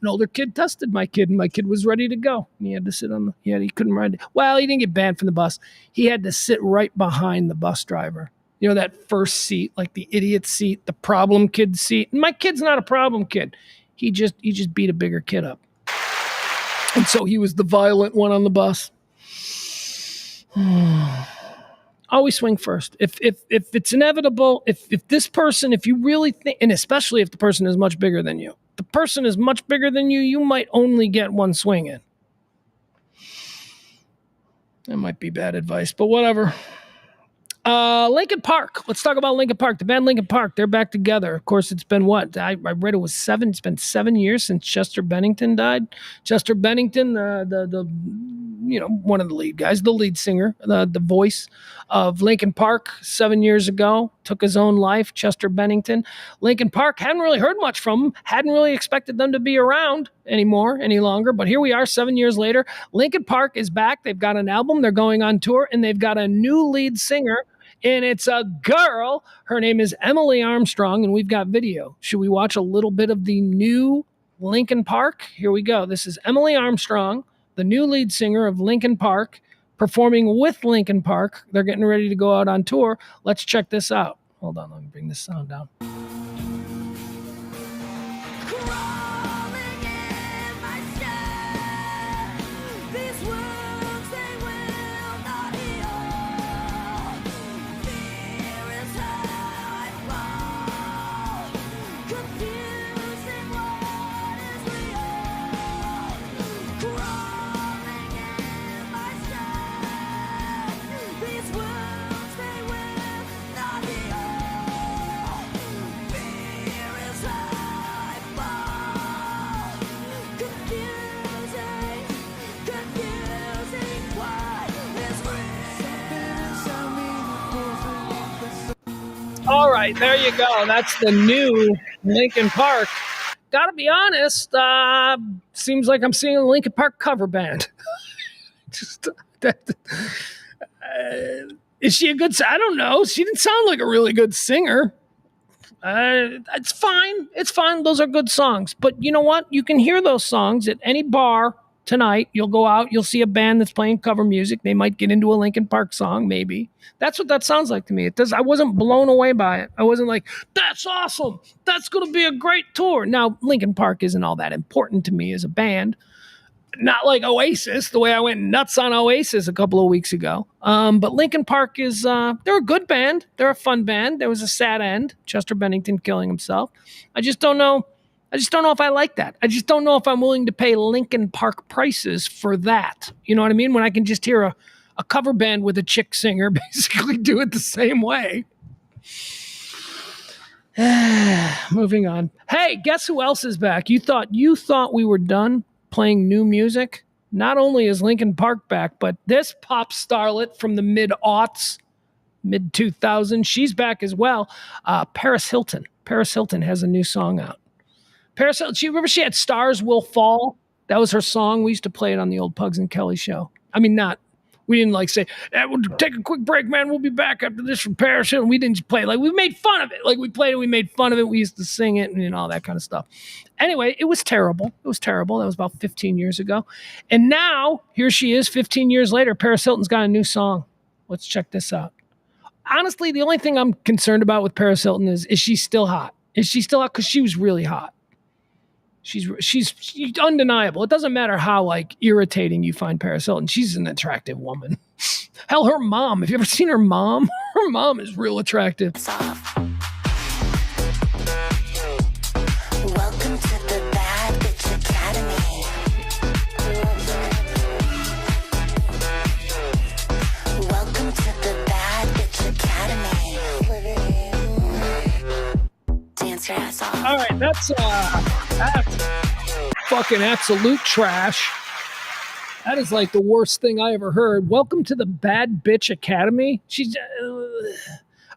An older kid tested my kid, and my kid was ready to go. And he had to sit he couldn't ride. Well, he didn't get banned from the bus. He had to sit right behind the bus driver. You know, that first seat, like the idiot seat, the problem kid seat. And my kid's not a problem kid. He just beat a bigger kid up. And so he was the violent one on the bus. Always swing first. If it's inevitable, if this person, if you really think, and especially if the person is much bigger than you, you might only get one swing in. That might be bad advice, but whatever. Linkin Park. Let's talk about Linkin Park. The band Linkin Park, they're back together. Of course, it's been what? I read it was 7. It's been 7 years since Chester Bennington died. Chester Bennington, the one of the lead guys, the lead singer, the voice of Linkin Park 7 years ago, took his own life. Chester Bennington. Linkin Park, hadn't really heard much from them. Hadn't really expected them to be around any longer. But here we are 7 years later. Linkin Park is back. They've got an album. They're going on tour, and they've got a new lead singer. And it's a girl. Her name is Emily Armstrong, and we've got video. Should we watch a little bit of the new Linkin Park? Here we go. This is Emily Armstrong, the new lead singer of Linkin Park, performing with Linkin Park. They're getting ready to go out on tour. Let's check this out. Hold on, let me bring this sound down. All right, there you go. That's the new Linkin Park. Gotta be honest, seems like I'm seeing a Linkin Park cover band. Is she a good? I don't know. She didn't sound like a really good singer. It's fine. It's fine. Those are good songs. But you know what? You can hear those songs at any bar tonight. You'll go out. You'll see a band that's playing cover music. They might get into a Linkin Park song, maybe. That's what that sounds like to me. It does. I wasn't blown away by it. I wasn't like, that's awesome. That's going to be a great tour. Now, Linkin Park isn't all that important to me as a band. Not like Oasis, the way I went nuts on Oasis a couple of weeks ago. But Linkin Park is, they're a good band. They're a fun band. There was a sad end. Chester Bennington killing himself. I just don't know if I like that. I just don't know if I'm willing to pay Linkin Park prices for that. You know what I mean? When I can just hear a cover band with a chick singer basically do it the same way. Moving on. Hey, guess who else is back? You thought we were done playing new music? Not only is Linkin Park back, but this pop starlet from the mid-aughts, mid-2000s, she's back as well. Paris Hilton. Paris Hilton has a new song out. Paris Hilton, remember she had Stars Will Fall? That was her song. We used to play it on the old Pugs and Kelly show. I mean, we didn't like say, we'll take a quick break, man. We'll be back after this from Paris Hilton. We didn't play it. Like, we made fun of it. Like, we played it, we made fun of it. We used to sing it and all that kind of stuff. Anyway, it was terrible. It was terrible. That was about 15 years ago. And now, here she is 15 years later. Paris Hilton's got a new song. Let's check this out. Honestly, the only thing I'm concerned about with Paris Hilton is she still hot? Is she still hot? Because she was really hot. She's undeniable. It doesn't matter how like irritating you find Paris Hilton. She's an attractive woman. Hell, her mom. Have you ever seen her mom? Her mom is real attractive. Welcome to the Bad Bitch Academy. Welcome to the Bad Bitch Academy. Dance your ass off. All right, that's fucking absolute trash. That is like the worst thing I ever heard. Welcome to the Bad Bitch Academy. She's.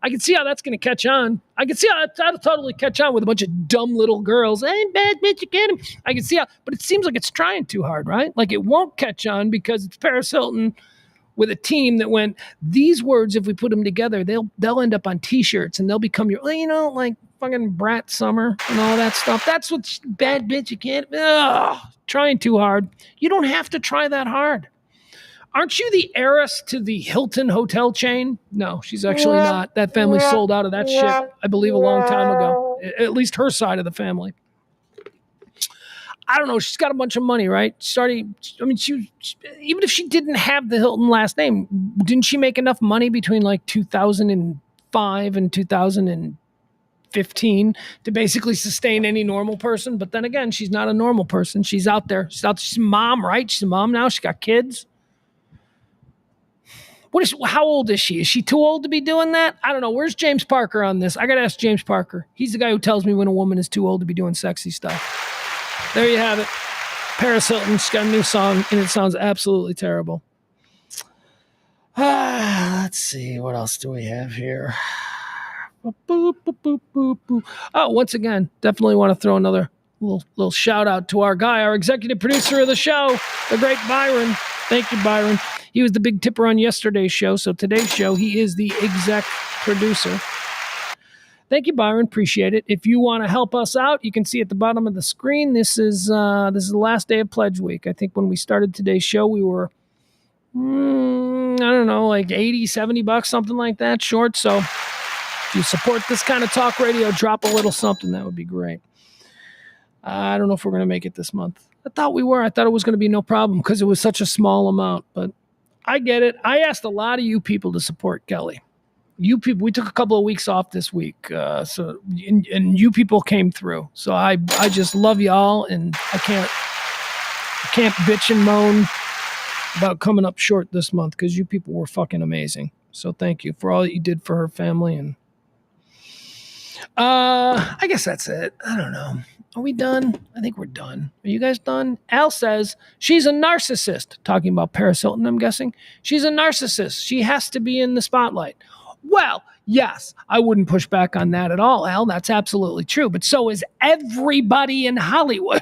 I can see how that's going to catch on. I can see how that'll totally catch on with a bunch of dumb little girls. Hey, Bad Bitch Academy. I can see how, but it seems like it's trying too hard, right? Like it won't catch on because it's Paris Hilton with a team that went, these words, if we put them together, they'll end up on T-shirts and they'll become your, like fucking Brat Summer and all that stuff. That's what Bad Bitch Academy. Ugh, trying too hard. You don't have to try that hard. Aren't you the heiress to the Hilton hotel chain? No, she's actually not. That family sold out of that shit, I believe, a long time ago. At least her side of the family. I don't know. She's got a bunch of money, right? Even if she didn't have the Hilton last name, didn't she make enough money between like 2005 and 2015 to basically sustain any normal person? But then again, she's not a normal person. She's out there. She's a mom, right? She's a mom now. She's got kids. How old is she? Is she too old to be doing that? I don't know. Where's James Parker on this? I got to ask James Parker. He's the guy who tells me when a woman is too old to be doing sexy stuff. There you have it. Paris Hilton's got a new song, and it sounds absolutely terrible. Let's see. What else do we have here? Oh, once again, definitely want to throw another little shout out to our guy, our executive producer of the show, the great Byron. Thank you, Byron. He was the big tipper on yesterday's show, so today's show, he is the exec producer. Thank you, Byron. Appreciate it. If you want to help us out, you can see at the bottom of the screen, this is the last day of Pledge Week. I think when we started today's show, we were, I don't know, like $80, $70, something like that short. So if you support this kind of talk radio, drop a little something. That would be great. I don't know if we're going to make it this month. I thought we were. I thought it was going to be no problem because it was such a small amount, but I get it. I asked a lot of you people to support Kelly. You people, we took a couple of weeks off this week, and you people came through. So I just love y'all, and I can't bitch and moan about coming up short this month because you people were fucking amazing. So thank you for all that you did for her family, and I guess that's it. I don't know. Are we done? I think we're done. Are you guys done? Al says she's a narcissist. Talking about Paris Hilton, I'm guessing. She's a narcissist. She has to be in the spotlight. Well, yes, I wouldn't push back on that at all, Al. That's absolutely true. But so is everybody in Hollywood.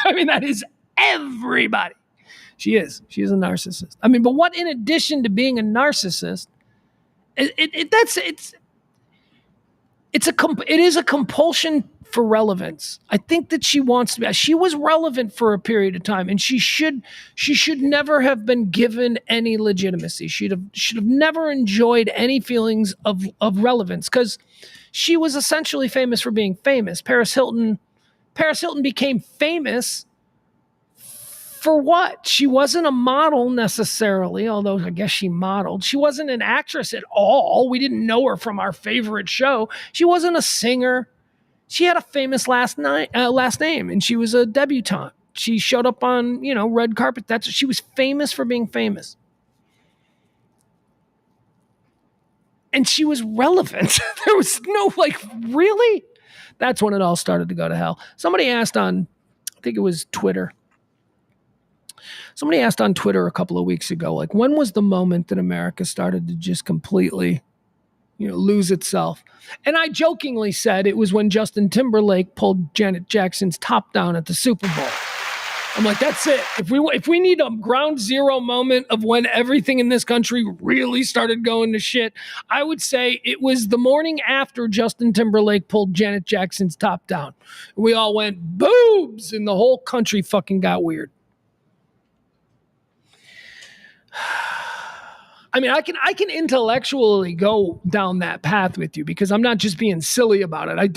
I mean, that is everybody. She is. She is a narcissist. I mean, but what in addition to being a narcissist, it is a compulsion for relevance. I think that she wants to be. She was relevant for a period of time, and she should never have been given any legitimacy. Should have never enjoyed any feelings of relevance because she was essentially famous for being famous. Paris Hilton became famous for what? She wasn't a model necessarily, although I guess she modeled. She wasn't an actress at all. We didn't know her from our favorite show. She wasn't a singer. She had a famous last name, and she was a debutante. She showed up on, red carpet. She was famous for being famous. And she was relevant. There was no, really? That's when it all started to go to hell. Somebody asked on, I think it was Twitter. Somebody asked on Twitter a couple of weeks ago, when was the moment that America started to just completely, lose itself. And I jokingly said it was when Justin Timberlake pulled Janet Jackson's top down at the Super Bowl. I'm like, that's it. If we need a ground zero moment of when everything in this country really started going to shit, I would say it was the morning after Justin Timberlake pulled Janet Jackson's top down. We all went boobs, and the whole country fucking got weird. I mean, I can intellectually go down that path with you because I'm not just being silly about it. I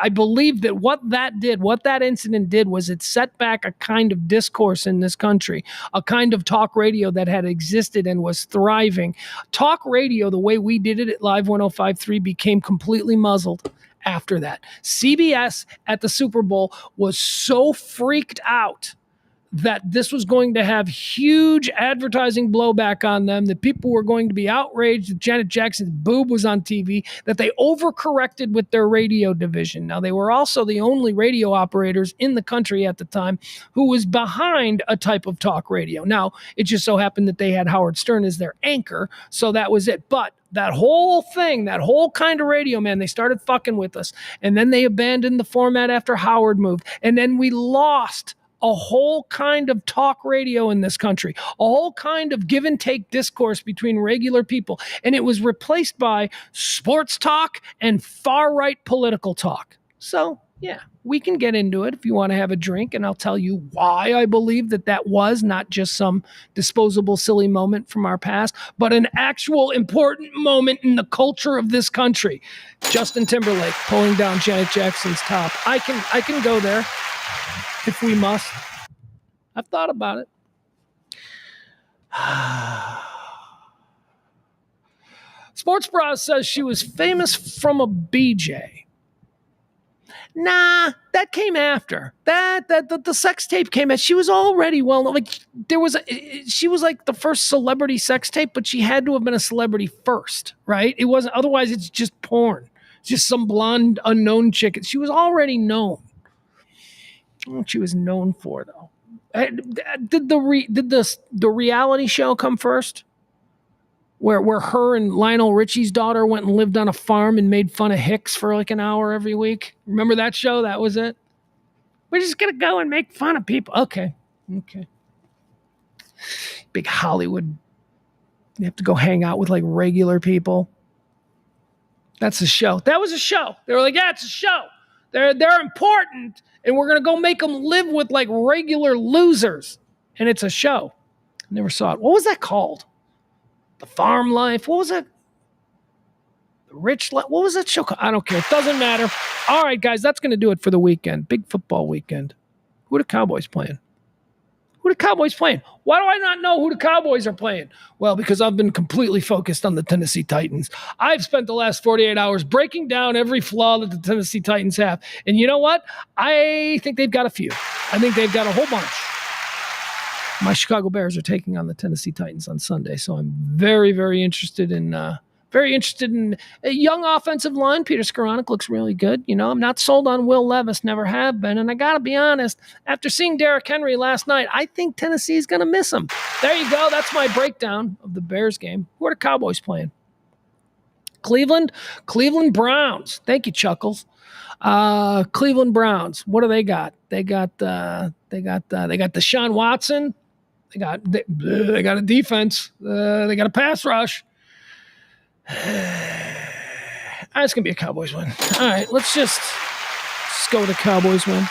believe that what that incident did was it set back a kind of discourse in this country, a kind of talk radio that had existed and was thriving. Talk radio, the way we did it at Live 105.3, became completely muzzled after that. CBS at the Super Bowl was so freaked out that this was going to have huge advertising blowback on them, that people were going to be outraged that Janet Jackson's boob was on TV, that they overcorrected with their radio division. Now, they were also the only radio operators in the country at the time who was behind a type of talk radio. Now, it just so happened that they had Howard Stern as their anchor, so that was it. But that whole thing, that whole kind of radio, man, they started fucking with us. And then they abandoned the format after Howard moved. And then we lost a whole kind of talk radio in this country, a whole kind of give and take discourse between regular people. And it was replaced by sports talk and far-right political talk. So, yeah, we can get into it if you want to have a drink, and I'll tell you why I believe that was not just some disposable, silly moment from our past, but an actual important moment in the culture of this country. Justin Timberlake pulling down Janet Jackson's top. I can go there if we must. I've thought about it. Sports Bra says she was famous from a BJ. Nah, that came after. The sex tape came out. She was already well known. Like she was like the first celebrity sex tape, but she had to have been a celebrity first, right? It wasn't. Otherwise, it's just porn. It's just some blonde unknown chick. She was already known. What she was known for, though. Did the reality show come first? Where her and Lionel Richie's daughter went and lived on a farm and made fun of Hicks for like an hour every week? Remember that show? That was it? We're just going to go and make fun of people. Okay. Big Hollywood. You have to go hang out with like regular people. That's a show. That was a show. They were like, yeah, it's a show. They're important, and we're going to go make them live with like regular losers. And it's a show. I never saw it. What was that called? The Farm Life? What was it? The Rich Life? What was that show called? I don't care. It doesn't matter. All right, guys, that's going to do it for the weekend. Big football weekend. Who are the Cowboys playing? Who are the Cowboys playing? Why do I not know who the Cowboys are playing? Well, because I've been completely focused on the Tennessee Titans. I've spent the last 48 hours breaking down every flaw that the Tennessee Titans have. And you know what? I think they've got a few. I think they've got a whole bunch. My Chicago Bears are taking on the Tennessee Titans on Sunday, so I'm very, very interested in a young offensive line. Peter Skoranek looks really good. I'm not sold on Will Levis, never have been. And I got to be honest, after seeing Derrick Henry last night, I think Tennessee's going to miss him. There you go. That's my breakdown of the Bears game. Who are the Cowboys playing? Cleveland Browns. Thank you, Chuckles. Cleveland Browns. What do they got? They got Deshaun Watson. They got a defense. They got a pass rush. It's going to be a Cowboys win. All right, let's just go with a Cowboys win.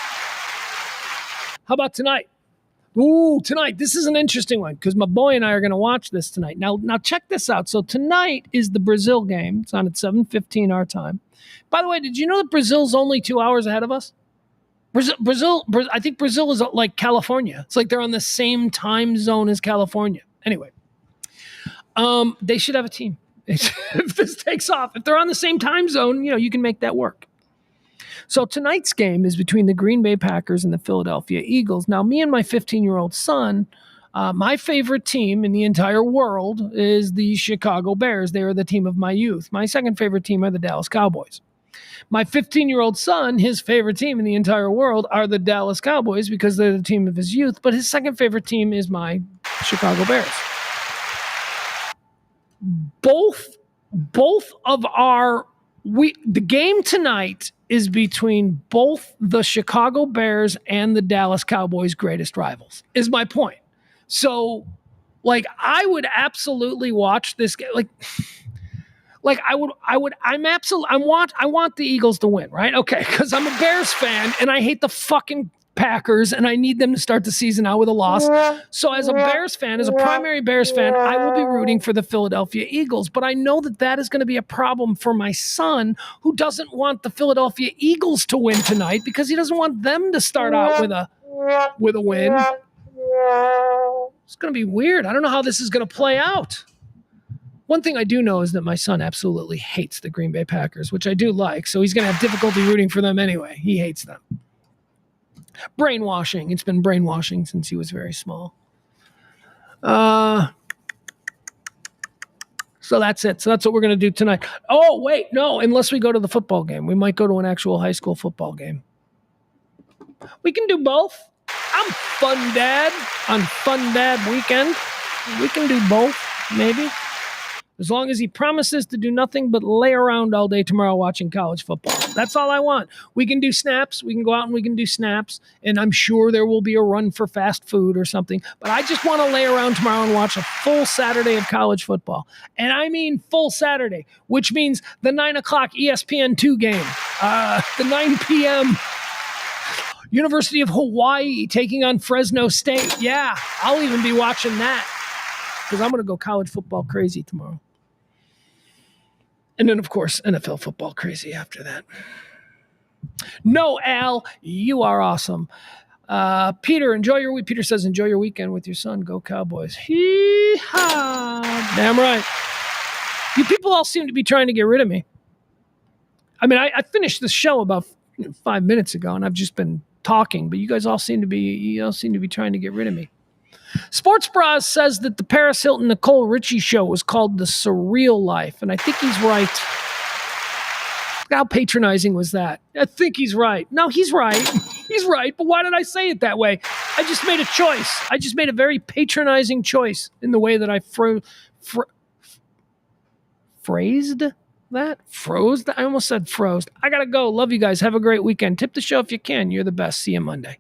How about tonight? Ooh, tonight. This is an interesting one because my boy and I are going to watch this tonight. Now check this out. So tonight is the Brazil game. It's on at 7:15 our time. By the way, did you know that Brazil's only 2 hours ahead of us? Brazil, I think Brazil is like California. It's like they're on the same time zone as California. Anyway, they should have a team. If this takes off, if they're on the same time zone, you can make that work. So tonight's game is between the Green Bay Packers and the Philadelphia Eagles. Now, me and my 15-year-old son, my favorite team in the entire world is the Chicago Bears. They are the team of my youth. My second favorite team are the Dallas Cowboys. My 15-year-old son, his favorite team in the entire world are the Dallas Cowboys because they're the team of his youth. But his second favorite team is my Chicago Bears. Both both of the game tonight is between both the Chicago Bears and the Dallas Cowboys' greatest rivals, is my point. So, like, I would absolutely watch this game. I want the Eagles to win, right? Okay, because I'm a Bears fan and I hate the fucking Packers and I need them to start the season out with a loss. So as a Bears fan, as a primary Bears fan, I will be rooting for the Philadelphia Eagles. But I know that is going to be a problem for my son, who doesn't want the Philadelphia Eagles to win tonight because he doesn't want them to start out with a win. It's going to be weird. I don't know how this is going to play out. One thing I do know is that my son absolutely hates the Green Bay Packers, which I do like. So he's going to have difficulty rooting for them anyway. He hates them. Brainwashing. It's been brainwashing since he was very small. So that's it. So that's what we're going to do tonight. Oh, wait, no, unless we go to the football game. We might go to an actual high school football game. We can do both. I'm Fun Dad on Fun Dad weekend. We can do both, maybe. As long as he promises to do nothing but lay around all day tomorrow watching college football. That's all I want. We can do snaps. We can go out and we can do snaps. And I'm sure there will be a run for fast food or something. But I just want to lay around tomorrow and watch a full Saturday of college football. And I mean full Saturday, which means the 9 o'clock ESPN2 game, the 9 p.m. University of Hawaii taking on Fresno State. Yeah, I'll even be watching that because I'm going to go college football crazy tomorrow. And then, of course, NFL football crazy after that. No, Al, you are awesome. Peter, enjoy your week. Peter says, enjoy your weekend with your son. Go Cowboys. Hee-haw. Damn right. You people all seem to be trying to get rid of me. I mean, I finished the show about 5 minutes ago, and I've just been talking, but you guys all seem to be trying to get rid of me. Sports Bras says that the Paris Hilton Nicole Richie show was called The Surreal Life, and I think he's right. How patronizing was that? I think he's right. No, he's right. He's right, but why did I say it that way? I just made a choice. I just made a very patronizing choice in the way that I phrased that? Froze? I almost said froze. I gotta go. Love you guys. Have a great weekend. Tip the show if you can. You're the best. See you Monday.